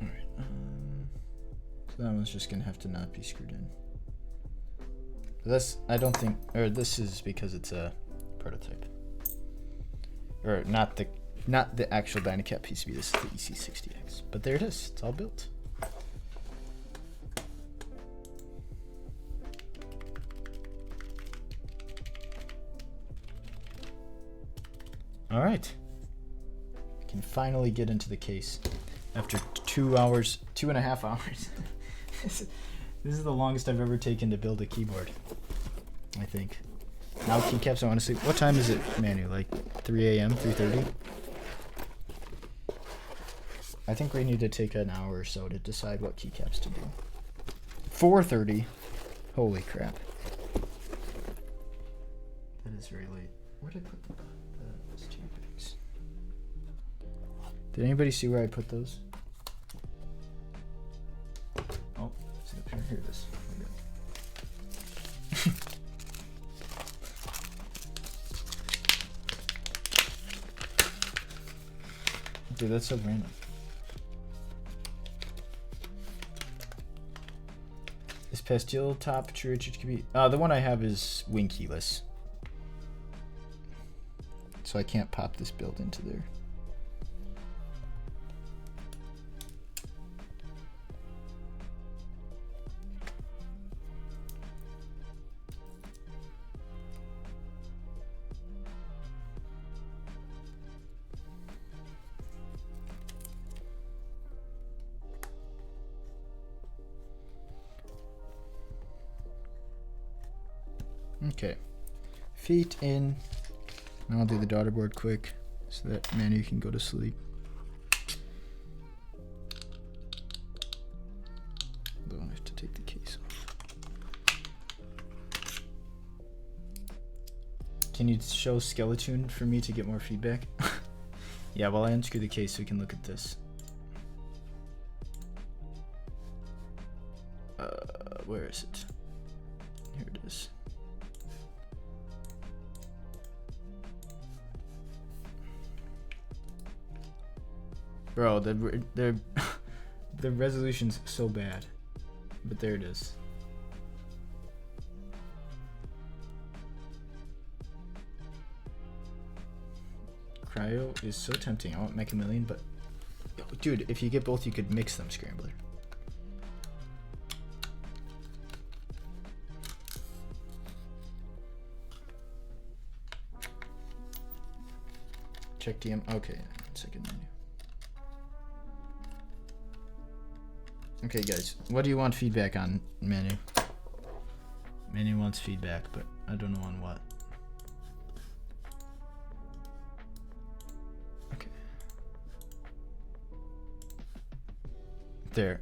Speaker 1: Alright, so that one's just gonna have to not be screwed in. This, I don't think, or this is because it's a prototype. Or not the actual DynaCap PCB, this is the EC60X. But there it is, it's all built. All right, I can finally get into the case after 2 hours, 2.5 hours. This is the longest I've ever taken to build a keyboard, I think. Now keycaps, I want to see, what time is it, Manu? Like 3 a.m., 3:30? I think we need to take an hour or so to decide what keycaps to do. 4:30? Holy crap. That is very late. Where did I put the steam packs? Did anybody see where I put those? Oh, it's up here. Here it is. Dude, that's so random. Is Pastel top true HHKB? The one I have is wing keyless. So I can't pop this build into there. Okay, feet in. And I'll do the daughterboard quick so that Manu can go to sleep. Though I have to take the case off. Can you show Skeleton for me to get more feedback? Yeah, while I unscrew the case so we can look at this. Where is it? Here it is. Bro, the resolution's so bad, but there it is. Cryo is so tempting. I want Mech a Million, but dude, if you get both, you could mix them, Scrambler. Check DM. Okay, 1 second menu. Okay, guys, what do you want feedback on, Manu? Manu wants feedback, but I don't know on what. Okay. There.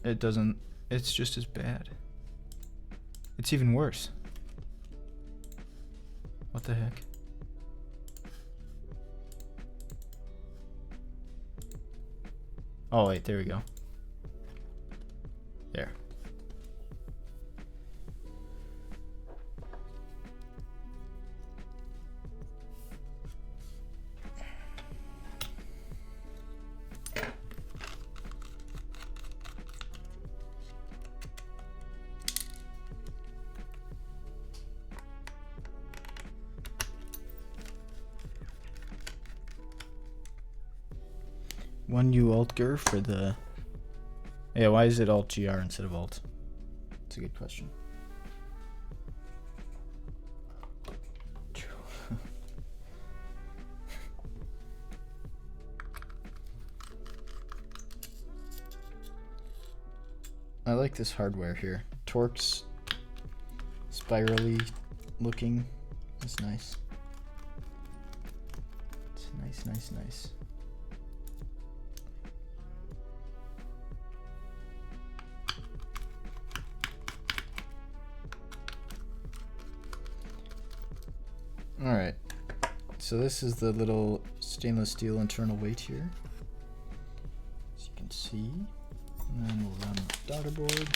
Speaker 1: It doesn't. It's just as bad. It's even worse. What the heck? Oh wait, there we go. There. One U Alt GR for the. Yeah, why is it Alt GR instead of Alt? That's a good question. I like this hardware here. Torque's spirally looking. It's nice. It's nice, nice, nice. Alright, so this is the little stainless steel internal weight here, as you can see, and then we'll run Daughterboard.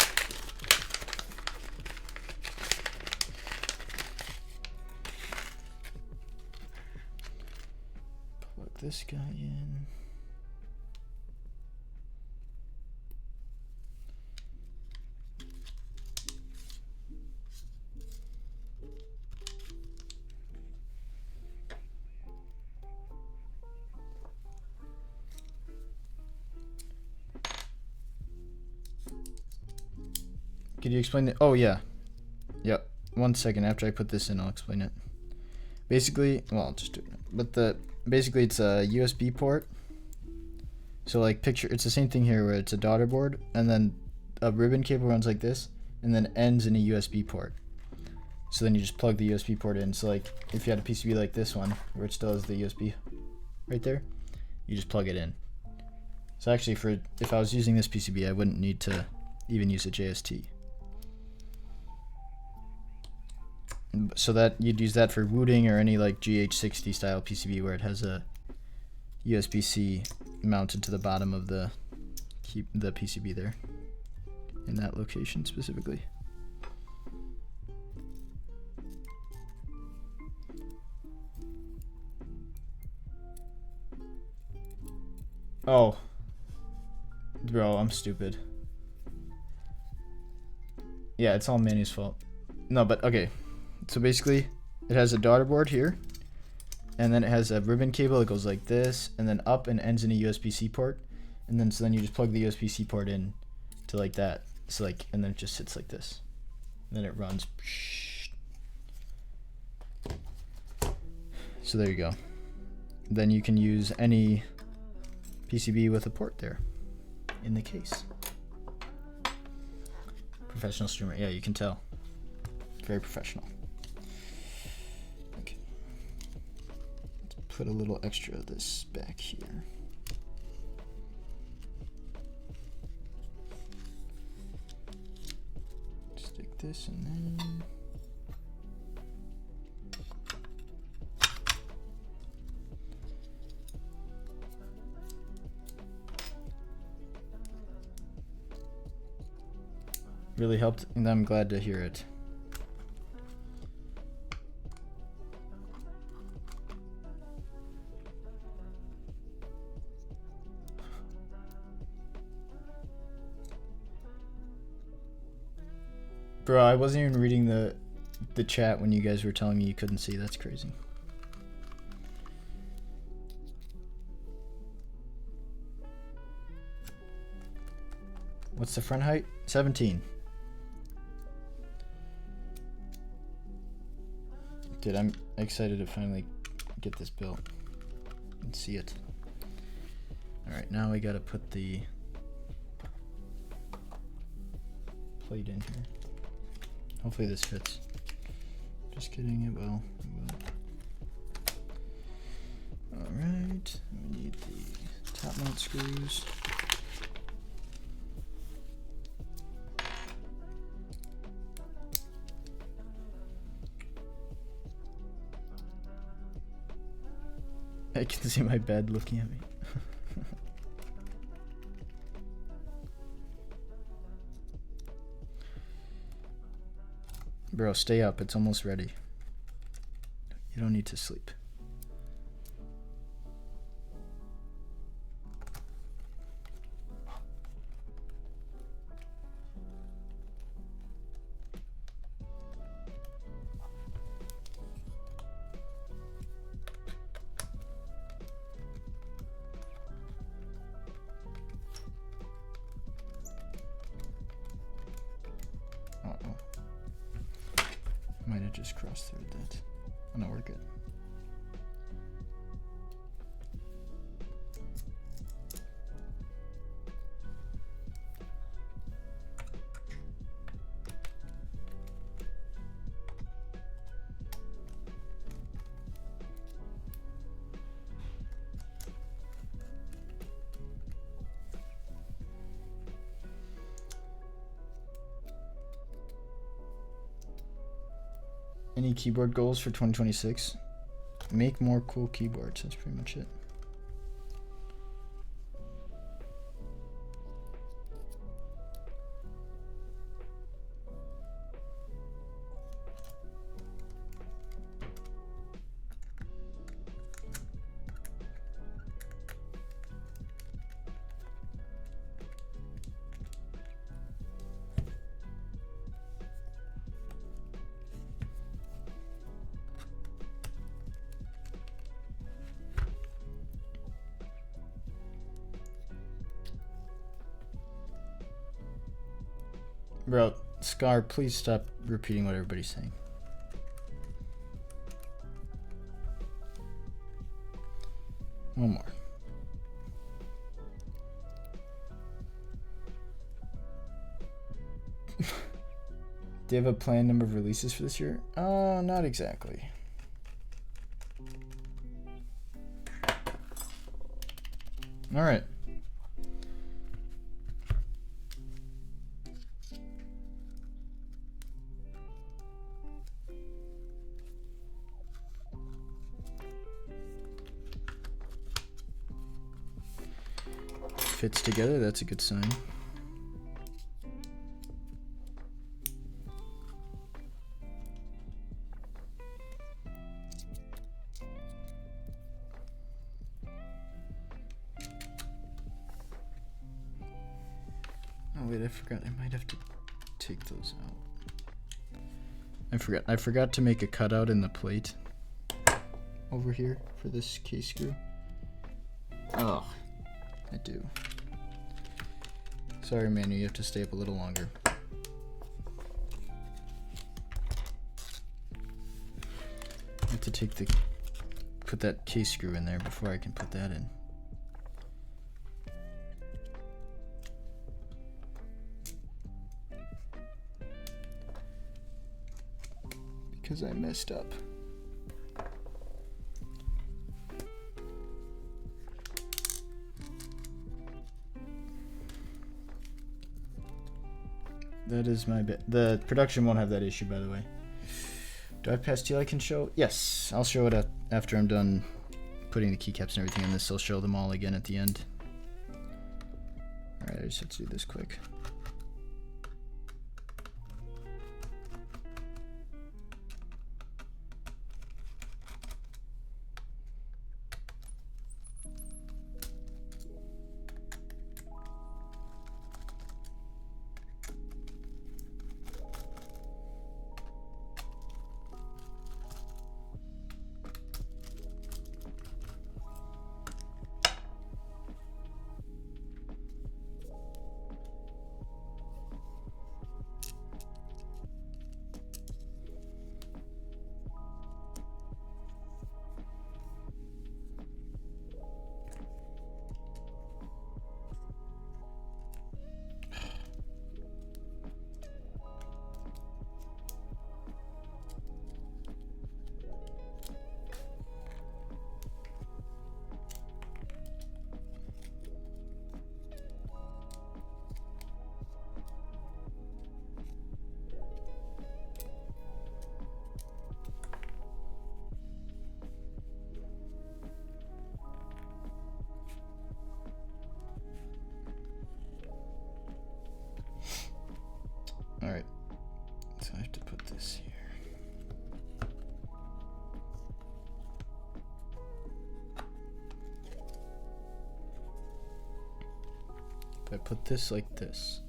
Speaker 1: Plug this guy in. Could you explain it? Oh yeah. Yep. 1 second after I put this in, I'll explain it. Basically, well, I'll just do it. But basically it's a USB port. So like picture, it's the same thing here where it's a daughterboard and then a ribbon cable runs like this and then ends in a USB port. So then you just plug the USB port in. So like if you had a PCB like this one where it still has the USB right there, you just plug it in. So actually if I was using this PCB, I wouldn't need to even use a JST. So that you'd use that for booting or any like Gehirn60 style PCB where it has a USB-C mounted to the bottom of the PCB there, in that location specifically. Oh, bro, I'm stupid. Yeah, it's all Manu's fault. No, but okay. So basically, it has a daughterboard here, and then it has a ribbon cable that goes like this, and then up and ends in a USB-C port, and then so then you just plug the USB-C port in to like that. So like, and then it just sits like this, and then it runs. So there you go. Then you can use any PCB with a port there in the case. Professional streamer, yeah, you can tell. Very professional. put a little extra of this back here. Stick this in there. Really helped, and I'm glad to hear it. Bro, I wasn't even reading the chat when you guys were telling me you couldn't see. That's crazy. What's the front height? 17. Dude, I'm excited to finally get this built and see it. Alright, now we gotta put the plate in here. Hopefully this fits. Just kidding, it will. Alright, we need the top mount screws. I can see my bed looking at me. Bro, stay up. It's almost ready. You don't need to sleep. Might have just crossed through that. Oh no, we're good. Any keyboard goals for 2026? Make more cool keyboards. That's pretty much it. Bro, Scar, please stop repeating what everybody's saying. One more. Do you have a planned number of releases for this year? Not exactly. All right. Fits together, that's a good sign. Oh wait, I forgot. I might have to take those out. I forgot to make a cutout in the plate over here for this case screw. Oh, I do. Sorry, Manu, you have to stay up a little longer. I have to put that case screw in there before I can put that in. Because I messed up. That is my bit. The production won't have that issue, by the way. Do I have Pastel I can show? Yes, I'll show it after I'm done putting the keycaps and everything in this. I'll show them all again at the end. Alright, I just have to do this quick. Alright, so I have to put this here. If I put this like this,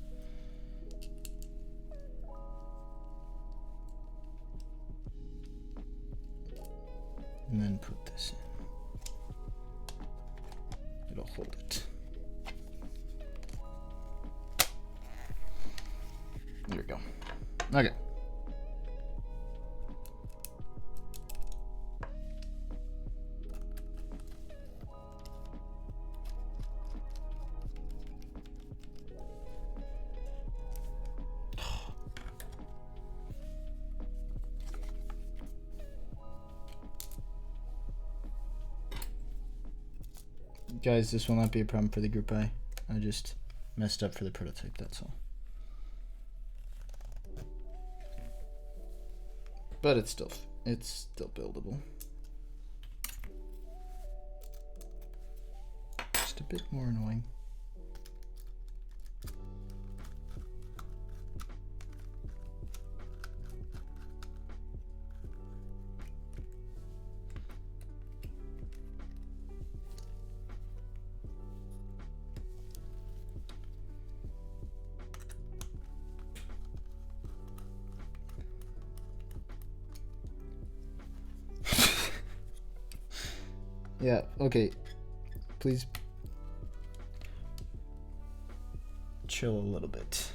Speaker 1: and then put this in, it'll hold it. There we go. Okay. Guys, this will not be a problem for the group buy. I just messed up for the prototype, that's all. But it's still buildable. Just a bit more annoying. Yeah, okay. Please chill a little bit.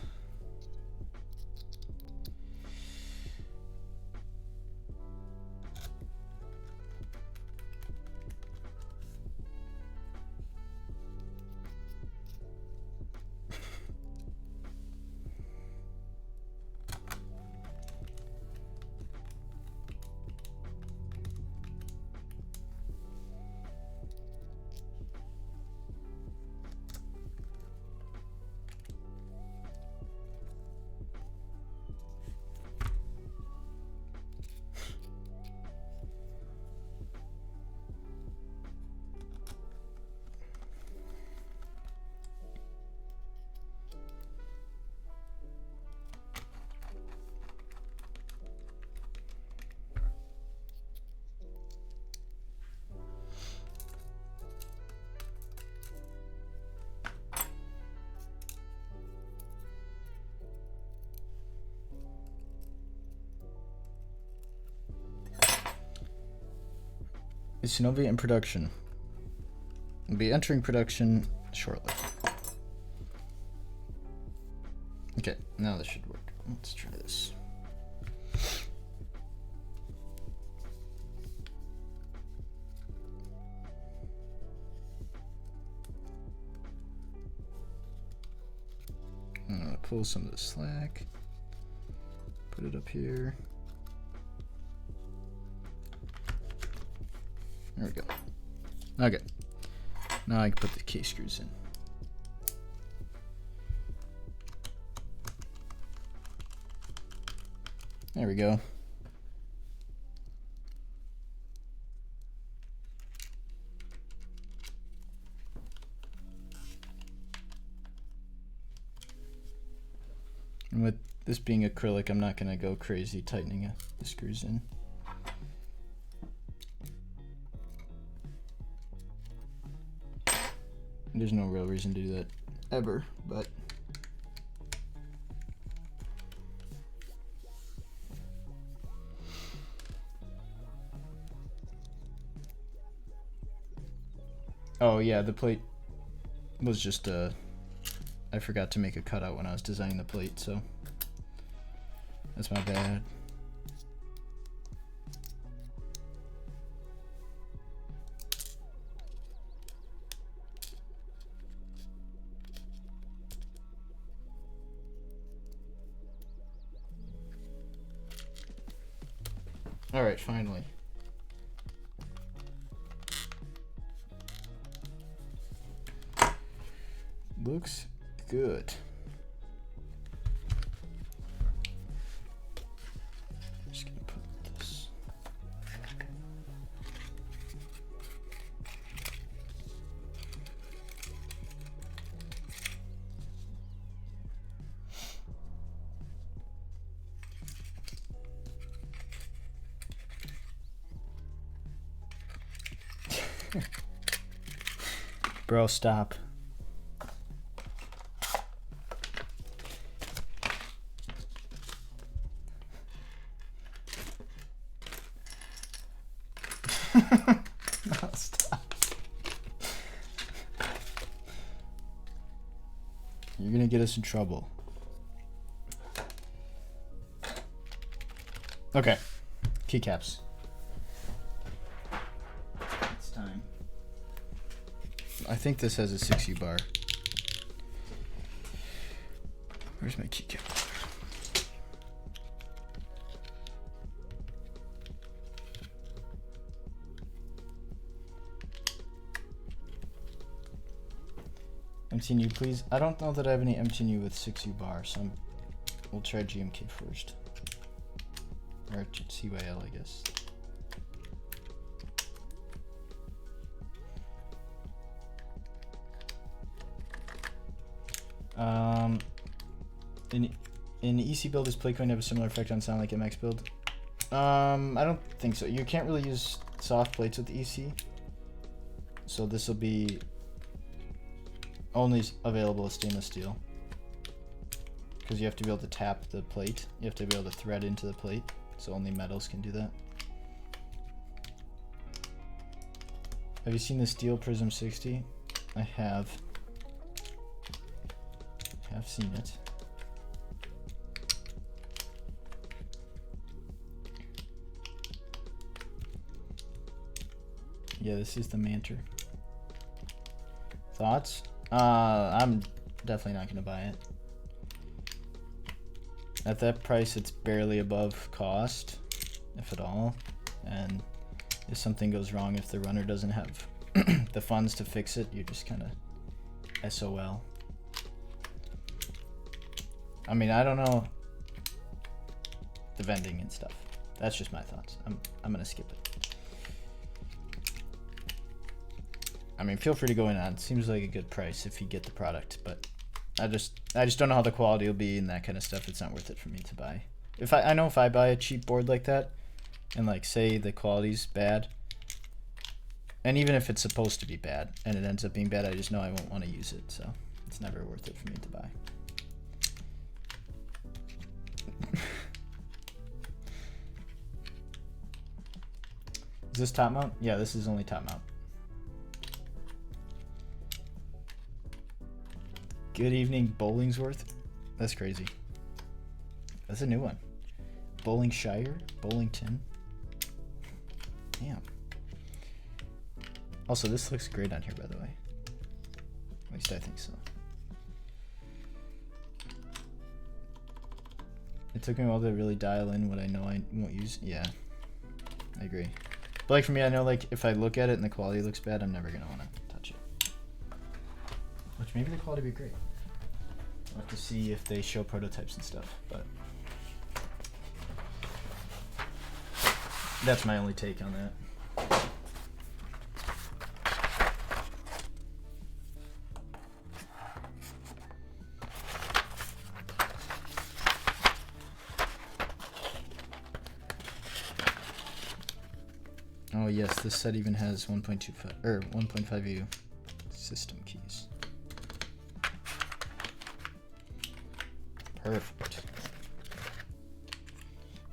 Speaker 1: Is Synovia in production? We'll be entering production shortly. Okay, now this should work. Let's try this. I'm gonna pull some of the slack, put it up here. There we go. Okay. Now I can put the case screws in. There we go. And with this being acrylic, I'm not gonna go crazy tightening the screws in. There's no real reason to do that ever, but oh yeah, the plate was just I forgot to make a cutout when I was designing the plate, so that's my bad. All right, finally. Looks good. Just gonna put this. Bro, stop. No, stop. You're gonna get us in trouble. Okay, keycaps. It's time. I think this has a 6U bar. Where's my keycap? MTNU, please. I don't know that I have any MTNU with 6U bar, so we'll try GMK first. Or CYL, I guess. In EC build, is plate going to have a similar effect on sound like MX build? I don't think so. You can't really use soft plates with EC. So this will be only available as stainless steel. Because you have to be able to tap the plate. You have to be able to thread into the plate. So only metals can do that. Have you seen the Steel Prism 60? I have. I've seen it. Yeah, this is the Mantor. Thoughts? I'm definitely not gonna buy it. At that price, it's barely above cost, if at all. And if something goes wrong, if the runner doesn't have the funds to fix it, you're just kind of SOL. I mean, I don't know the vending and stuff. That's just my thoughts. I'm gonna skip it. I mean, feel free to go in on it. Seems like a good price if you get the product, but I just don't know how the quality will be and that kind of stuff. It's not worth it for me to buy. If I know if I buy a cheap board like that and like say the quality's bad, and even if it's supposed to be bad and it ends up being bad, I just know I won't want to use it, so it's never worth it for me to buy. Is this top mount? Yeah, this is only top mount. Good evening, Bollingsworth. That's crazy. That's a new one. Bollingshire? Bollington? Damn. Also, this looks great on here, by the way. At least I think so. It took me a while to really dial in what I know I won't use. Yeah, I agree. But like for me, I know like if I look at it and the quality looks bad, I'm never gonna want to touch it. Which maybe the quality would be great. I'll have to see if they show prototypes and stuff, but That's my only take on that. Oh yes, this set even has 1.25 or 1.5U system keys. Perfect.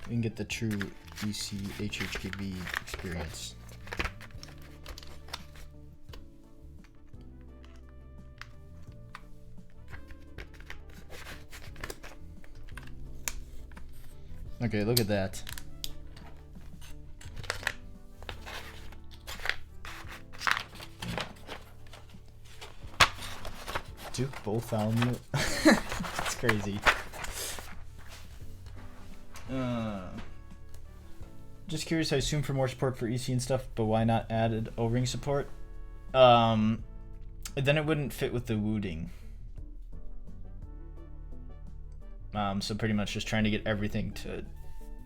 Speaker 1: We can get the true EC HHKB experience. Okay, look at that. Duke both on. It's crazy. Just curious, I assume for more support for EC and stuff, but why not added O-ring support? Then it wouldn't fit with the wooding. So pretty much just trying to get everything to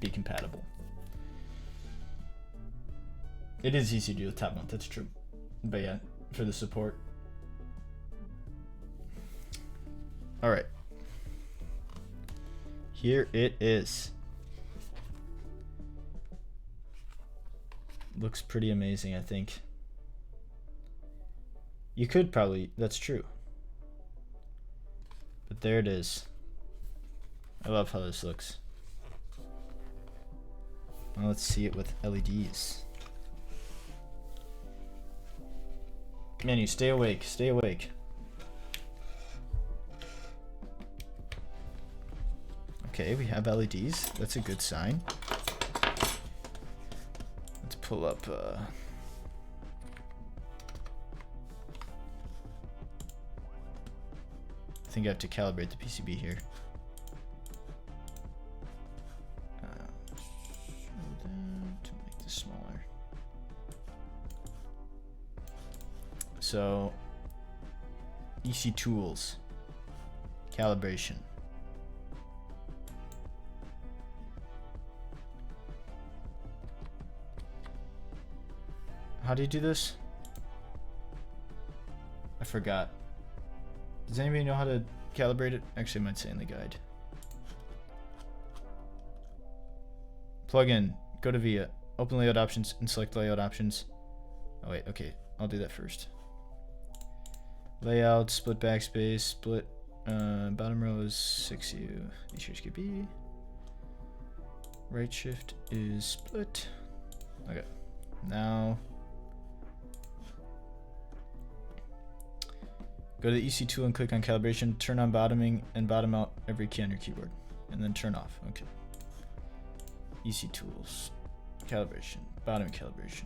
Speaker 1: be compatible. It is easy to do with top mount, that's true. But yeah, for the support. Alright. Here it is. Looks pretty amazing, I think. You could probably, that's true. But there it is. I love how this looks. Now let's see it with LEDs. Menu, stay awake, stay awake. Okay, we have LEDs. That's a good sign. Let's pull up. I think I have to calibrate the PCB here. Show that to make this smaller. So, EC tools, calibration. How do you do this? I forgot. Does anybody know how to calibrate it? Actually, it might say in the guide. Plug in, go to VIA, open layout options, and select layout options. Oh wait, okay, I'll do that first. Layout, split backspace, split, bottom row is 6U, HHKB. Right shift is split. Okay, now go to the EC tool and click on calibration, turn on bottoming and bottom out every key on your keyboard, and then turn off. Okay. EC tools, calibration, bottom calibration.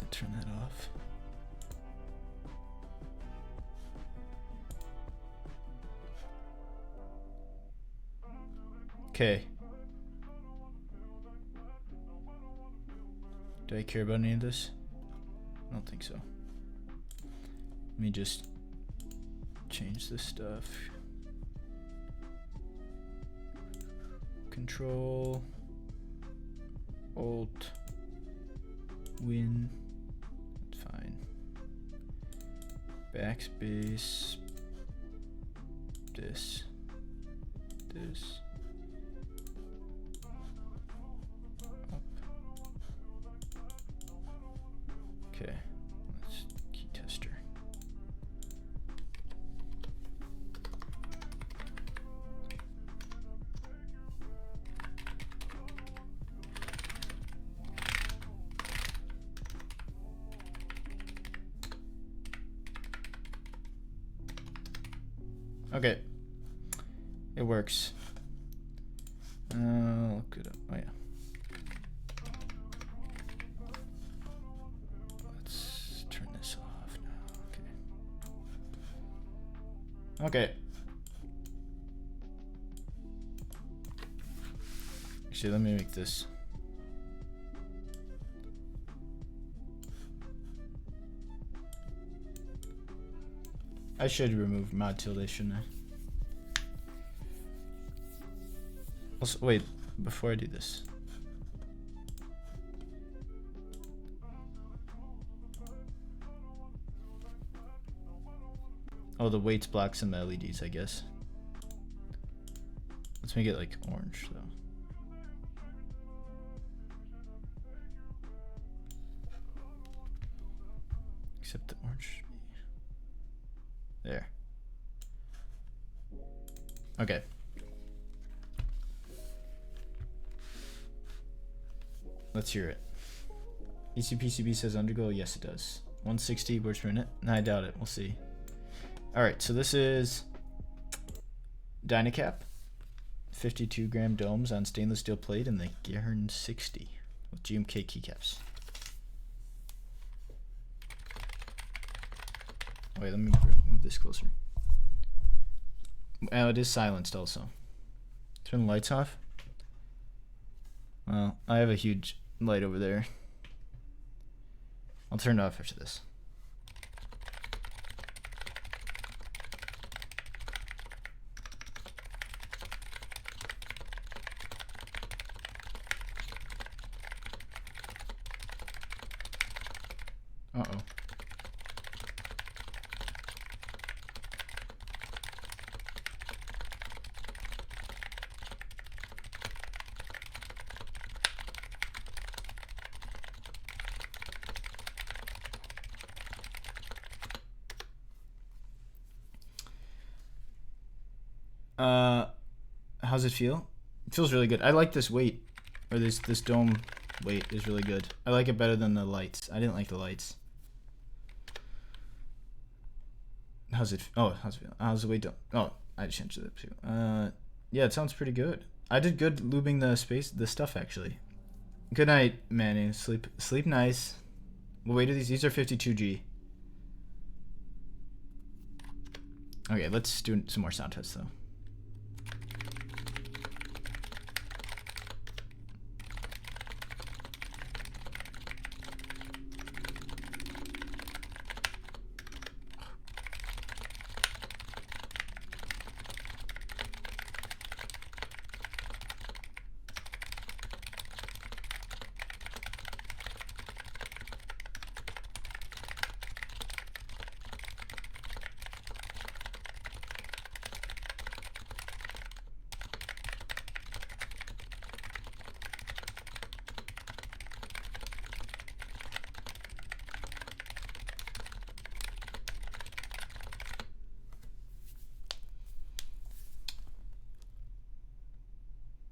Speaker 1: Turn that off. Okay. Do I care about any of this? I don't think so. Let me just change this stuff. Control Alt Win. Fine. Backspace. This. Up. Okay. Let's key tester. Okay, it works. Look it up. Oh yeah. Okay. Actually, let me make this. I should remove mod tilde, shouldn't I? Also, wait, before I do this. Oh, the weights blocks and the LEDs, I guess. Let's make it like orange though. Except the orange. There. Okay. Let's hear it. ECPCB says undergo. Yes, it does. 160 words per minute. I doubt it. We'll see. Alright, so this is DynaCap. 52 gram domes on stainless steel plate and the Gehirn60 with GMK keycaps. Wait, let me move this closer. Oh, it is silenced also. Turn the lights off. Well, I have a huge light over there. I'll turn it off after this. Uh-oh. How's it feel? It feels really good. I like this weight, or this dome weight is really good. I like it better than the lights. I didn't like the lights. How's it? Oh, how's it feel? How's the weight dome? Oh, I changed it too. Yeah, it sounds pretty good. I did good lubing the stuff actually. Good night, Manny. Sleep nice. What weight are these? These are 52G. Okay, let's do some more sound tests though.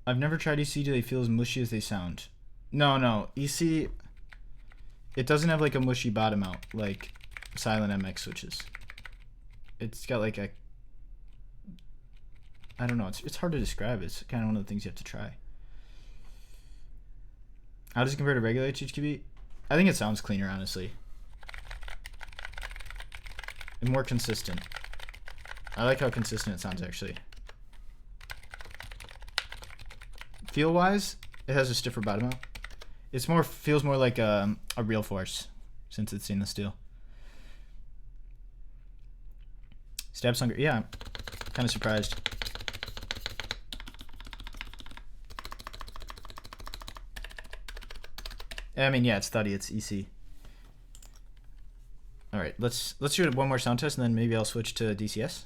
Speaker 1: I've never tried EC. Do they feel as mushy as they sound? No. EC, it doesn't have like a mushy bottom out like Silent MX switches. It's got like a, I don't know. It's hard to describe. It's kind of one of the things you have to try. How does it compare to regular HHQB? I think it sounds cleaner, honestly. And more consistent. I like how consistent it sounds, actually. Feel wise, it has a stiffer bottom out. It's more, feels more like a real force since it's stainless steel. Stabs hunger, yeah, I'm kind of surprised. I mean, yeah, it's thuddy, it's EC. All right, let's do one more sound test and then maybe I'll switch to DCS.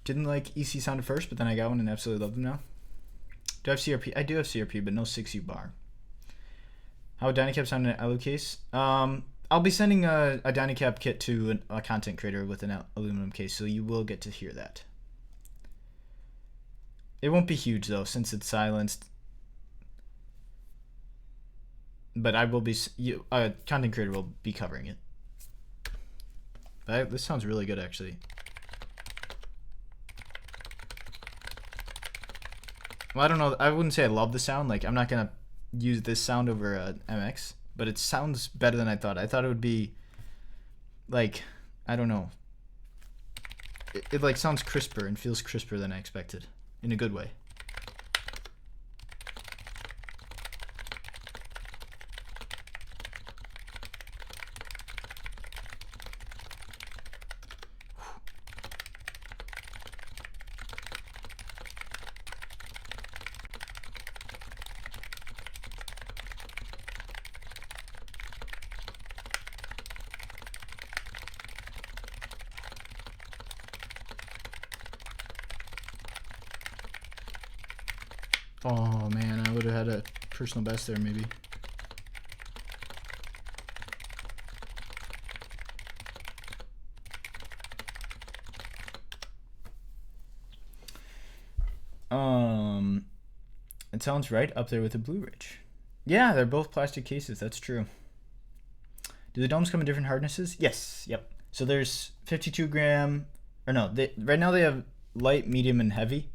Speaker 1: Didn't like EC sound at first, but then I got one and absolutely love them now. Do I have CRP? I do have CRP, but no 6U bar. How would DynaCap sound in an alu case? I'll be sending a DynaCap kit to a content creator with an aluminum case, so you will get to hear that. It won't be huge though, since it's silenced. But I will be, a content creator will be covering it. But this sounds really good actually. Well, I don't know. I wouldn't say I love the sound. Like, I'm not gonna use this sound over a MX, but it sounds better than I thought. I thought it would be like, I don't know. It like sounds crisper and feels crisper than I expected, in a good way. Oh man, I would have had a personal best there maybe. It sounds right up there with the Blue Ridge. Yeah, they're both plastic cases, that's true. Do the domes come in different hardnesses? Yes, yep. So there's 52 gram, or no, right now they have light, medium, and heavy.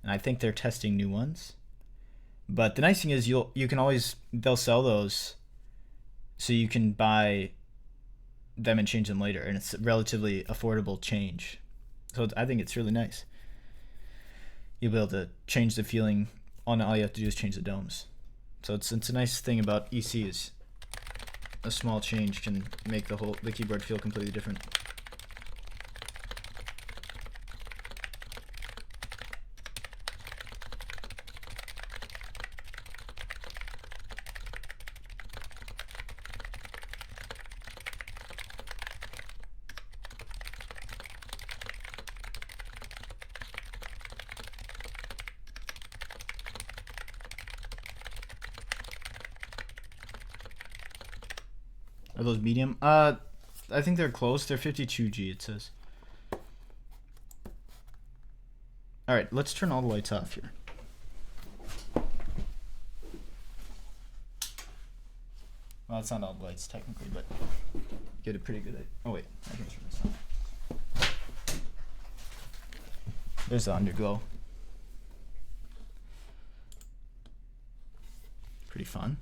Speaker 1: And I think they're testing new ones. But the nice thing is you can always, they'll sell those so you can buy them and change them later, and it's a relatively affordable change. So I think it's really nice. You'll be able to change the feeling. All you have to do is change the domes. So it's a nice thing about EC is a small change can make the keyboard feel completely different. Are those medium? I think they're close. They're 52G, it says. Alright, let's turn all the lights off here. Well, it's not all the lights technically, but get a pretty good idea. Oh wait, I can turn this on. There's the underglow. Pretty fun.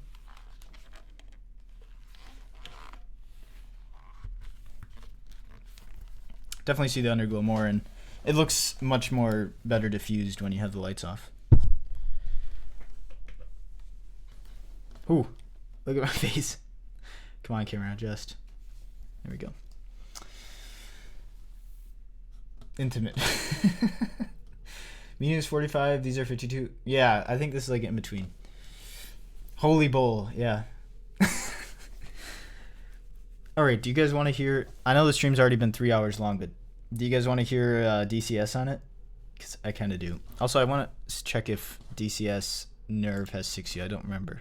Speaker 1: Definitely see the underglow more, and it looks much more better diffused when you have the lights off. Ooh, look at my face. Come on, camera, adjust. There we go. Intimate. Medium is 45, these are 52. Yeah, I think this is like in between. Holy bowl, yeah. Alright, do you guys want to hear... I know the stream's already been 3 hours long, but do you guys want to hear DCS on it? Because I kind of do. Also, I want to check if DCS Nerve has 6U. I don't remember.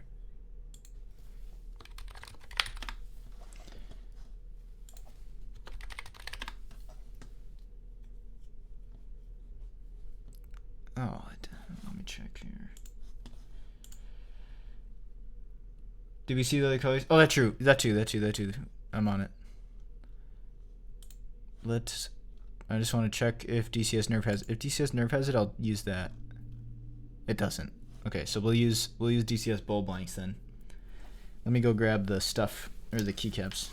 Speaker 1: Oh, let me check here. Did we see the other colors? Oh, that's true. That too. I'm on it. I just want to check if DCS Nerve has. If DCS Nerve has it, I'll use that. It doesn't. Okay, so we'll use DCS Bowl Blanks then. Let me go grab the stuff or the keycaps.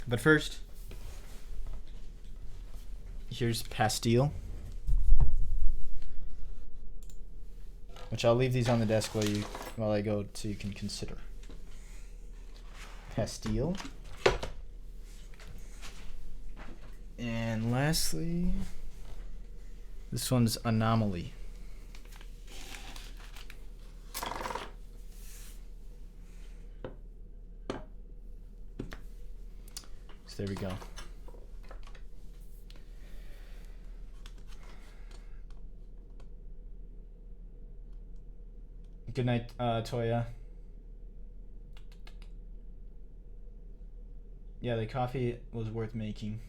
Speaker 1: But first, here's Pastel, which I'll leave these on the desk while I go so you can consider. Pastel. And lastly, this one's Anomaly. So there we go. Good night, Toya. Yeah, the coffee was worth making.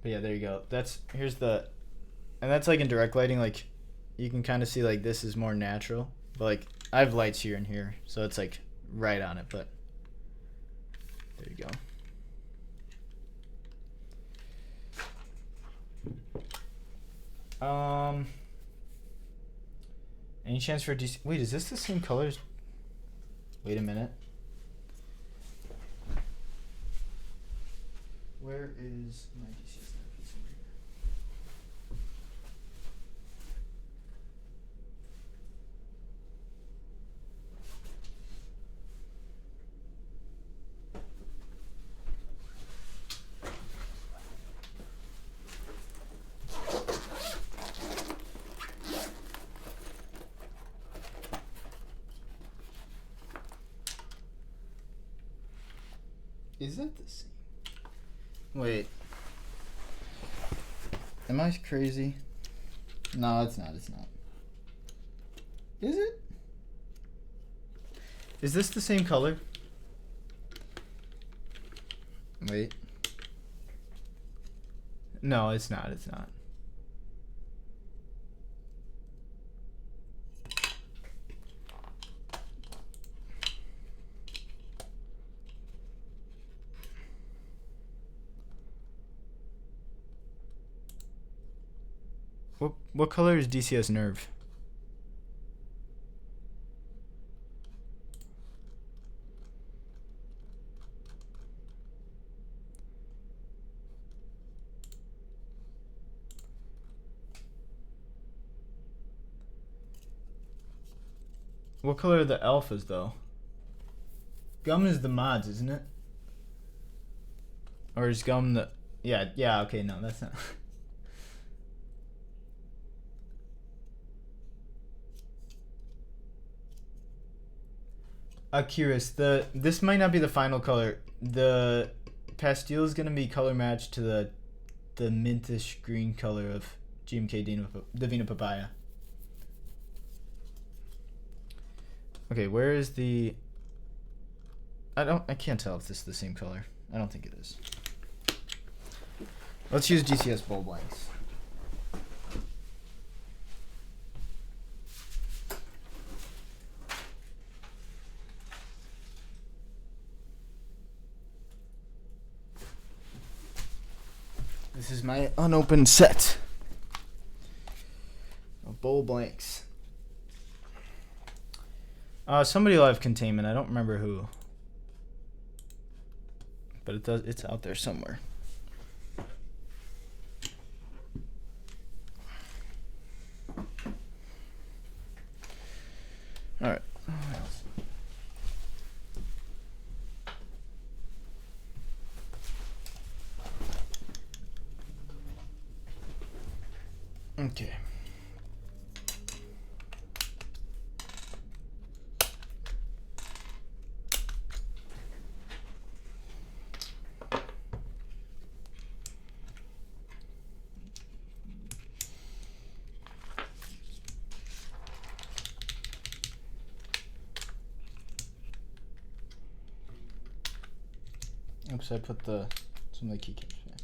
Speaker 1: But yeah, there you go. Here's the, and that's like in direct lighting, like you can kind of see like this is more natural, but like I have lights here and here, so it's like right on it, but there you go. Any chance for DC? Wait, is this the same colors? Wait a minute. Where is my DCS now? It's over here. Is that the same? Wait. Am I crazy? No, it's not. It's not. Is it? Is this the same color? Wait. No, it's not. It's not. What color is DCS Nerve? What color are the alphas though? Gum is the mods, isn't it? Or is gum the... Yeah, okay, no, that's not... Curious, this might not be the final color. The Pastel is gonna be color matched to the mintish green color of GMK Divina Papaya. Okay, where is the... I can't tell if this is the same color. I don't think it is. Let's use DCS Bowl Blanks. This is my unopened set of Bowl Blanks. Somebody will have containment. I don't remember who, but it's out there somewhere. All right. What else? Okay. Oops, I put some of the keycaps back.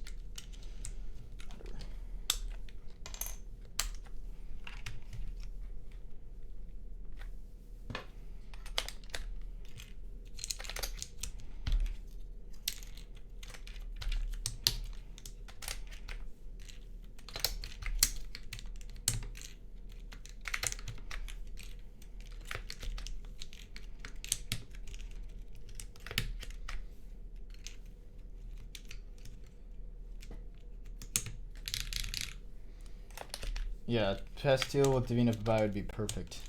Speaker 1: Yeah, Pastel with Divina Papaya would be perfect.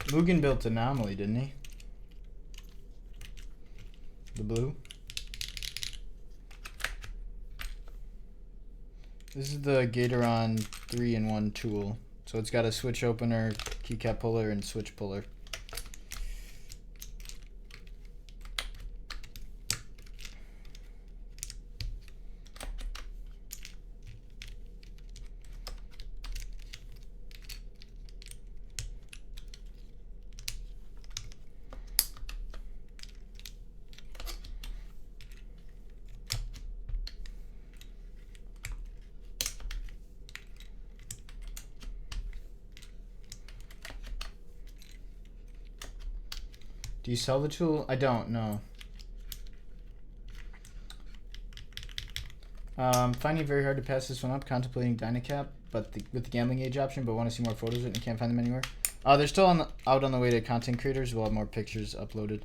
Speaker 1: Mugen built Anomaly, didn't he? The blue. This is the Gatoron 3-in-1 tool. So it's got a switch opener, keycap puller, and switch puller. Do you sell the tool? I don't, no. Finding it very hard to pass this one up, contemplating DynaCap, but with the gambling age option, but want to see more photos of it and can't find them anywhere. They're still out on the way to content creators. We'll have more pictures uploaded.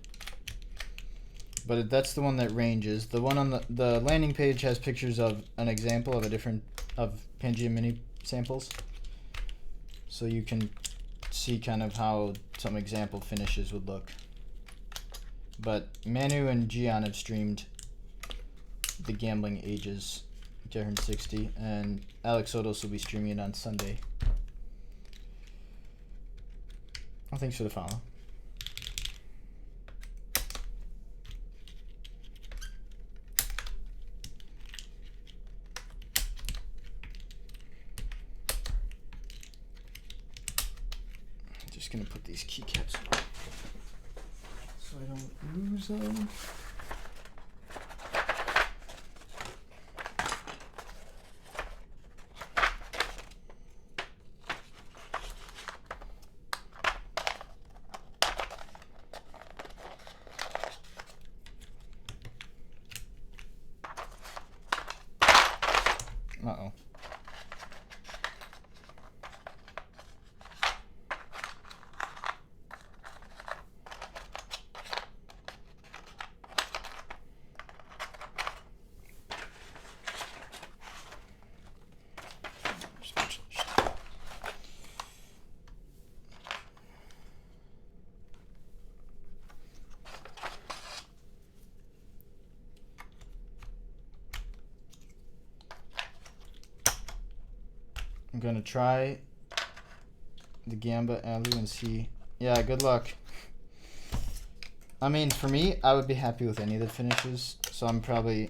Speaker 1: But that's the one that ranges. The one on the landing page has pictures of an example of of Pangea mini samples. So you can see kind of how some example finishes would look. But Manu and Gian have streamed the Gambling Ages, Gehirn60, and Alex Sotos will be streaming it on Sunday. Oh, thanks for the follow. I'm just gonna put these keycaps on so I don't lose them. Uh-oh. I'm gonna try the Gamba Alu and see. Yeah, good luck. I mean, for me, I would be happy with any of the finishes, so I'm probably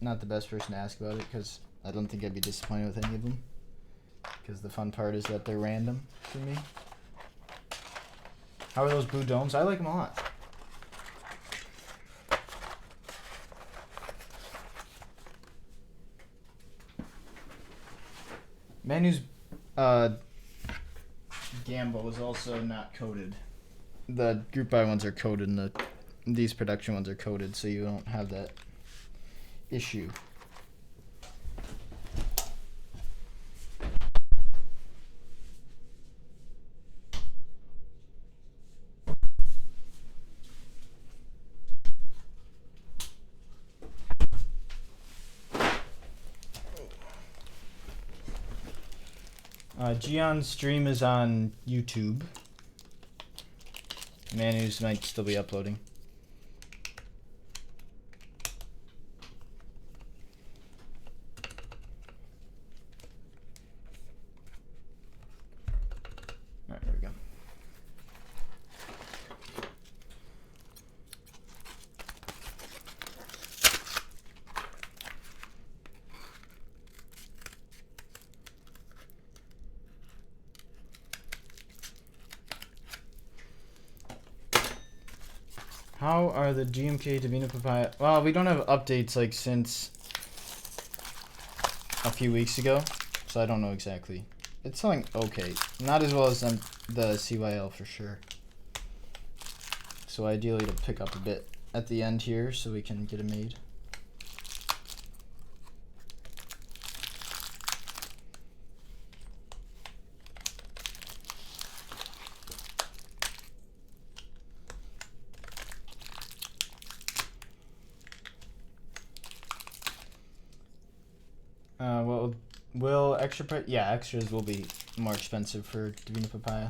Speaker 1: not the best person to ask about it because I don't think I'd be disappointed with any of them. Because the fun part is that they're random for me. How are those blue domes? I like them a lot. Manu's Gamble is also not coated. The group buy ones are coated and these production ones are coated, so you don't have that issue. Gion's stream is on YouTube. Manu's might still be uploading. Alright, there we go. How are the GMK Divina Papaya? Well, we don't have updates like since a few weeks ago, so I don't know exactly. It's selling okay. Not as well as the CYL for sure. So ideally it'll pick up a bit at the end here so we can get it made. Will extra price? Yeah, extras will be more expensive for Divina Papaya.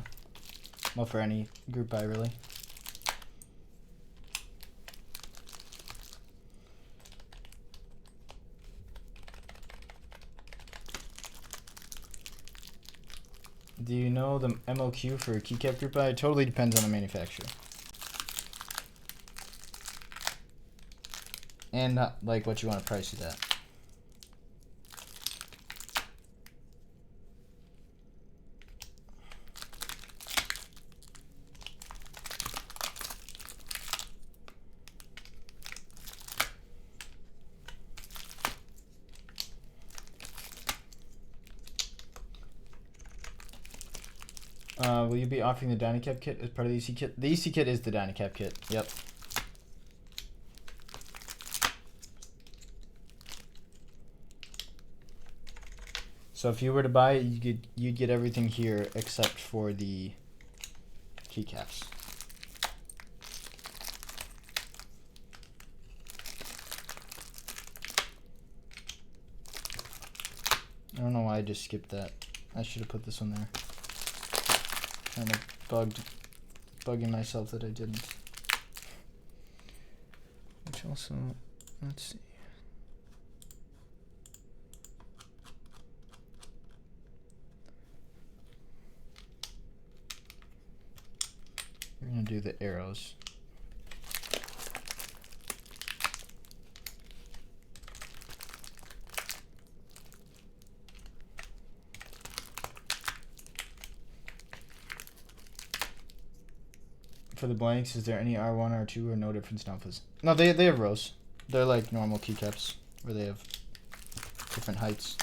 Speaker 1: Well, for any group buy, really. Do you know the MOQ for a Keycap group buy? It totally depends on the manufacturer. And not like what you want to price it at. Will you be offering the DynaCap kit as part of the EC kit? The EC kit is the DynaCap kit. Yep. So if you were to buy it, you'd get everything here except for the keycaps. I don't know why I just skipped that. I should have put this one there. Kind of bugging myself that I didn't. Which also, let's see. We're gonna do the arrows. For the blanks, is there any R1, R2, or no difference in alphas? No, they have rows. They're like normal keycaps, where they have different heights.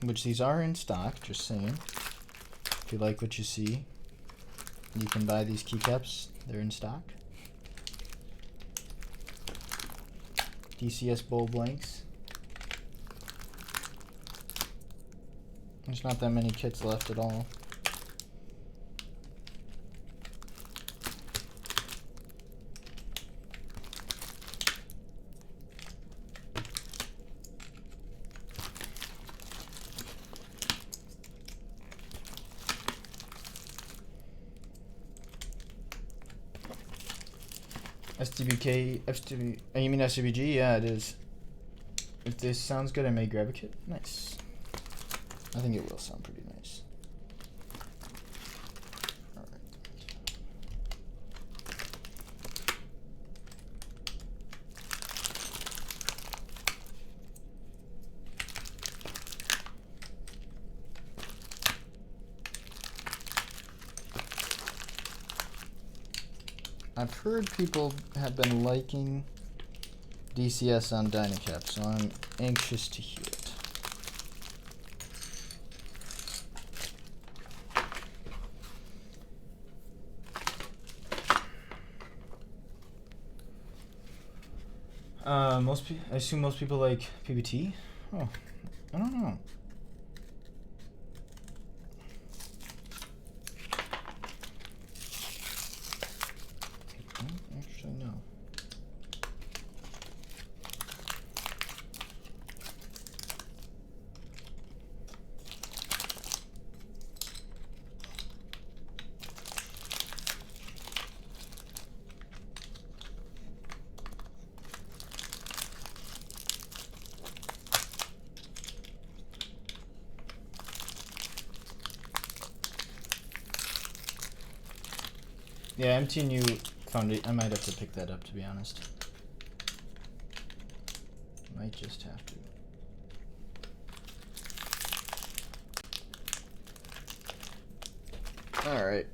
Speaker 1: Which these are in stock, just saying. If you like what you see, you can buy these keycaps. They're in stock. DCS bowl blanks. There's not that many kits left at all. SDBK, FTB, you mean SDBG? Yeah, it is. If this sounds good, I may grab a kit. Nice. I think it will sound pretty nice. All right. I've heard people have been liking DCS on DynaCap, so I'm anxious to hear it. I assume most people like PBT. Oh, I don't know. Actually, no. Yeah, MTNU found it. I might have to pick that up, to be honest. Might just have to. Alright.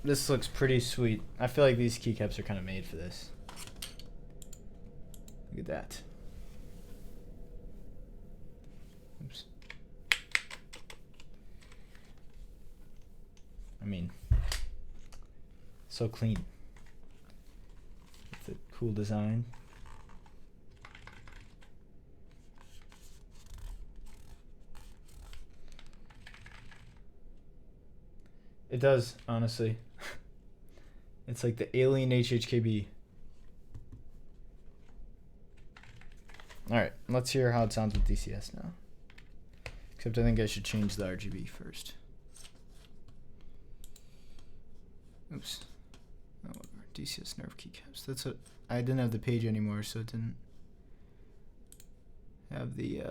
Speaker 1: This looks pretty sweet. I feel like these keycaps are kind of made for this. Look at that. Oops. I mean, so clean. It's a cool design. It does, honestly. It's like the alien HHKB. Alright, let's hear how it sounds with DCS now. Except I think I should change the RGB first. Oops. Oh, whatever. DCS nerve keycaps. That's what I didn't have the page anymore, so it didn't have the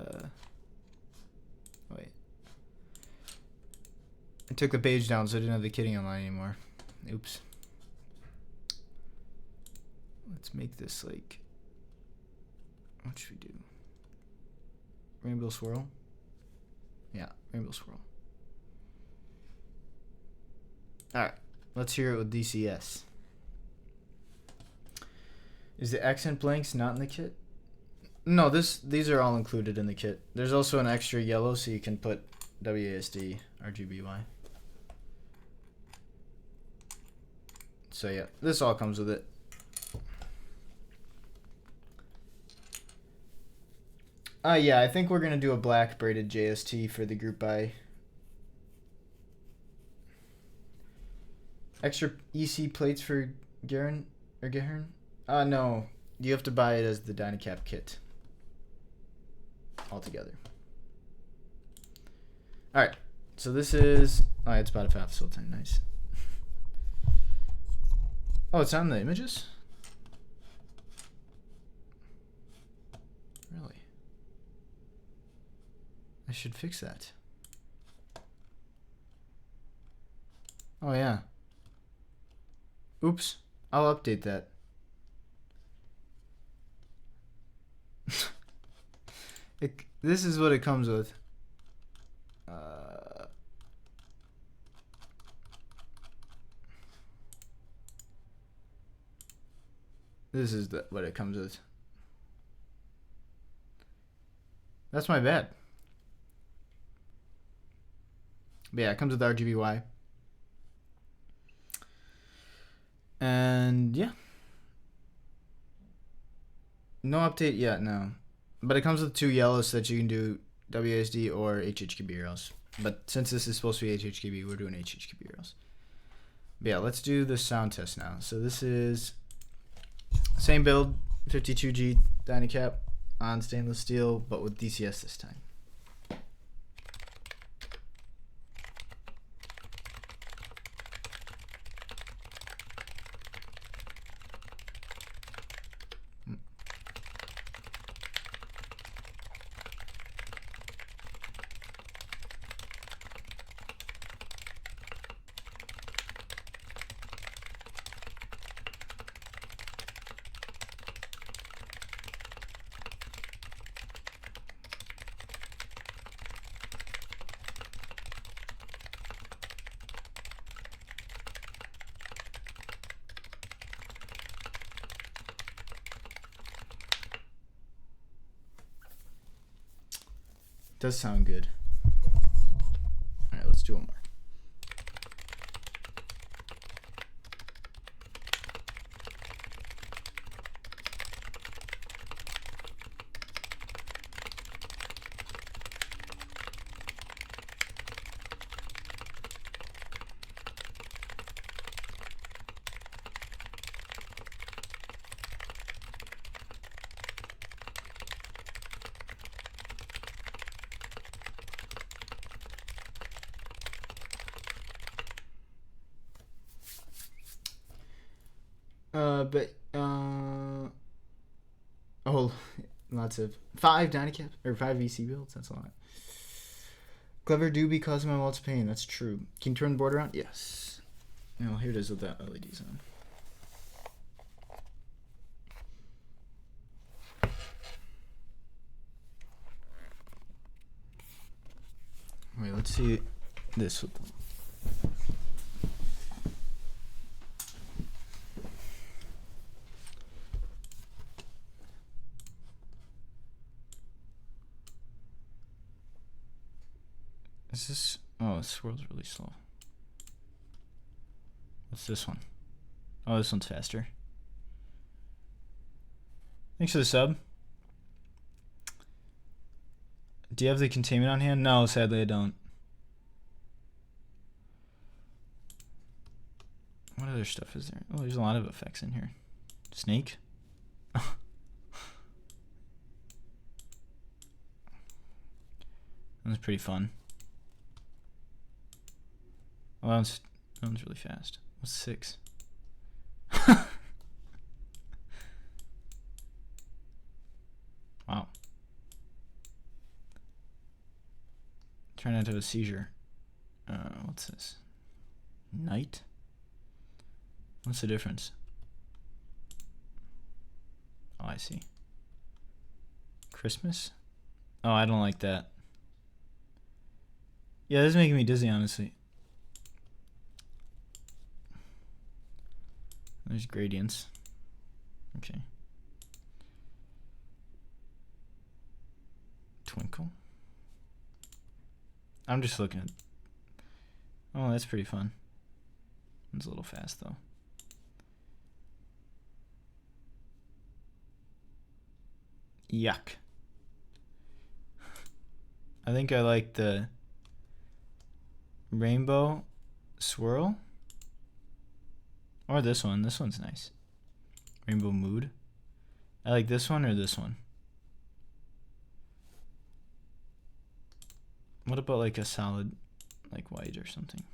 Speaker 1: wait. I took the page down, so I didn't have the kitting online anymore. Oops. Let's make this like, what should we do? Rainbow swirl? Yeah, rainbow swirl. Alright. Let's hear it with DCS. Is the accent blanks not in the kit? No, these are all included in the kit. There's also an extra yellow so you can put WASD RGBY. So yeah, this all comes with it. Yeah, I think we're gonna do a black braided JST for the group buy. Extra EC plates for Gehirn or Gehirn? No, you have to buy it as the DynaCap kit altogether. All right, so this is. Oh, it's about a half sultan. Nice. Oh, it's on the images? Really? I should fix that. Oh, yeah. Oops. I'll update that. This is what it comes with. This is what it comes with. That's my bad. But yeah, it comes with RGBY. And yeah. No update yet, no. But it comes with 2 yellows so that you can do WASD or HHKB rails. But since this is supposed to be HHKB, we're doing HHKB rails. But yeah, let's do the sound test now. So this is same build, 52G DynaCap on stainless steel, but with DCS this time. Does sound good. Alright, let's do one more. Oh, lots of 5 DynaCap or 5 VC builds. That's a lot. Clever doobie causing my walls pain. That's true. Can you turn the board around? Yes. No, here it is with that LEDs on. Wait, let's see this with them. Is this? Oh, this swirl's really slow. What's this one? Oh, this one's faster. Thanks for the sub. Do you have the containment on hand? No, sadly I don't. What other stuff is there? Oh, there's a lot of effects in here. Snake? That was pretty fun. Oh, that one's really fast. What's 6? Wow. Trying not to have a seizure. What's this? Night? What's the difference? Oh, I see. Christmas? Oh, I don't like that. Yeah, this is making me dizzy, honestly. There's gradients. Okay. Twinkle. I'm just looking at. Oh, that's pretty fun. It's a little fast though. Yuck. I think I like the rainbow swirl. Or this one. This one's nice. Rainbow mood. I like this one or this one. What about like a solid, like white or something?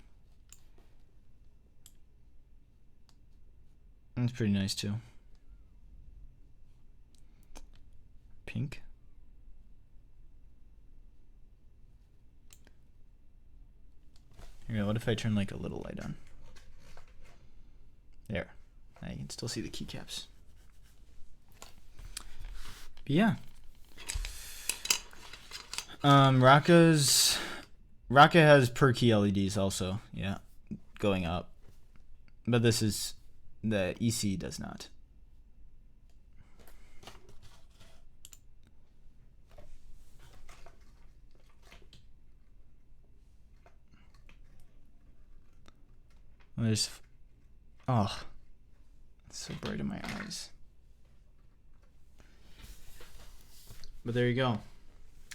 Speaker 1: That's pretty nice too. Pink. Here, what if I turn like a little light on? There. Now you can still see the keycaps. But yeah. Raka has per key LEDs also, yeah, going up. But this is the EC does not. There's, oh, it's so bright in my eyes. But there you go.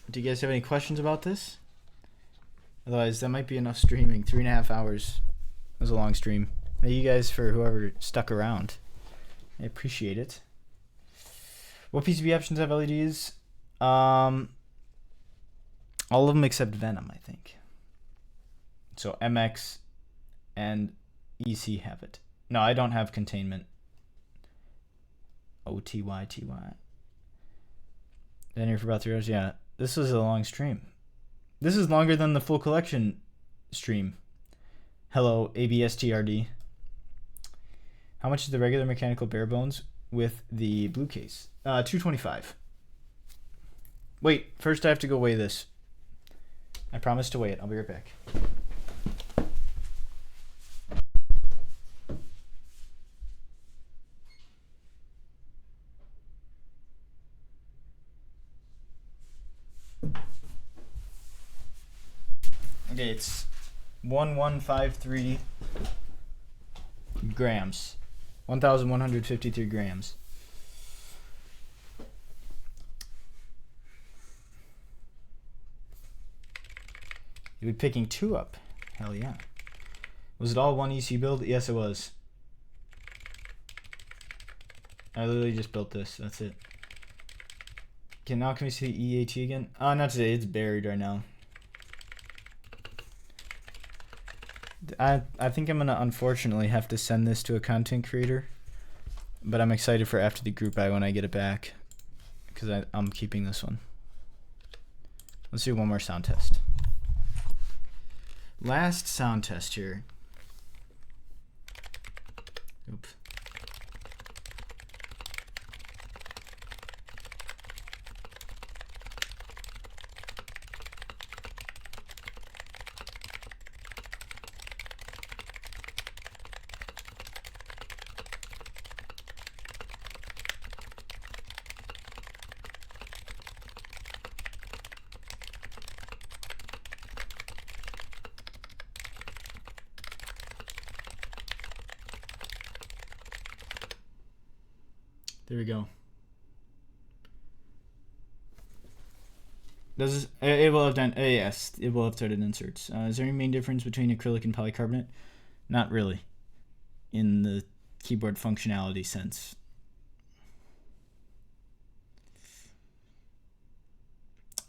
Speaker 1: Do you guys have any questions about this? Otherwise, that might be enough streaming. 3.5 hours. That was a long stream. Thank you guys for whoever stuck around. I appreciate it. What PCB options have LEDs? All of them except Venom, I think. So MX and EC have it. No, I don't have containment. OTYTY. Been here for about 3 hours. Yeah, this was a long stream. This is longer than the full collection stream. Hello, ABSTRD. How much is the regular mechanical bare bones with the blue case? $225. Wait, first I have to go weigh this. I promise to weigh it. I'll be right back. Okay, it's 1153 grams. 1,153 grams. You'll be picking 2 up. Hell yeah. Was it all one EC build? Yes, it was. I literally just built this. That's it. Okay, now can we see the EAT again? Oh, not today. It's buried right now. I think I'm gonna unfortunately have to send this to a content creator, but I'm excited for after the group buy when I get it back, because I'm keeping this one. Let's do one more sound test. Last sound test here. Oops. There we go. Does it will have done? Yes, it will have threaded inserts. Is there any main difference between acrylic and polycarbonate? Not really, in the keyboard functionality sense.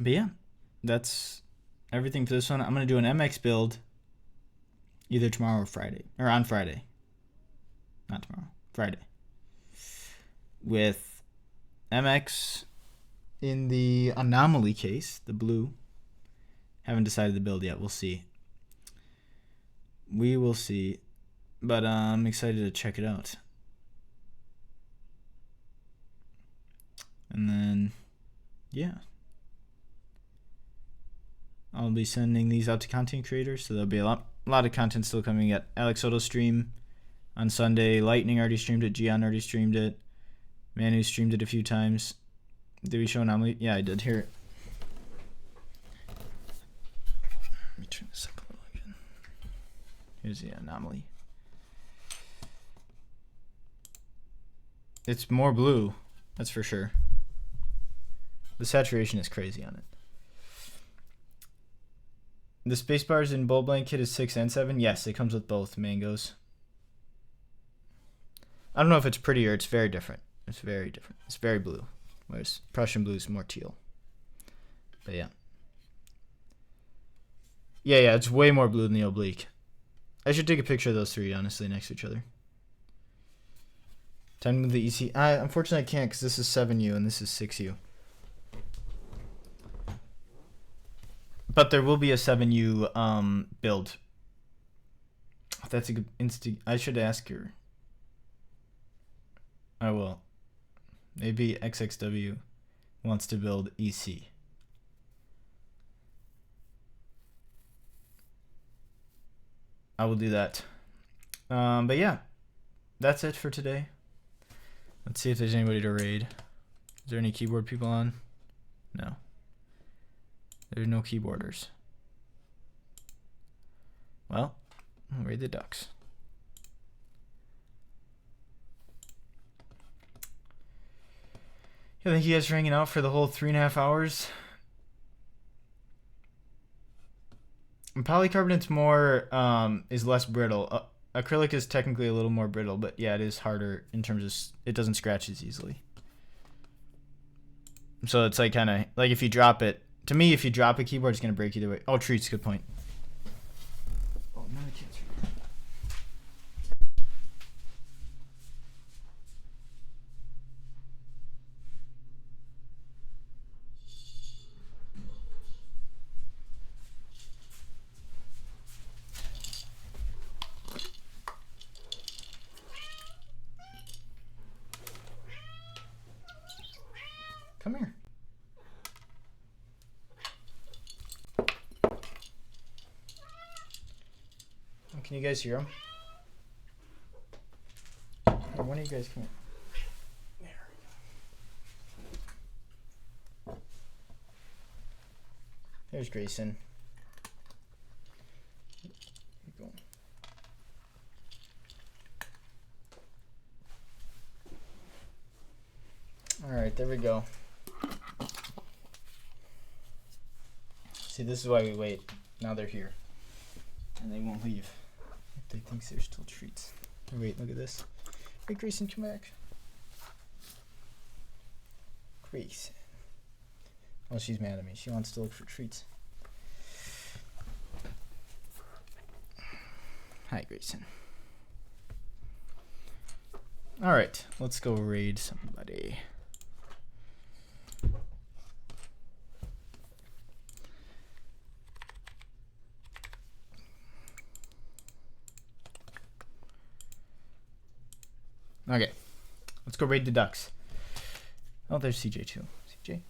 Speaker 1: But yeah, that's everything for this one. I'm gonna do an MX build either tomorrow or Friday, or on Friday. Not tomorrow, Friday. With MX in the anomaly case, the blue. Haven't decided the build yet. We'll see. We will see. But I'm excited to check it out. And then, yeah. I'll be sending these out to content creators, so there'll be a lot of content still coming at Alex Soto stream on Sunday. Lightning already streamed it. Gian already streamed it. Manu streamed it a few times. Did we show anomaly? Yeah, I did. Here. turn this up a little again. Here's the anomaly. It's more blue, that's for sure. The saturation is crazy on it. The Spacebars in Bold Blanket is 6 and 7. Yes, it comes with both mangoes. I don't know if it's prettier. It's very different. It's very different. It's very blue, whereas Prussian blue is more teal. But yeah. Yeah, it's way more blue than the oblique. I should take a picture of those three, honestly, next to each other. Time to move the EC. Unfortunately, I can't because this is 7U and this is 6U. But there will be a 7U build. That's a good I should ask her. I will. Maybe XXW wants to build EC. I will do that. But yeah, that's it for today. Let's see if there's anybody to raid. Is there any keyboard people on? No. There's no keyboarders. Well, I'll raid the ducks. Yeah, thank you guys for hanging out for the whole 3.5 hours. And polycarbonate is less brittle. Acrylic is technically a little more brittle, but yeah, it is harder in terms of it doesn't scratch as easily. So it's like kind of like if you drop it. To me, if you drop a keyboard, it's gonna break either way. Oh, treats, good point. Oh, no, I can't treat. Come here. Oh, can you guys hear him? Or one of you guys come here. There. There's Grayson. Keep going. All right, there we go. See, this is why we wait. Now they're here. And they won't leave. They think they're still treats. Oh, wait, look at this. Hey, Grayson, come back. Grayson. Oh, she's mad at me. She wants to look for treats. Hi, Grayson. Alright, let's go raid somebody. Okay, let's go raid the ducks. Oh, there's CJ too. CJ.